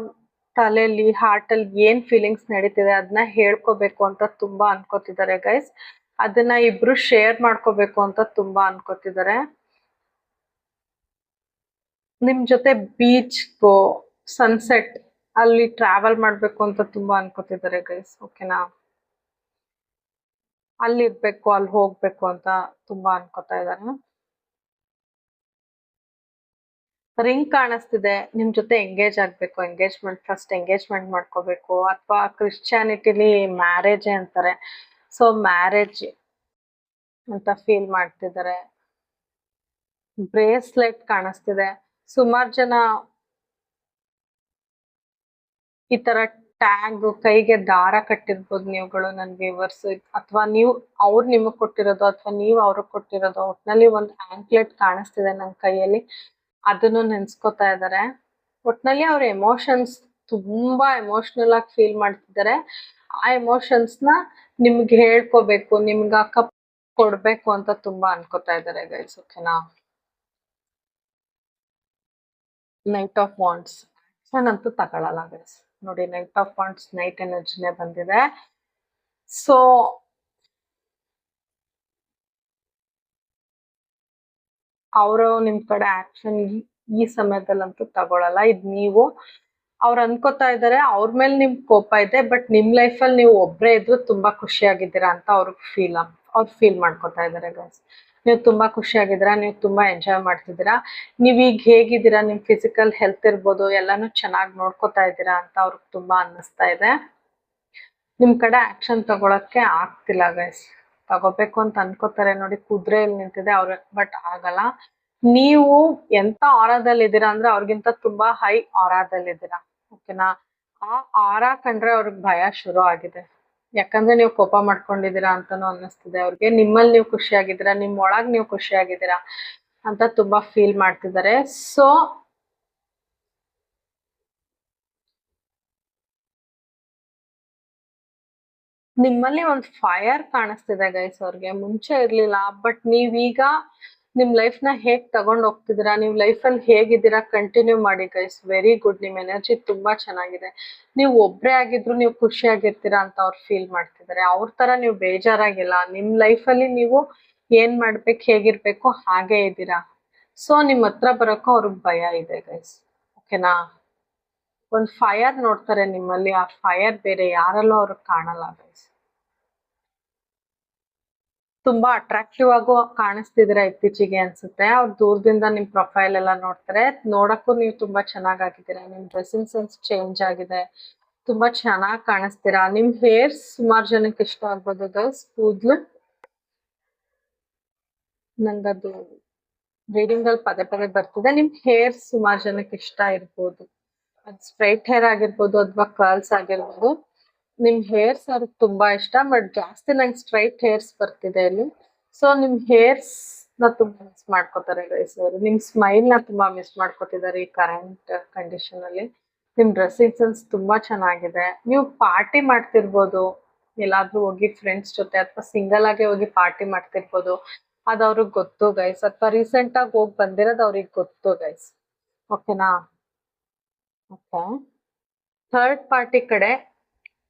ತಲೆಯಲ್ಲಿ ಹಾರ್ಟ್ ಅಲ್ಲಿ ಏನ್ ಫೀಲಿಂಗ್ಸ್ ನಡೀತಿದೆ ಅದನ್ನ ಹೇಳ್ಕೋಬೇಕು ಅಂತ ತುಂಬಾ ಅನ್ಕೋತಿದ್ದಾರೆ ಗೈಸ್. ಅದನ್ನ ಇಬ್ರು ಶೇರ್ ಮಾಡ್ಕೋಬೇಕು ಅಂತ ತುಂಬಾ ಅನ್ಕೋತಿದ್ದಾರೆ. ನಿಮ್ ಜೊತೆ ಬೀಚ್ಗೋ, ಸನ್ಸೆಟ್ ಅಲ್ಲಿ ಟ್ರಾವೆಲ್ ಮಾಡ್ಬೇಕು ಅಂತ ತುಂಬಾ ಅನ್ಕೋತಿದ್ದಾರೆ ಗೈಸ್. ಓಕೆನಾ? ಅಲ್ಲಿ ಇರ್ಬೇಕು, ಅಲ್ಲಿ ಹೋಗ್ಬೇಕು ಅಂತ ತುಂಬಾ ಅನ್ಕೋತಾ ಇದ್ದಾರೆ. ರಿಂಗ್ ಕಾಣಿಸ್ತಿದೆ, ನಿಮ್ ಜೊತೆ ಎಂಗೇಜ್ ಆಗ್ಬೇಕು, ಫಸ್ಟ್ ಎಂಗೇಜ್ಮೆಂಟ್ ಮಾಡ್ಕೋಬೇಕು, ಅಥವಾ ಕ್ರಿಶ್ಚಿಯಾನಿಟಿಲಿ ಮ್ಯಾರೇಜ್ ಅಂತಾರೆ, ಸೊ ಮ್ಯಾರೇಜ್ ಅಂತ ಫೀಲ್ ಮಾಡ್ತಿದ್ದಾರೆ. ಬ್ರೇಸ್ಲೆಟ್ ಕಾಣಿಸ್ತಿದೆ. ಸುಮಾರು ಜನ ಈ ತರ ಟ್ಯಾಗ್, ಕೈಗೆ ದಾರ ಕಟ್ಟಿರ್ಬೋದು ನೀವುಗಳು ನನ್ ವ್ಯೂವರ್ಸ್, ಅಥವಾ ನೀವು ಅವ್ರು ನಿಮಗ್ ಕೊಟ್ಟಿರೋದು, ಅಥವಾ ನೀವು ಅವ್ರಿಗೆ ಕೊಟ್ಟಿರೋದು, ಒಟ್ನಲ್ಲಿ ಒಂದು ಆಂಕ್ಲೆಟ್ ಕಾಣಿಸ್ತಿದೆ ನನ್ ಕೈಯಲ್ಲಿ, ಅದನ್ನು ನೆನ್ಸ್ಕೊತಾ ಇದ್ದಾರೆ. ಒಟ್ನಲ್ಲಿ ಅವ್ರ ಎಮೋಷನ್ಸ್ ತುಂಬಾ ಎಮೋಷನಲ್ ಆಗಿ ಫೀಲ್ ಮಾಡ್ತಿದ್ದಾರೆ. ಆ ಎಮೋಷನ್ಸ್ ನ ನಿಮ್ಗೆ ಹೇಳ್ಕೋಬೇಕು, ನಿಮ್ಗ ಕೊಡ್ಬೇಕು ಅಂತ ತುಂಬಾ ಅನ್ಕೋತಾ ಇದ್ದಾರೆ ಗೈಸ್. ಓಕೆನಾ? ನೈಟ್ ಆಫ್ ವಾಂಡ್ಸ್ ಅಂತೂ ತಗೊಳಲ್ಲ ಗೈಸ್. ನೋಡಿ, ನೈಟ್ ಆಫ್ ವಾಂಡ್ಸ್ ನೈಟ್ ಎನರ್ಜಿನೇ ಬಂದಿದೆ. ಸೊ ಅವರು ನಿಮ್ ಕಡೆ ಆಕ್ಷನ್ ಈ ಸಮಯದಲ್ಲಂತೂ ತಗೊಳಲ್ಲ. ಇದ್ ನೀವು ಅವ್ರು ಅನ್ಕೋತಾ ಇದಾರೆ ಅವ್ರ ಮೇಲೆ ನಿಮ್ ಕೋಪ ಇದೆ, ಬಟ್ ನಿಮ್ ಲೈಫಲ್ಲಿ ನೀವು ಒಬ್ರೇ ಇದ್ರು ತುಂಬಾ ಖುಷಿಯಾಗಿದ್ದೀರಾ ಅಂತ ಅವ್ರು ಫೀಲ್ ಮಾಡ್ಕೋತಾ ಇದಾರೆ ಗೈಸ್. ನೀವು ತುಂಬಾ ಖುಷಿಯಾಗಿದ್ದೀರಾ, ನೀವು ತುಂಬಾ ಎಂಜಾಯ್ ಮಾಡ್ತಿದ್ದೀರಾ, ನೀವ್ ಈಗ ಹೇಗಿದ್ದೀರಾ, ನಿಮ್ ಫಿಸಿಕಲ್ ಹೆಲ್ತ್ ಇರ್ಬೋದು, ಎಲ್ಲಾನು ಚೆನ್ನಾಗಿ ನೋಡ್ಕೋತಾ ಇದ್ದೀರಾ ಅಂತ ಅವ್ರಿಗೆ ತುಂಬಾ ಅನ್ನಿಸ್ತಾ ಇದೆ. ನಿಮ್ ಕಡೆ ಆಕ್ಷನ್ ತಗೊಳಕ್ಕೆ ಆಗ್ತಿಲ್ಲ ಗೈಸ್. ತಗೋಬೇಕು ಅಂತ ಅನ್ಕೋತಾರೆ. ನೋಡಿ, ಕುದುರೆಯಲ್ಲಿ ನಿಂತಿದೆ ಅವ್ರ, ಬಟ್ ಆಗಲ್ಲ. ನೀವು ಎಂತ ಆರಾದಲ್ಲಿ ಇದ್ದೀರಾ ಅಂದ್ರೆ ಅವ್ರಿಗಿಂತ ತುಂಬಾ ಹೈ ಆರಾದಲ್ಲಿ ಇದ್ದೀರಾ. ಓಕೆನಾ? ಆ ಆರಾ ಕಂಡ್ರೆ ಅವ್ರಿಗೆ ಭಯ ಶುರು ಆಗಿದೆ, ಯಾಕಂದ್ರೆ ನೀವು ಕೋಪ ಮಾಡ್ಕೊಂಡಿದ್ದೀರಾ ಅಂತಾನು ಅನ್ನಿಸ್ತಿದೆ ಅವ್ರಿಗೆ. ನಿಮ್ಮಲ್ಲಿ ನೀವು ಖುಷಿಯಾಗಿದ್ದೀರಾ, ನಿಮ್ ಒಳಗ್ ನೀವು ಖುಷಿಯಾಗಿದ್ದೀರಾ ಅಂತ ತುಂಬಾ ಫೀಲ್ ಮಾಡ್ತಿದ್ದಾರೆ. ಸೊ ನಿಮ್ಮಲ್ಲಿ ಒಂದು ಫೈರ್ ಕಾಣಿಸ್ತಿದೆ ಗೈಸ್ ಅವ್ರಿಗೆ, ಮುಂಚೆ ಇರ್ಲಿಲ್ಲ, ಬಟ್ ನೀವೀಗ ನಿಮ್ ಲೈಫ್ ನ ಹೇಗ್ ತಗೊಂಡ್ ಹೋಗ್ತಿದ್ದೀರಾ, ನೀವ್ ಲೈಫ್ ಅಲ್ಲಿ ಹೇಗಿದ್ದೀರಾ ಕಂಟಿನ್ಯೂ ಮಾಡಿ ಗೈಸ್. ವೆರಿ ಗುಡ್, ನಿಮ್ ಎನರ್ಜಿ ತುಂಬಾ ಚೆನ್ನಾಗಿದೆ. ನೀವು ಒಬ್ರೇ ಆಗಿದ್ರು ನೀವು ಖುಷಿಯಾಗಿರ್ತೀರಾ ಅಂತ ಅವ್ರು ಫೀಲ್ ಮಾಡ್ತಿದ್ದಾರೆ. ಅವ್ರ ತರ ನೀವು ಬೇಜಾರಾಗಿಲ್ಲ, ನಿಮ್ ಲೈಫ್ ಅಲ್ಲಿ ನೀವು ಏನ್ ಮಾಡ್ಬೇಕು, ಹೇಗಿರ್ಬೇಕು ಹಾಗೆ ಇದ್ದೀರಾ. ಸೊ ನಿಮ್ ಹತ್ರ ಬರೋಕ್ಕೂ ಅವ್ರಿಗೆ ಭಯ ಇದೆ ಗೈಸ್. ಓಕೆನಾ? ಒಂದ್ ಫೈರ್ ನೋಡ್ತಾರೆ ನಿಮ್ಮಲ್ಲಿ, ಆ ಫೈರ್ ಬೇರೆ ಯಾರಲ್ಲೂ ಅವ್ರಿಗೆ ಕಾಣಲ್ಲ ಗೈಸ್. ತುಂಬಾ ಅಟ್ರಾಕ್ಟಿವ್ ಆಗು ಕಾಣಿಸ್ತಿದ್ರೆ ಇತ್ತೀಚೆಗೆ ಅನ್ಸುತ್ತೆ. ಅವ್ರು ದೂರದಿಂದ ನಿಮ್ ಪ್ರೊಫೈಲ್ ಎಲ್ಲ ನೋಡ್ತಾರೆ, ನೋಡಕ್ಕೂ ನೀವು ತುಂಬಾ ಚೆನ್ನಾಗಿದ್ದೀರಾ, ನಿಮ್ ಡ್ರೆಸ್ಸಿಂಗ್ ಸೆನ್ಸ್ ಚೇಂಜ್ ಆಗಿದೆ, ತುಂಬಾ ಚೆನ್ನಾಗಿ ಕಾಣಿಸ್ತೀರಾ. ನಿಮ್ ಹೇರ್ ಸುಮಾರು ಜನಕ್ಕೆ ಇಷ್ಟ ಆಗ್ಬೋದು ಗೈಸ್. ಕೂದ್ಲು ನಂಗದು ರೀಡಿಂಗ್ ಅಲ್ಲಿ ಪದೇ ಪದೇ ಬರ್ತಿದೆ. ನಿಮ್ ಹೇರ್ ಸುಮಾರು ಜನಕ್ಕೆ ಇಷ್ಟ ಇರ್ಬೋದು, ಅದು ಸ್ಟ್ರೈಟ್ ಹೇರ್ ಆಗಿರ್ಬೋದು ಅಥವಾ ಕರ್ಲ್ಸ್ ಆಗಿರ್ಬೋದು. ನಿಮ್ ಹೇರ್ಸ್ ಅವ್ರಿಗೆ ತುಂಬಾ ಇಷ್ಟ, ಬಟ್ ಜಾಸ್ತಿ ನಂಗೆ ಸ್ಟ್ರೈಟ್ ಹೇರ್ಸ್ ಬರ್ತಿದೆ ಇಲ್ಲಿ. ಸೊ ನಿಮ್ ಹೇರ್ಸ್ ನ ತುಂಬಾ ಮಿಸ್ ಮಾಡ್ಕೋತಾರೆ ಗೈಸ್ ಅವರು. ನಿಮ್ ಸ್ಮೈಲ್ ನ ತುಂಬಾ ಮಿಸ್ ಮಾಡ್ಕೋತಿದ್ದಾರೆ ಈ ಕರೆಂಟ್ ಕಂಡೀಷನ್ ಅಲ್ಲಿ. ನಿಮ್ ಡ್ರೆಸ್ಸಿಂಗ್ ಸೆನ್ಸ್ ತುಂಬಾ ಚೆನ್ನಾಗಿದೆ. ನೀವು ಪಾರ್ಟಿ ಮಾಡ್ತಿರ್ಬೋದು, ಎಲ್ಲಾದ್ರೂ ಹೋಗಿ ಫ್ರೆಂಡ್ಸ್ ಜೊತೆ, ಅಥವಾ ಸಿಂಗಲ್ ಆಗಿ ಹೋಗಿ ಪಾರ್ಟಿ ಮಾಡ್ತಿರ್ಬೋದು, ಅದ್ ಅವ್ರಿಗೆ ಗೊತ್ತು ಗೈಸ್, ಅಥವಾ ರೀಸೆಂಟ್ ಆಗಿ ಹೋಗಿ ಬಂದಿರೋದು ಅವ್ರಿಗೆ ಗೊತ್ತು ಗೈಸ್. ಓಕೆನಾ? ಓಕೆ, ಥರ್ಡ್ ಪಾರ್ಟಿ ಕಡೆ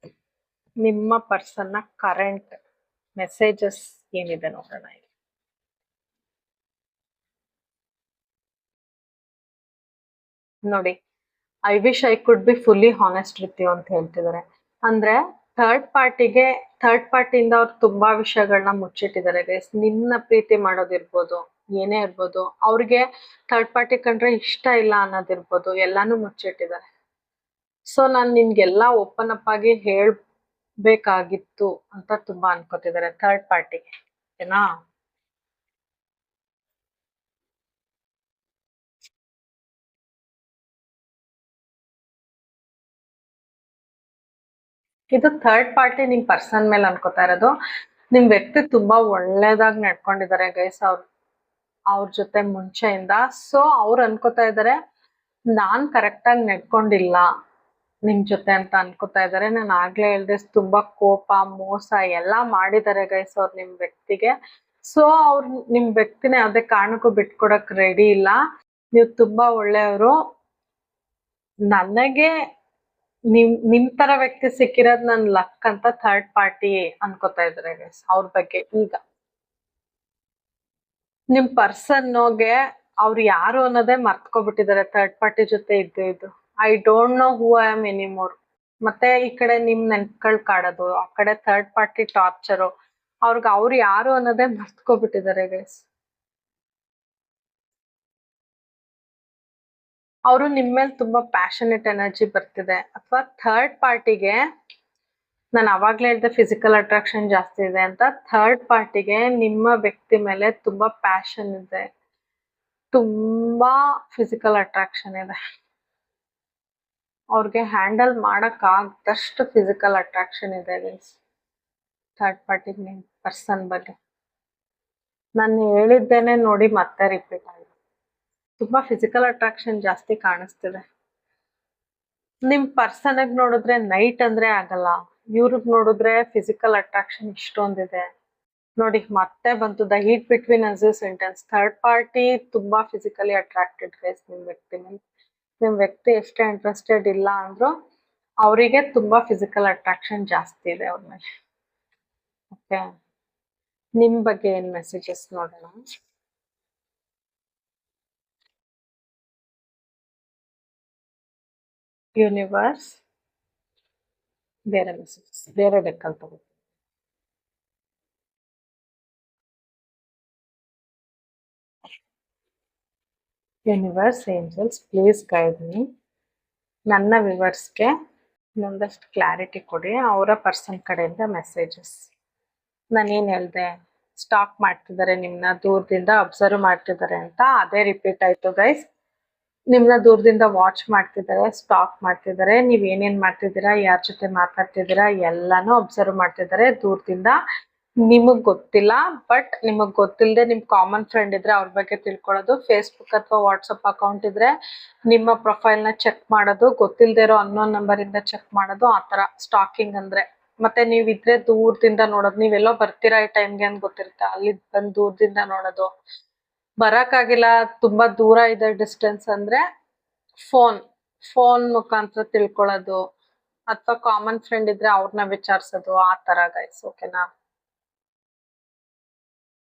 ನಿಮ್ಮ ಪರ್ಸನ್ ನ ಕರೆಂಟ್ ಮೆಸೇಜಸ್ ಏನಿದೆ ನೋಡೋಣ. ನೋಡಿ, I wish I could be fully honest with you ಅಂತ ಹೇಳ್ತಿದ್ದಾರೆ. ಅಂದ್ರೆ ಥರ್ಡ್ ಪಾರ್ಟಿಯಿಂದ ಅವ್ರು ತುಂಬಾ ವಿಷಯಗಳನ್ನ ಮುಚ್ಚಿಟ್ಟಿದ್ದಾರೆ ಗೈಸ್. ನಿನ್ನ ಪ್ರೀತಿ ಮಾಡೋದಿರ್ಬೋದು, ಏನೇ ಇರ್ಬೋದು, ಅವ್ರಿಗೆ ಥರ್ಡ್ ಪಾರ್ಟಿ ಕಂಡ್ರೆ ಇಷ್ಟ ಇಲ್ಲ ಅನ್ನೋದಿರ್ಬೋದು, ಎಲ್ಲಾನು ಮುಚ್ಚಿಟ್ಟಿದ್ದಾರೆ. ಸೊ ನಾನ್ ನಿನ್ಗೆಲ್ಲಾ ಓಪನ್ ಅಪ್ ಆಗಿ ಹೇಳ್ಬೇಕಾಗಿತ್ತು ಅಂತ ತುಂಬಾ ಅನ್ಕೋತಿದ್ದಾರೆ ಥರ್ಡ್ ಪಾರ್ಟಿಗೆ, ಓಕೆನಾ? ಇದು ಥರ್ಡ್ ಪಾರ್ಟಿ ನಿಮ್ ಪರ್ಸನ್ ಮೇಲೆ ಅನ್ಕೋತಾ ಇರೋದು. ನಿಮ್ ವ್ಯಕ್ತಿ ತುಂಬಾ ಒಳ್ಳೇದಾಗಿ ನಡ್ಕೊಂಡಿದ್ದಾರೆ ಗೈಸ್ ಅವ್ರ ಜೊತೆ ಮುಂಚೆಯಿಂದ. ಸೊ ಅವ್ರು ಅನ್ಕೋತಾ ಇದಾರೆ ನಾನ್ ಕರೆಕ್ಟ್ ಆಗಿ ನಡ್ಕೊಂಡಿಲ್ಲ ನಿಮ್ ಜೊತೆ ಅಂತ ಅನ್ಕೋತಾ ಇದಾರೆ. ನಾನು ಆಗ್ಲೇ ಹೇಳ್ದೆ, ತುಂಬಾ ಕೋಪ, ಮೋಸ ಎಲ್ಲಾ ಮಾಡಿದ್ದಾರೆ ಗೈಸ್ ಅವ್ರು ನಿಮ್ ವ್ಯಕ್ತಿಗೆ. ಸೊ ಅವ್ರು ನಿಮ್ ವ್ಯಕ್ತಿನ ಯಾವ್ದೇ ಕಾರಣಕ್ಕೂ ಬಿಟ್ಕೊಡಕ್ ರೆಡಿ ಇಲ್ಲ. ನೀವು ತುಂಬಾ ಒಳ್ಳೆಯವರು. ನನಗೆ ನಿಮ್ ತರ ವ್ಯಕ್ತಿ ಸಿಕ್ಕಿರೋದ್ ನನ್ ಲಕ್ ಅಂತ ಥರ್ಡ್ ಪಾರ್ಟಿ ಅನ್ಕೋತಾ ಇದಾರೆ ಗೈಸ್ ಅವ್ರ ಬಗ್ಗೆ. ಈಗ ನಿಮ್ ಪರ್ಸನ್ಗೆ ಅವ್ರು ಯಾರು ಅನ್ನೋದೇ ಮರ್ತ್ಕೊಬಿಟ್ಟಿದ್ದಾರೆ ಥರ್ಡ್ ಪಾರ್ಟಿ ಜೊತೆ ಇದ್ದು. I don't know who I am anymore. ಮತ್ತೆ ಈ ಕಡೆ ನಿಮ್ ನೆನ್ಪುಗಳು ಕಾಡೋದು, ಆ ಕಡೆ ಥರ್ಡ್ ಪಾರ್ಟಿ ಟಾರ್ಚರು, ಅವ್ರು ಯಾರು ಅನ್ನೋದೇ ಮರ್ತ್ಕೊಬಿಟ್ಟಿದ್ದಾರೆ ಗೈಸ್. ಅವರು ನಿಮ್ ಮೇಲೆ ತುಂಬಾ ಪ್ಯಾಷನೇಟ್ ಎನರ್ಜಿ ಬರ್ತಿದೆ. ಅಥವಾ ಥರ್ಡ್ ಪಾರ್ಟಿಗೆ, ನಾನು ಅವಾಗ್ಲೇ ಹೇಳ್ದೆ ಫಿಸಿಕಲ್ ಅಟ್ರಾಕ್ಷನ್ ಜಾಸ್ತಿ ಇದೆ ಅಂತ. ಥರ್ಡ್ ಪಾರ್ಟಿಗೆ ನಿಮ್ಮ ವ್ಯಕ್ತಿ ಮೇಲೆ ತುಂಬಾ ಪ್ಯಾಷನ್ ಇದೆ, ತುಂಬಾ ಫಿಸಿಕಲ್ ಅಟ್ರಾಕ್ಷನ್ ಇದೆ. ಅವ್ರಿಗೆ ಹ್ಯಾಂಡಲ್ ಮಾಡಕ್ ಆಗದಷ್ಟು ಫಿಸಿಕಲ್ ಅಟ್ರಾಕ್ಷನ್ ಇದೆ ಗೈಸ್ ಥರ್ಡ್ ಪಾರ್ಟಿ ನಿಮ್ ಪರ್ಸನ್ ಬಗ್ಗೆ. ನಾನು ಹೇಳಿದ್ದೇನೆ ನೋಡಿ ಮತ್ತೆ ರಿಪೀಟ್ ಆಗಿದೆ. ತುಂಬಾ ಫಿಸಿಕಲ್ ಅಟ್ರಾಕ್ಷನ್ ಜಾಸ್ತಿ ಕಾಣಿಸ್ತಿದೆ. ನಿಮ್ ಪರ್ಸನ್ ನೋಡಿದ್ರೆ ನೈಟ್ ಅಂದ್ರೆ ಆಗಲ್ಲ, ಇವ್ರಿಗೆ ನೋಡಿದ್ರೆ ಫಿಸಿಕಲ್ ಅಟ್ರಾಕ್ಷನ್ ಇಷ್ಟೊಂದಿದೆ. ನೋಡಿ ಮತ್ತೆ ಬಂತು, the heat between us is intense. Third party ತುಂಬಾ ಫಿಸಿಕಲಿ ಅಟ್ರಾಕ್ಟೆಡ್ ಗೈಸ್ ನಿಮ್ ವ್ಯಕ್ತಿ ಮೇಲೆ. ನಿಮ್ ವ್ಯಕ್ತಿ ಎಷ್ಟೇ ಇಂಟ್ರೆಸ್ಟೆಡ್ ಇಲ್ಲ ಅಂದ್ರೂ ಅವರಿಗೆ ತುಂಬಾ ಫಿಸಿಕಲ್ ಅಟ್ರಾಕ್ಷನ್ ಜಾಸ್ತಿ ಇದೆ ಅವ್ರ ಮೇಲೆ. ಓಕೆ, ನಿಮ್ ಬಗ್ಗೆ ಏನ್ ಮೆಸೇಜಸ್ ನೋಡೋಣ. ಯೂನಿವರ್ಸ್ ಬೇರೆ ಮೆಸೇಜಸ್ ಬೇರೆ ಡೆಕ್ಕಲ್ಲಿ ತಗೋ. Universe, angels, please guide me. ನನ್ನ ವಿವರ್ಸ್ಗೆ ಇನ್ನೊಂದಷ್ಟು ಕ್ಲಾರಿಟಿ ಕೊಡಿ. ಅವರ ಪರ್ಸನ್ ಕಡೆಯಿಂದ ಮೆಸೇಜಸ್. ನಾನೇನು ಹೇಳಿದೆ, ಸ್ಟಾಕ್ ಮಾಡ್ತಿದ್ದಾರೆ, ನಿಮ್ಮನ್ನ ದೂರದಿಂದ ಅಬ್ಸರ್ವ್ ಮಾಡ್ತಿದ್ದಾರೆ ಅಂತ, ಅದೇ ರಿಪೀಟ್ ಆಯ್ತು ಗೈಸ್. ನಿಮ್ಮನ್ನ ದೂರದಿಂದ ವಾಚ್ ಮಾಡ್ತಿದ್ದಾರೆ, ಸ್ಟಾಕ್ ಮಾಡ್ತಿದ್ದಾರೆ. ನೀವು ಏನೇನು ಮಾಡ್ತಿದ್ದೀರಾ, ಯಾರ ಜೊತೆ ಮಾತಾಡ್ತಿದ್ದೀರಾ ಎಲ್ಲಾನು ಅಬ್ಸರ್ವ್ ಮಾಡ್ತಿದ್ದಾರೆ ದೂರದಿಂದ. ನಿಮಗೆ ಗೊತ್ತಿಲ್ಲ, ಬಟ್ ನಿಮಗೆ ಗೊತ್ತಿಲ್ಲದೆ ನಿಮ್ಮ ಕಾಮನ್ ಫ್ರೆಂಡ್ ಇದ್ರೆ ಅವ್ರ ಬಗ್ಗೆ ತಿಳ್ಕೊಳ್ಳೋದು, ಫೇಸ್ಬುಕ್ ಅಥವಾ ವಾಟ್ಸಪ್ ಅಕೌಂಟ್ ಇದ್ರೆ ನಿಮ್ಮ ಪ್ರೊಫೈಲ್ನ ಚೆಕ್ ಮಾಡೋದು, ಗೊತ್ತಿಲ್ಲದೆ ಇರೋ ಅನ್ನೋನ್ ನಂಬರಿಂದ ಚೆಕ್ ಮಾಡೋದು, ಆ ಥರ ಸ್ಟಾಕಿಂಗ್ ಅಂದ್ರೆ. ಮತ್ತೆ ನೀವಿದ್ರೆ ದೂರದಿಂದ ನೋಡೋದು, ನೀವೆಲ್ಲೋ ಬರ್ತೀರಾ ಈ ಟೈಮ್ಗೆ ಅಂತ ಗೊತ್ತಿರುತ್ತೆ, ಅಲ್ಲಿ ಬಂದು ದೂರದಿಂದ ನೋಡೋದು. ಬರಕ್ಕಾಗಿಲ್ಲ, ತುಂಬಾ ದೂರ ಇದೆ ಡಿಸ್ಟೆನ್ಸ್ ಅಂದ್ರೆ ಫೋನ್ ಮುಖಾಂತರ ತಿಳ್ಕೊಳ್ಳೋದು, ಅಥವಾ ಕಾಮನ್ ಫ್ರೆಂಡ್ ಇದ್ರೆ ಅವ್ರನ್ನ ವಿಚಾರಿಸೋದು, ಆ ತರ ಗೈಸ್. ಓಕೆನಾ?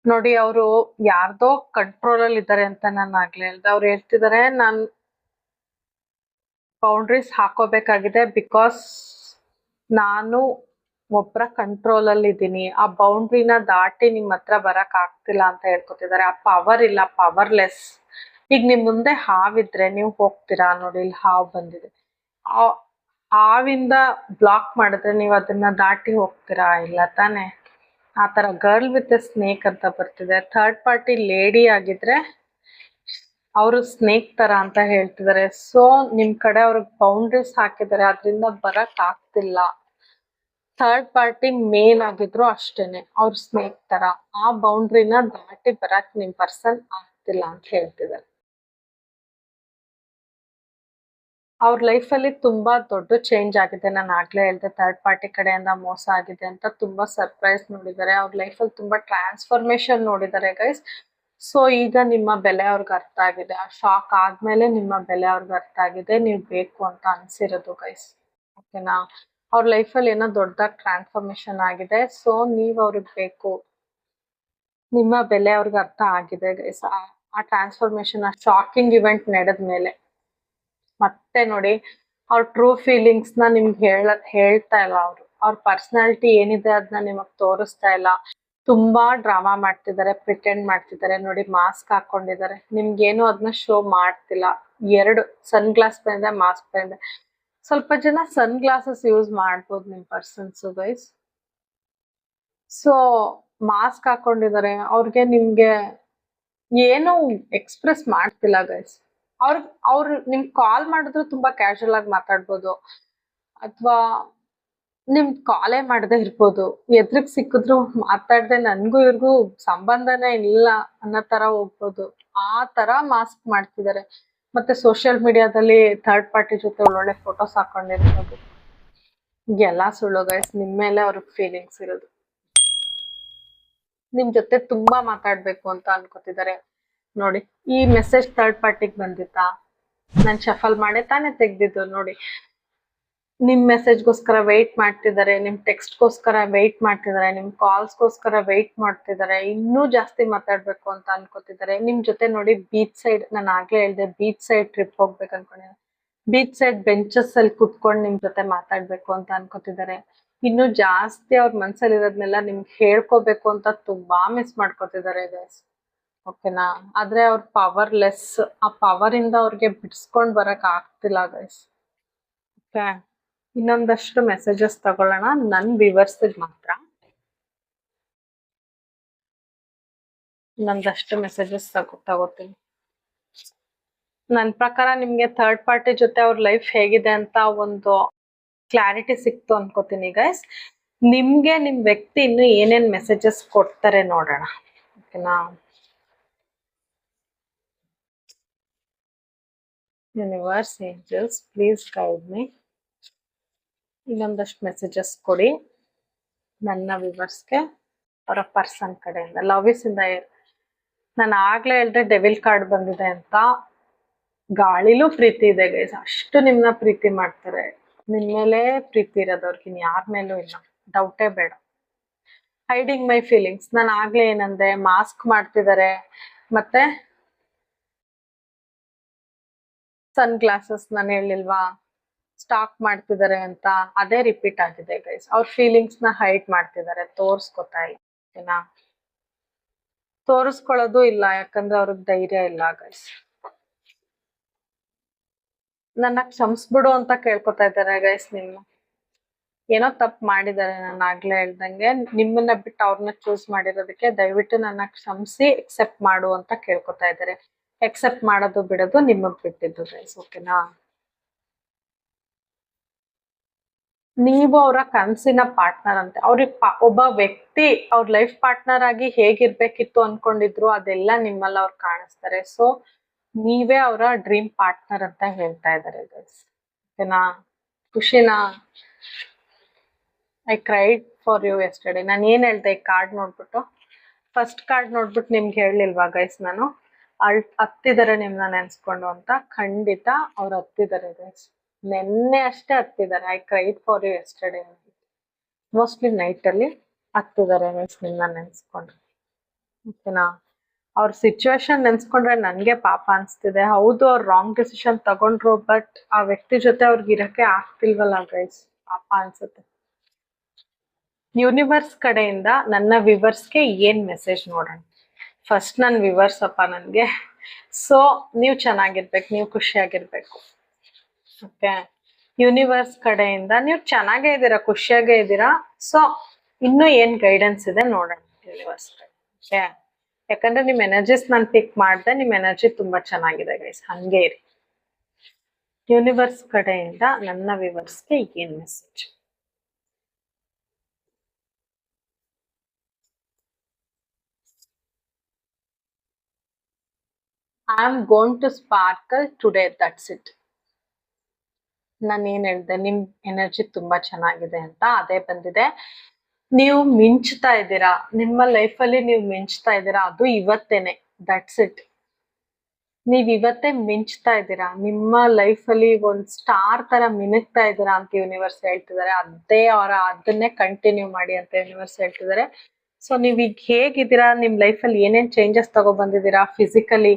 ನೋಡಿ, ಅವರು ಯಾರ್ದೋ ಕಂಟ್ರೋಲ್ ಅಲ್ಲಿ ಇದ್ದಾರೆ ಅಂತ ನಾನು ಆಗ್ಲೇ ಹೇಳ್ದೆ. ಅವ್ರು ಹೇಳ್ತಿದ್ದಾರೆ ನಾನ್ ಬೌಂಡ್ರೀಸ್ ಹಾಕೋಬೇಕಾಗಿದೆ, ಬಿಕಾಸ್ ನಾನು ಒಬ್ಬರ ಕಂಟ್ರೋಲ್ ಅಲ್ಲಿ ಇದ್ದೀನಿ. ಆ ಬೌಂಡ್ರಿನ ದಾಟಿ ನಿಮ್ಮ ಹತ್ರ ಬರಕ್ ಆಗ್ತಿಲ್ಲ ಅಂತ ಹೇಳ್ಕೊತಿದ್ದಾರೆ. ಆ ಪವರ್ ಇಲ್ಲ, ಪವರ್ಲೆಸ್. ಈಗ ನಿಮ್ ಮುಂದೆ ಹಾವಿದ್ರೆ ನೀವು ಹೋಗ್ತೀರಾ? ನೋಡಿ, ಇಲ್ಲಿ ಹಾವು ಬಂದಿದೆ. ಹಾವಿಂದ ಬ್ಲಾಕ್ ಮಾಡಿದ್ರೆ ನೀವು ಅದನ್ನ ದಾಟಿ ಹೋಗ್ತೀರಾ? ಇಲ್ಲ ತಾನೆ. ಆ ತರ ಗರ್ಲ್ ವಿತ್ ಸ್ನೇಕ್ ಅಂತ ಬರ್ತಿದೆ. ಥರ್ಡ್ ಪಾರ್ಟಿ ಲೇಡಿ ಆಗಿದ್ರೆ ಅವರು ಸ್ನೇಕ್ ತರ ಅಂತ ಹೇಳ್ತಿದ್ದಾರೆ. ಸೊ ನಿಮ್ ಕಡೆ ಅವ್ರಿಗೆ ಬೌಂಡ್ರೀಸ್ ಹಾಕಿದ್ದಾರೆ, ಅದರಿಂದ ಬರಕ್ ಆಗ್ತಿಲ್ಲ. ಥರ್ಡ್ ಪಾರ್ಟಿ ಮೇನ್ ಆಗಿದ್ರು ಅಷ್ಟೇನೆ, ಅವ್ರ ಸ್ನೇಕ್ ತರ. ಆ ಬೌಂಡ್ರಿನ ದಾಟಿ ಬರಕ್ ನಿಮ್ ಪರ್ಸನ್ ಆಗ್ತಿಲ್ಲ ಅಂತ ಹೇಳ್ತಿದ್ದಾರೆ. ಅವ್ರ ಲೈಫಲ್ಲಿ ತುಂಬಾ ದೊಡ್ಡ ಚೇಂಜ್ ಆಗಿದೆ. ನಾನು ಆಗ್ಲೇ ಹೇಳ್ದೆ ಥರ್ಡ್ ಪಾರ್ಟಿ ಕಡೆಯಿಂದ ಮೋಸ ಆಗಿದೆ ಅಂತ. ತುಂಬಾ ಸರ್ಪ್ರೈಸ್ ನೋಡಿದ್ದಾರೆ, ಅವ್ರ ಲೈಫಲ್ಲಿ ತುಂಬಾ ಟ್ರಾನ್ಸ್ಫಾರ್ಮೇಶನ್ ನೋಡಿದ್ದಾರೆ ಗೈಸ್. ಸೊ ಈಗ ನಿಮ್ಮ ಬೆಲೆ ಅವ್ರಿಗೆ ಅರ್ಥ ಆಗಿದೆ. ಆ ಶಾಕ್ ಆದ್ಮೇಲೆ ನಿಮ್ಮ ಬೆಲೆ ಅವ್ರಿಗೆ ಅರ್ಥ ಆಗಿದೆ, ನೀವು ಬೇಕು ಅಂತ ಅನ್ಸಿರೋದು ಗೈಸ್. ಓಕೆನಾ? ಅವ್ರ ಲೈಫಲ್ಲಿ ಏನೋ ದೊಡ್ಡದಾಗಿ ಟ್ರಾನ್ಸ್ಫಾರ್ಮೇಶನ್ ಆಗಿದೆ. ಸೊ ನೀವ್ ಅವ್ರಿಗೆ ಬೇಕು, ನಿಮ್ಮ ಬೆಲೆ ಅವ್ರಿಗೆ ಅರ್ಥ ಆಗಿದೆ ಗೈಸ್. ಆ ಟ್ರಾನ್ಸ್ಫಾರ್ಮೇಶನ್, ಆ ಶಾಕಿಂಗ್ ಇವೆಂಟ್ ನಡೆದ್ಮೇಲೆ. ಮತ್ತೆ ನೋಡಿ ಅವ್ರ ಟ್ರೂ ಫೀಲಿಂಗ್ಸ್ ನ ನಿಮ್ಗೆ ಹೇಳ್ತಾ ಇಲ್ಲ. ಅವ್ರ ಪರ್ಸನಾಲಿಟಿ ಏನಿದೆ ಅದನ್ನ ನಿಮಗ್ ತೋರಿಸ್ತಾ ಇಲ್ಲ. ತುಂಬಾ ಡ್ರಾಮಾ ಮಾಡ್ತಿದ್ದಾರೆ, ಪ್ರಿಟೆಂಡ್ ಮಾಡ್ತಿದ್ದಾರೆ. ನೋಡಿ ಮಾಸ್ಕ್ ಹಾಕೊಂಡಿದ್ದಾರೆ, ನಿಮ್ಗೇನು ಅದನ್ನ ಶೋ ಮಾಡ್ತಿಲ್ಲ. 2 ಸನ್ ಗ್ಲಾಸ್ ಬಂದಿದೆ, ಮಾಸ್ಕ್ ಬಂದಿದೆ. ಸ್ವಲ್ಪ ಜನ ಸನ್ ಗ್ಲಾಸಸ್ ಯೂಸ್ ಮಾಡ್ಬೋದು ನಿಮ್ ಪರ್ಸನ್ಸ್ ಗೈಸ್. ಸೊ ಮಾಸ್ಕ್ ಹಾಕೊಂಡಿದ್ದಾರೆ, ಅವ್ರಿಗೆ ನಿಮ್ಗೆ ಏನು ಎಕ್ಸ್ಪ್ರೆಸ್ ಮಾಡ್ತಿಲ್ಲ ಗೈಸ್. ಅವ್ರು ನಿಮ್ ಕಾಲ್ ಮಾಡಿದ್ರು ತುಂಬಾ ಕ್ಯಾಶುಯಲ್ ಆಗಿ ಮಾತಾಡ್ಬೋದು, ಅಥವಾ ನಿಮ್ ಕಾಲೇ ಮಾಡದೆ ಇರ್ಬೋದು. ಎದ್ರಿಗ್ ಸಿಕ್ಕಿದ್ರು ಮಾತಾಡ್ದೆ ನನ್ಗೂ ಇವ್ರಿಗೂ ಸಂಬಂಧನೇ ಇಲ್ಲ ಅನ್ನೋ ತರ ಹೋಗ್ಬೋದು. ಆ ತರ ಮಾಸ್ಕ್ ಮಾಡ್ತಿದ್ದಾರೆ. ಮತ್ತೆ ಸೋಷಿಯಲ್ ಮೀಡಿಯಾದಲ್ಲಿ ಥರ್ಡ್ ಪಾರ್ಟಿ ಜೊತೆ ಒಳ್ಳೊಳ್ಳೆ ಫೋಟೋಸ್ ಹಾಕೊಂಡಿರ್ಬೋದು. ಎಲ್ಲ ಸುಳ್ಳು ಗೈಸ್. ನಿಮ್ ಮೇಲೆ ಅವ್ರಿಗೆ ಫೀಲಿಂಗ್ಸ್ ಇರೋದು. ನಿಮ್ ಜೊತೆ ತುಂಬಾ ಮಾತಾಡ್ಬೇಕು ಅಂತ ಅನ್ಕೋತಿದ್ದಾರೆ. ನೋಡಿ ಈ ಮೆಸೇಜ್ ಥರ್ಡ್ ಪಾರ್ಟಿಗೆ ಬಂದಿತ್ತಾ? ನಾನ್ ಶಫಲ್ ಮಾಡಿ ತಾನೇ ತೆಗ್ದಿದ್ದು. ನೋಡಿ ನಿಮ್ ಮೆಸೇಜ್ಗೋಸ್ಕರ ವೆಯ್ಟ್ ಮಾಡ್ತಿದ್ದಾರೆ, ನಿಮ್ ಟೆಕ್ಸ್ಟ್ಗೋಸ್ಕರ ವೆಯ್ಟ್ ಮಾಡ್ತಿದ್ದಾರೆ, ನಿಮ್ ಕಾಲ್ಸ್ಗೋಸ್ಕರ ವೆಯ್ಟ್ ಮಾಡ್ತಿದ್ದಾರೆ. ಇನ್ನೂ ಜಾಸ್ತಿ ಮಾತಾಡ್ಬೇಕು ಅಂತ ಅನ್ಕೋತಿದ್ದಾರೆ ನಿಮ್ ಜೊತೆ. ನೋಡಿ ಬೀಚ್ ಸೈಡ್, ನಾನು ಆಗ್ಲೇ ಹೇಳ್ದೆ ಬೀಚ್ ಸೈಡ್ ಟ್ರಿಪ್ ಹೋಗ್ಬೇಕು ಅನ್ಕೊಂಡಿದ್ದಾರೆ. ಬೀಚ್ ಸೈಡ್ ಬೆಂಚಸ್ ಅಲ್ಲಿ ಕುತ್ಕೊಂಡು ನಿಮ್ ಜೊತೆ ಮಾತಾಡ್ಬೇಕು ಅಂತ ಅನ್ಕೋತಿದ್ದಾರೆ. ಇನ್ನು ಜಾಸ್ತಿ ಅವ್ರ ಮನ್ಸಲ್ಲಿ ಇರೋದ್ನೆಲ್ಲ ನಿಮ್ಗೆ ಹೇಳ್ಕೋಬೇಕು ಅಂತ ತುಂಬಾ ಮಿಸ್ ಮಾಡ್ಕೋತಿದ್ದಾರೆ ಗೈಸ್. ಓಕೆನಾ? ಆದ್ರೆ ಅವ್ರ ಪವರ್ಲೆಸ್. ಆ ಪವರ್ ಇಂದ ಅವ್ರಿಗೆ ಬಿಡಿಸ್ಕೊಂಡ್ ಬರಕ್ ಆಗ್ತಿಲ್ಲ ಗೈಸ್. ಓಕೆ, ಇನ್ನೊಂದಷ್ಟು ಮೆಸೇಜಸ್ ತಗೊಳ್ಳೋಣ ನನ್ ವ್ಯೂವರ್ಸ್ ಮಾತ್ರ. ಇನ್ನೊಂದಷ್ಟು ಮೆಸೇಜಸ್ ತಗೋತೀನಿ. ನನ್ ಪ್ರಕಾರ ನಿಮ್ಗೆ ಥರ್ಡ್ ಪಾರ್ಟಿ ಜೊತೆ ಅವ್ರ ಲೈಫ್ ಹೇಗಿದೆ ಅಂತ ಒಂದು ಕ್ಲಾರಿಟಿ ಸಿಕ್ತು ಅನ್ಕೋತೀನಿ ಗೈಸ್. ನಿಮ್ಗೆ ನಿಮ್ ವ್ಯಕ್ತಿ ಇನ್ನು ಏನೇನ್ ಮೆಸೇಜಸ್ ಕೊಡ್ತಾರೆ ನೋಡೋಣ. ಓಕೆನಾ? Universe, angels, please guide me. ಇನ್ನೊಂದಷ್ಟು ಮೆಸೇಜಸ್ ಕೊಡಿ ನನ್ನ ವ್ಯೂವರ್ಸ್ಗೆ ಅವರ ಪರ್ಸನ್ ಕಡೆಯಿಂದ. Love is in the air. ನಾನು ಆಗ್ಲೇ ಹೇಳಿದ್ರೆ ಡೆವಿಲ್ ಕಾರ್ಡ್ ಬಂದಿದೆ ಅಂತ. ಗಾಳಿಲೂ ಪ್ರೀತಿ ಇದೆ ಗೈಸ್. ಅಷ್ಟು ನಿಮ್ನ ಪ್ರೀತಿ ಮಾಡ್ತಾರೆ. ನಿಮ್ ಮೇಲೆ ಪ್ರೀತಿ ಇರೋದು ಅವ್ರಿಗೆ, ಯಾರ ಮೇಲೂ ಇಲ್ಲ, ಡೌಟೇ ಬೇಡ. ಹೈಡಿಂಗ್ ಮೈ ಫೀಲಿಂಗ್ಸ್. ನಾನು ಆಗ್ಲೇ ಏನಂದೆ, ಮಾಸ್ಕ್ ಮಾಡ್ತಿದ್ದಾರೆ, ಮತ್ತೆ ಸನ್ ಗ್ಲಾಸಸ್ ನಾನು ಹೇಳಿಲ್ವಾ, ಸ್ಟಾಕ್ ಮಾಡ್ತಿದ್ದಾರೆ ಅಂತ. ಅದೇ ರಿಪೀಟ್ ಆಗಿದೆ ಗೈಸ್. ಅವ್ರ ಫೀಲಿಂಗ್ಸ್ ನ ಹೈಡ್ ಮಾಡ್ತಿದ್ದಾರೆ, ತೋರ್ಸ್ಕೊತಾ ಇಲ್ಲ. ಓಕೆನಾ? ತೋರಿಸ್ಕೊಳ್ಳೋದು ಇಲ್ಲ, ಯಾಕಂದ್ರೆ ಅವ್ರಿಗೆ ಧೈರ್ಯ ಇಲ್ಲ ಗೈಸ್. ನನ್ನ ಕ್ಷಮಿಸ್ಬಿಡು ಅಂತ ಕೇಳ್ಕೊತಾ ಇದ್ದಾರೆ ಗೈಸ್. ಏನೋ ತಪ್ಪು ಮಾಡಿದ್ದಾರೆ, ನಾನು ಆಗ್ಲೇ ಹೇಳ್ದಂಗೆ. ನಿಮ್ಮನ್ನ ಬಿಟ್ಟು ಅವ್ರನ್ನ ಚೂಸ್ ಮಾಡಿರೋದಕ್ಕೆ ದಯವಿಟ್ಟು ನನ್ನ ಕ್ಷಮಿಸಿ ಎಕ್ಸೆಪ್ಟ್ ಮಾಡು ಅಂತ ಕೇಳ್ಕೊತಾ ಇದ್ದಾರೆ. ಎಕ್ಸೆಪ್ಟ್ ಮಾಡೋದು ಬಿಡೋದು ನಿಮಗ್ ಬಿಟ್ಟಿದ್ದು ಗೈಸ್. ಓಕೆನಾ? ನೀವು ಅವರ ಕನಸಿನ ಪಾರ್ಟ್ನರ್ ಅಂತೆ. ಅವ್ರಿಗೆ ಒಬ್ಬ ವ್ಯಕ್ತಿ ಅವ್ರ ಲೈಫ್ ಪಾರ್ಟ್ನರ್ ಆಗಿ ಹೇಗಿರ್ಬೇಕಿತ್ತು ಅನ್ಕೊಂಡಿದ್ರು ಅದೆಲ್ಲ ನಿಮ್ಮಲ್ಲಿ ಅವ್ರು ಕಾಣಿಸ್ತಾರೆ. ಸೊ ನೀವೇ ಅವರ ಡ್ರೀಮ್ ಪಾರ್ಟ್ನರ್ ಅಂತ ಹೇಳ್ತಾ ಇದ್ದಾರೆ ಗೈಸ್. ಓಕೆನಾ? ಖುಷಿನಾ? I cried for you yesterday. ನಾನು ಏನ್ ಹೇಳ್ದೆ ಈ ಕಾರ್ಡ್ ನೋಡ್ಬಿಟ್ಟು? ಫಸ್ಟ್ ಕಾರ್ಡ್ ನೋಡ್ಬಿಟ್ಟು ನಿಮ್ಗೆ ಹೇಳಿಲ್ವಾ ಗೈಸ್ ನಾನು ಹತ್ತಿದ್ದಾರೆ ನಿಮ್ನ ನೆನ್ಸ್ಕೊಂಡು ಅಂತ? ಖಂಡಿತ ಅವ್ರು ಹತ್ತಿದ್ದಾರೆ ಗೈಸ್. ನೆನ್ನೆ ಅಷ್ಟೇ ಹತ್ತಿದ್ದಾರೆ. I cried for you yesterday. Mostly night ಅಲ್ಲಿ ಹತ್ತಿದ್ದಾರೆ ಗೈಸ್ ನಿಮ್ನ ನೆನ್ಸ್ಕೊಂಡು. ಓಕೆನಾ? ಅವ್ರ ಸಿಚುವೇಶನ್ ನೆನ್ಸ್ಕೊಂಡ್ರೆ ನನ್ಗೆ ಪಾಪ ಅನ್ಸ್ತಿದೆ. ಹೌದು, ಅವ್ರು ರಾಂಗ್ ಡಿಸಿಷನ್ ತಗೊಂಡ್ರು, ಬಟ್ ಆ ವ್ಯಕ್ತಿ ಜೊತೆ ಅವ್ರಿಗೆ ಇರಕ್ಕೆ ಆಗ್ತಿಲ್ವಲ್ಲ ಗೈಸ್, ಪಾಪ ಅನ್ಸುತ್ತೆ. ಯೂನಿವರ್ಸ್ ಕಡೆಯಿಂದ ನನ್ನ ವ್ಯೂವರ್ಸ್ಗೆ ಏನ್ ಮೆಸೇಜ್ ನೋಡೋಣ. ಫಸ್ಟ್ ನನ್ ವ್ಯೂವರ್ಸ್ ಅಪ್ಪ ನನ್ಗೆ. ಸೊ ನೀವು ಚೆನ್ನಾಗಿರ್ಬೇಕು, ನೀವು ಖುಷಿಯಾಗಿರ್ಬೇಕು. ಓಕೆ, ಯೂನಿವರ್ಸ್ ಕಡೆಯಿಂದ ನೀವು ಚೆನ್ನಾಗೇ ಇದ್ದೀರಾ, ಖುಷಿಯಾಗೇ ಇದ್ದೀರಾ. ಸೊ ಇನ್ನು ಏನ್ ಗೈಡೆನ್ಸ್ ಇದೆ ನೋಡೋಣ ಯೂನಿವರ್ಸ್ ಕಡೆ. ಓಕೆ, ಯಾಕಂದ್ರೆ ನಿಮ್ ಎನರ್ಜಿಸ್ ನಾನು ಪಿಕ್ ಮಾಡ್ದೆ, ನಿಮ್ ಎನರ್ಜಿ ತುಂಬಾ ಚೆನ್ನಾಗಿದೆ ಗೈಸ್, ಹಂಗೆ ಇರಿ. ಯೂನಿವರ್ಸ್ ಕಡೆಯಿಂದ ನನ್ನ ವ್ಯೂವರ್ಸ್ಗೆ ಏನ್ message? I am going to sparkle today, that's it. ನಾನು ಏನ್ ಹೇಳ್ದೆ, ನಿಮ್ ಎನರ್ಜಿ ತುಂಬಾ ಚೆನ್ನಾಗಿದೆ ಅಂತ, ಅದೇ ಬಂದಿದೆ. ನೀವು ಮಿಂಚ್ತಾ ಇದ್ದೀರಾ, ನಿಮ್ಮ ಲೈಫಲ್ಲಿ ನೀವು ಮಿಂಚ್ತಾ ಇದ್ದೀರಾ, ಅದು ಇವತ್ತೇನೆ, ದಟ್ಸ್ ಇಟ್. ನೀವ್ ಇವತ್ತೇ ಮಿಂಚ್ತಾ ಇದ್ದೀರಾ, ನಿಮ್ಮ ಲೈಫಲ್ಲಿ ಒಂದ್ ಸ್ಟಾರ್ ತರ ಮಿನುಗ್ತಾ ಇದ್ದೀರಾ ಅಂತ ಯೂನಿವರ್ಸ್ ಹೇಳ್ತಿದ್ದಾರೆ. ಅದನ್ನೇ ಕಂಟಿನ್ಯೂ ಮಾಡಿ ಅಂತ ಯೂನಿವರ್ಸ್ ಹೇಳ್ತಿದ್ದಾರೆ. ಸೊ ನೀವೀಗ ಹೇಗಿದ್ದೀರಾ, ನಿಮ್ಮ ಲೈಫಲ್ಲಿ ಏನೇನು ಚೇಂಜಸ್ ತಗೊಬಂದಿದ್ದೀರಾ, ಫಿಸಿಕಲಿ,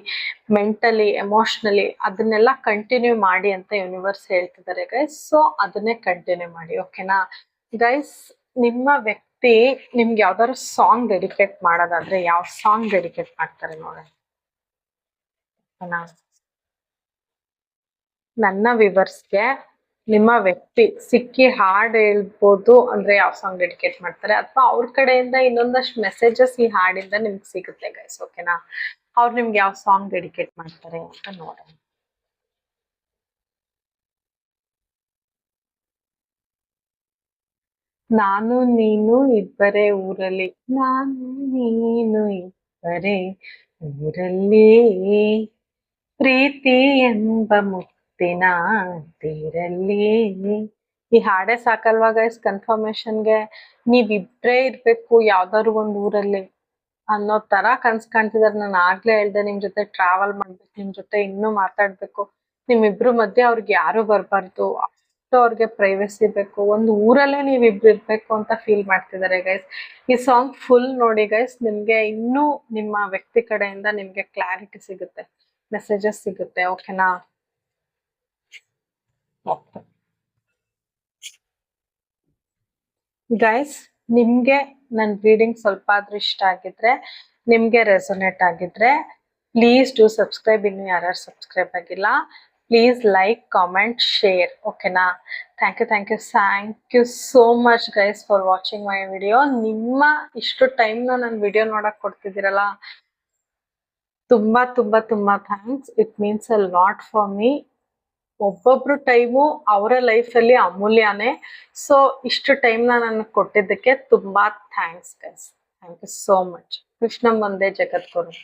ಮೆಂಟಲಿ, ಎಮೋಷ್ನಲಿ, ಅದನ್ನೆಲ್ಲ ಕಂಟಿನ್ಯೂ ಮಾಡಿ ಅಂತ ಯೂನಿವರ್ಸ್ ಹೇಳ್ತಿದ್ದಾರೆ ಗೈಸ್. ಸೊ ಅದನ್ನೇ ಕಂಟಿನ್ಯೂ ಮಾಡಿ, ಓಕೆನಾ ಗೈಸ್. ನಿಮ್ಮ ವ್ಯಕ್ತಿ ನಿಮ್ಗೆ ಯಾವ್ದಾದ್ರು ಸಾಂಗ್ ಡೆಡಿಕೇಟ್ ಮಾಡೋದಾದ್ರೆ ಯಾವ ಸಾಂಗ್ ಡೆಡಿಕೇಟ್ ಮಾಡ್ತಾರೆ ನೋಡೋಣ, ಓಕೆನಾ. ನನ್ನ ವಿವರ್ಸ್ಗೆ ನಿಮ್ಮ ವ್ಯಕ್ತಿ ಸಿಕ್ಕಿ ಹಾಡ್ ಹೇಳ್ಬೋದು ಅಂದ್ರೆ ಯಾವ ಸಾಂಗ್ ಡೆಡಿಕೇಟ್ ಮಾಡ್ತಾರೆ, ಅಥವಾ ಅವ್ರ ಕಡೆಯಿಂದ ಇನ್ನೊಂದಷ್ಟು ಮೆಸೇಜಸ್ ಈ ಹಾಡಿಂದ ನಿಮ್ಗೆ ಸಿಗುತ್ತೆ ಗೈಸ್, ಓಕೆನಾ. ಅವ್ರು ನಿಮ್ಗೆ ಯಾವ ಸಾಂಗ್ ಡೆಡಿಕೇಟ್ ಮಾಡ್ತಾರೆ ಅಂತ ನೋಡೋಣ. ನಾನು ನೀನು ಇಬ್ಬರೇ ಊರಲ್ಲಿ, ನಾನು ನೀನು ಇಬ್ಬರೇ ಊರಲ್ಲಿ, ಪ್ರೀತಿ ಎಂಬ ಮುತ್ತಿನ ತೀರಲ್ಲಿ. ಈ ಹಾಡೇ ಸಾಕಲ್ವಾ ಗೈಸ್ ಕನ್ಫರ್ಮೇಶನ್ಗೆ? ನೀವಿಬ್ರೇ ಇರ್ಬೇಕು ಯಾವ್ದಾದ್ರು ಒಂದ್ ಊರಲ್ಲಿ ಅನ್ನೋ ತರ ಕನ್ಸ್ ಕಾಣ್ತಿದಾರೆ. ನಾನು ಆಗ್ಲೇ ಹೇಳ್ದೆ ನಿಮ್ ಜೊತೆ ಟ್ರಾವೆಲ್ ಮಾಡ್ಬೇಕು, ನಿಮ್ ಜೊತೆ ಇನ್ನೂ ಮಾತಾಡ್ಬೇಕು, ನಿಮ್ಮಿಬ್ರು ಮಧ್ಯೆ ಅವ್ರಿಗೆ ಯಾರು ಬರ್ಬಾರ್ದು, ಅಷ್ಟು ಅವ್ರಿಗೆ ಪ್ರೈವಸಿ ಬೇಕು, ಒಂದು ಊರಲ್ಲೇ ನೀವಿಬ್ರು ಇರ್ಬೇಕು ಅಂತ ಫೀಲ್ ಮಾಡ್ತಿದ್ದಾರೆ ಗೈಸ್. ಈ ಸಾಂಗ್ ಫುಲ್ ನೋಡಿ ಗೈಸ್, ನಿಮ್ಗೆ ಇನ್ನೂ ನಿಮ್ಮ ವ್ಯಕ್ತಿ ಕಡೆಯಿಂದ ನಿಮ್ಗೆ ಕ್ಲಾರಿಟಿ ಸಿಗುತ್ತೆ, ಮೆಸೇಜಸ್ ಸಿಗುತ್ತೆ, ಓಕೆನಾ. ಗೈಸ್ ನಿಮ್ಗೆ ನನ್ನ ರೀಡಿಂಗ್ ಸ್ವಲ್ಪ ಆದ್ರೂ ಇಷ್ಟ ಆಗಿದ್ರೆ, ನಿಮ್ಗೆ ರೆಸೊನೇಟ್ ಆಗಿದ್ರೆ ಪ್ಲೀಸ್ ಡೂ ಸಬ್ಸ್ಕ್ರೈಬ್. ಇನ್ನು ಯಾರ್ಯಾರು ಸಬ್ಸ್ಕ್ರೈಬ್ ಆಗಿಲ್ಲ ಪ್ಲೀಸ್ ಲೈಕ್, ಕಾಮೆಂಟ್, ಶೇರ್, ಓಕೆನಾ. Thank you so much guys for watching my video. ನಿಮ್ಮ ಇಷ್ಟು ಟೈಮ್ನ ನನ್ನ ವಿಡಿಯೋ ನೋಡಕ್ ಕೊಡ್ತಿದ್ದೀರಲ್ಲ, ತುಂಬಾ ತುಂಬಾ ತುಂಬಾ thanks. It means a lot for me. ಒಬ್ಬೊಬ್ರು ಟೈಮು ಅವರ ಲೈಫಲ್ಲಿ ಅಮೂಲ್ಯನೇ. ಸೊ ಇಷ್ಟು ಟೈಮ್ನ ನನಗೆ ಕೊಟ್ಟಿದ್ದಕ್ಕೆ ತುಂಬಾ thanks guys. Thank you so much. Krishna ಒಂದೇ ಜಗದ್ಗುರು.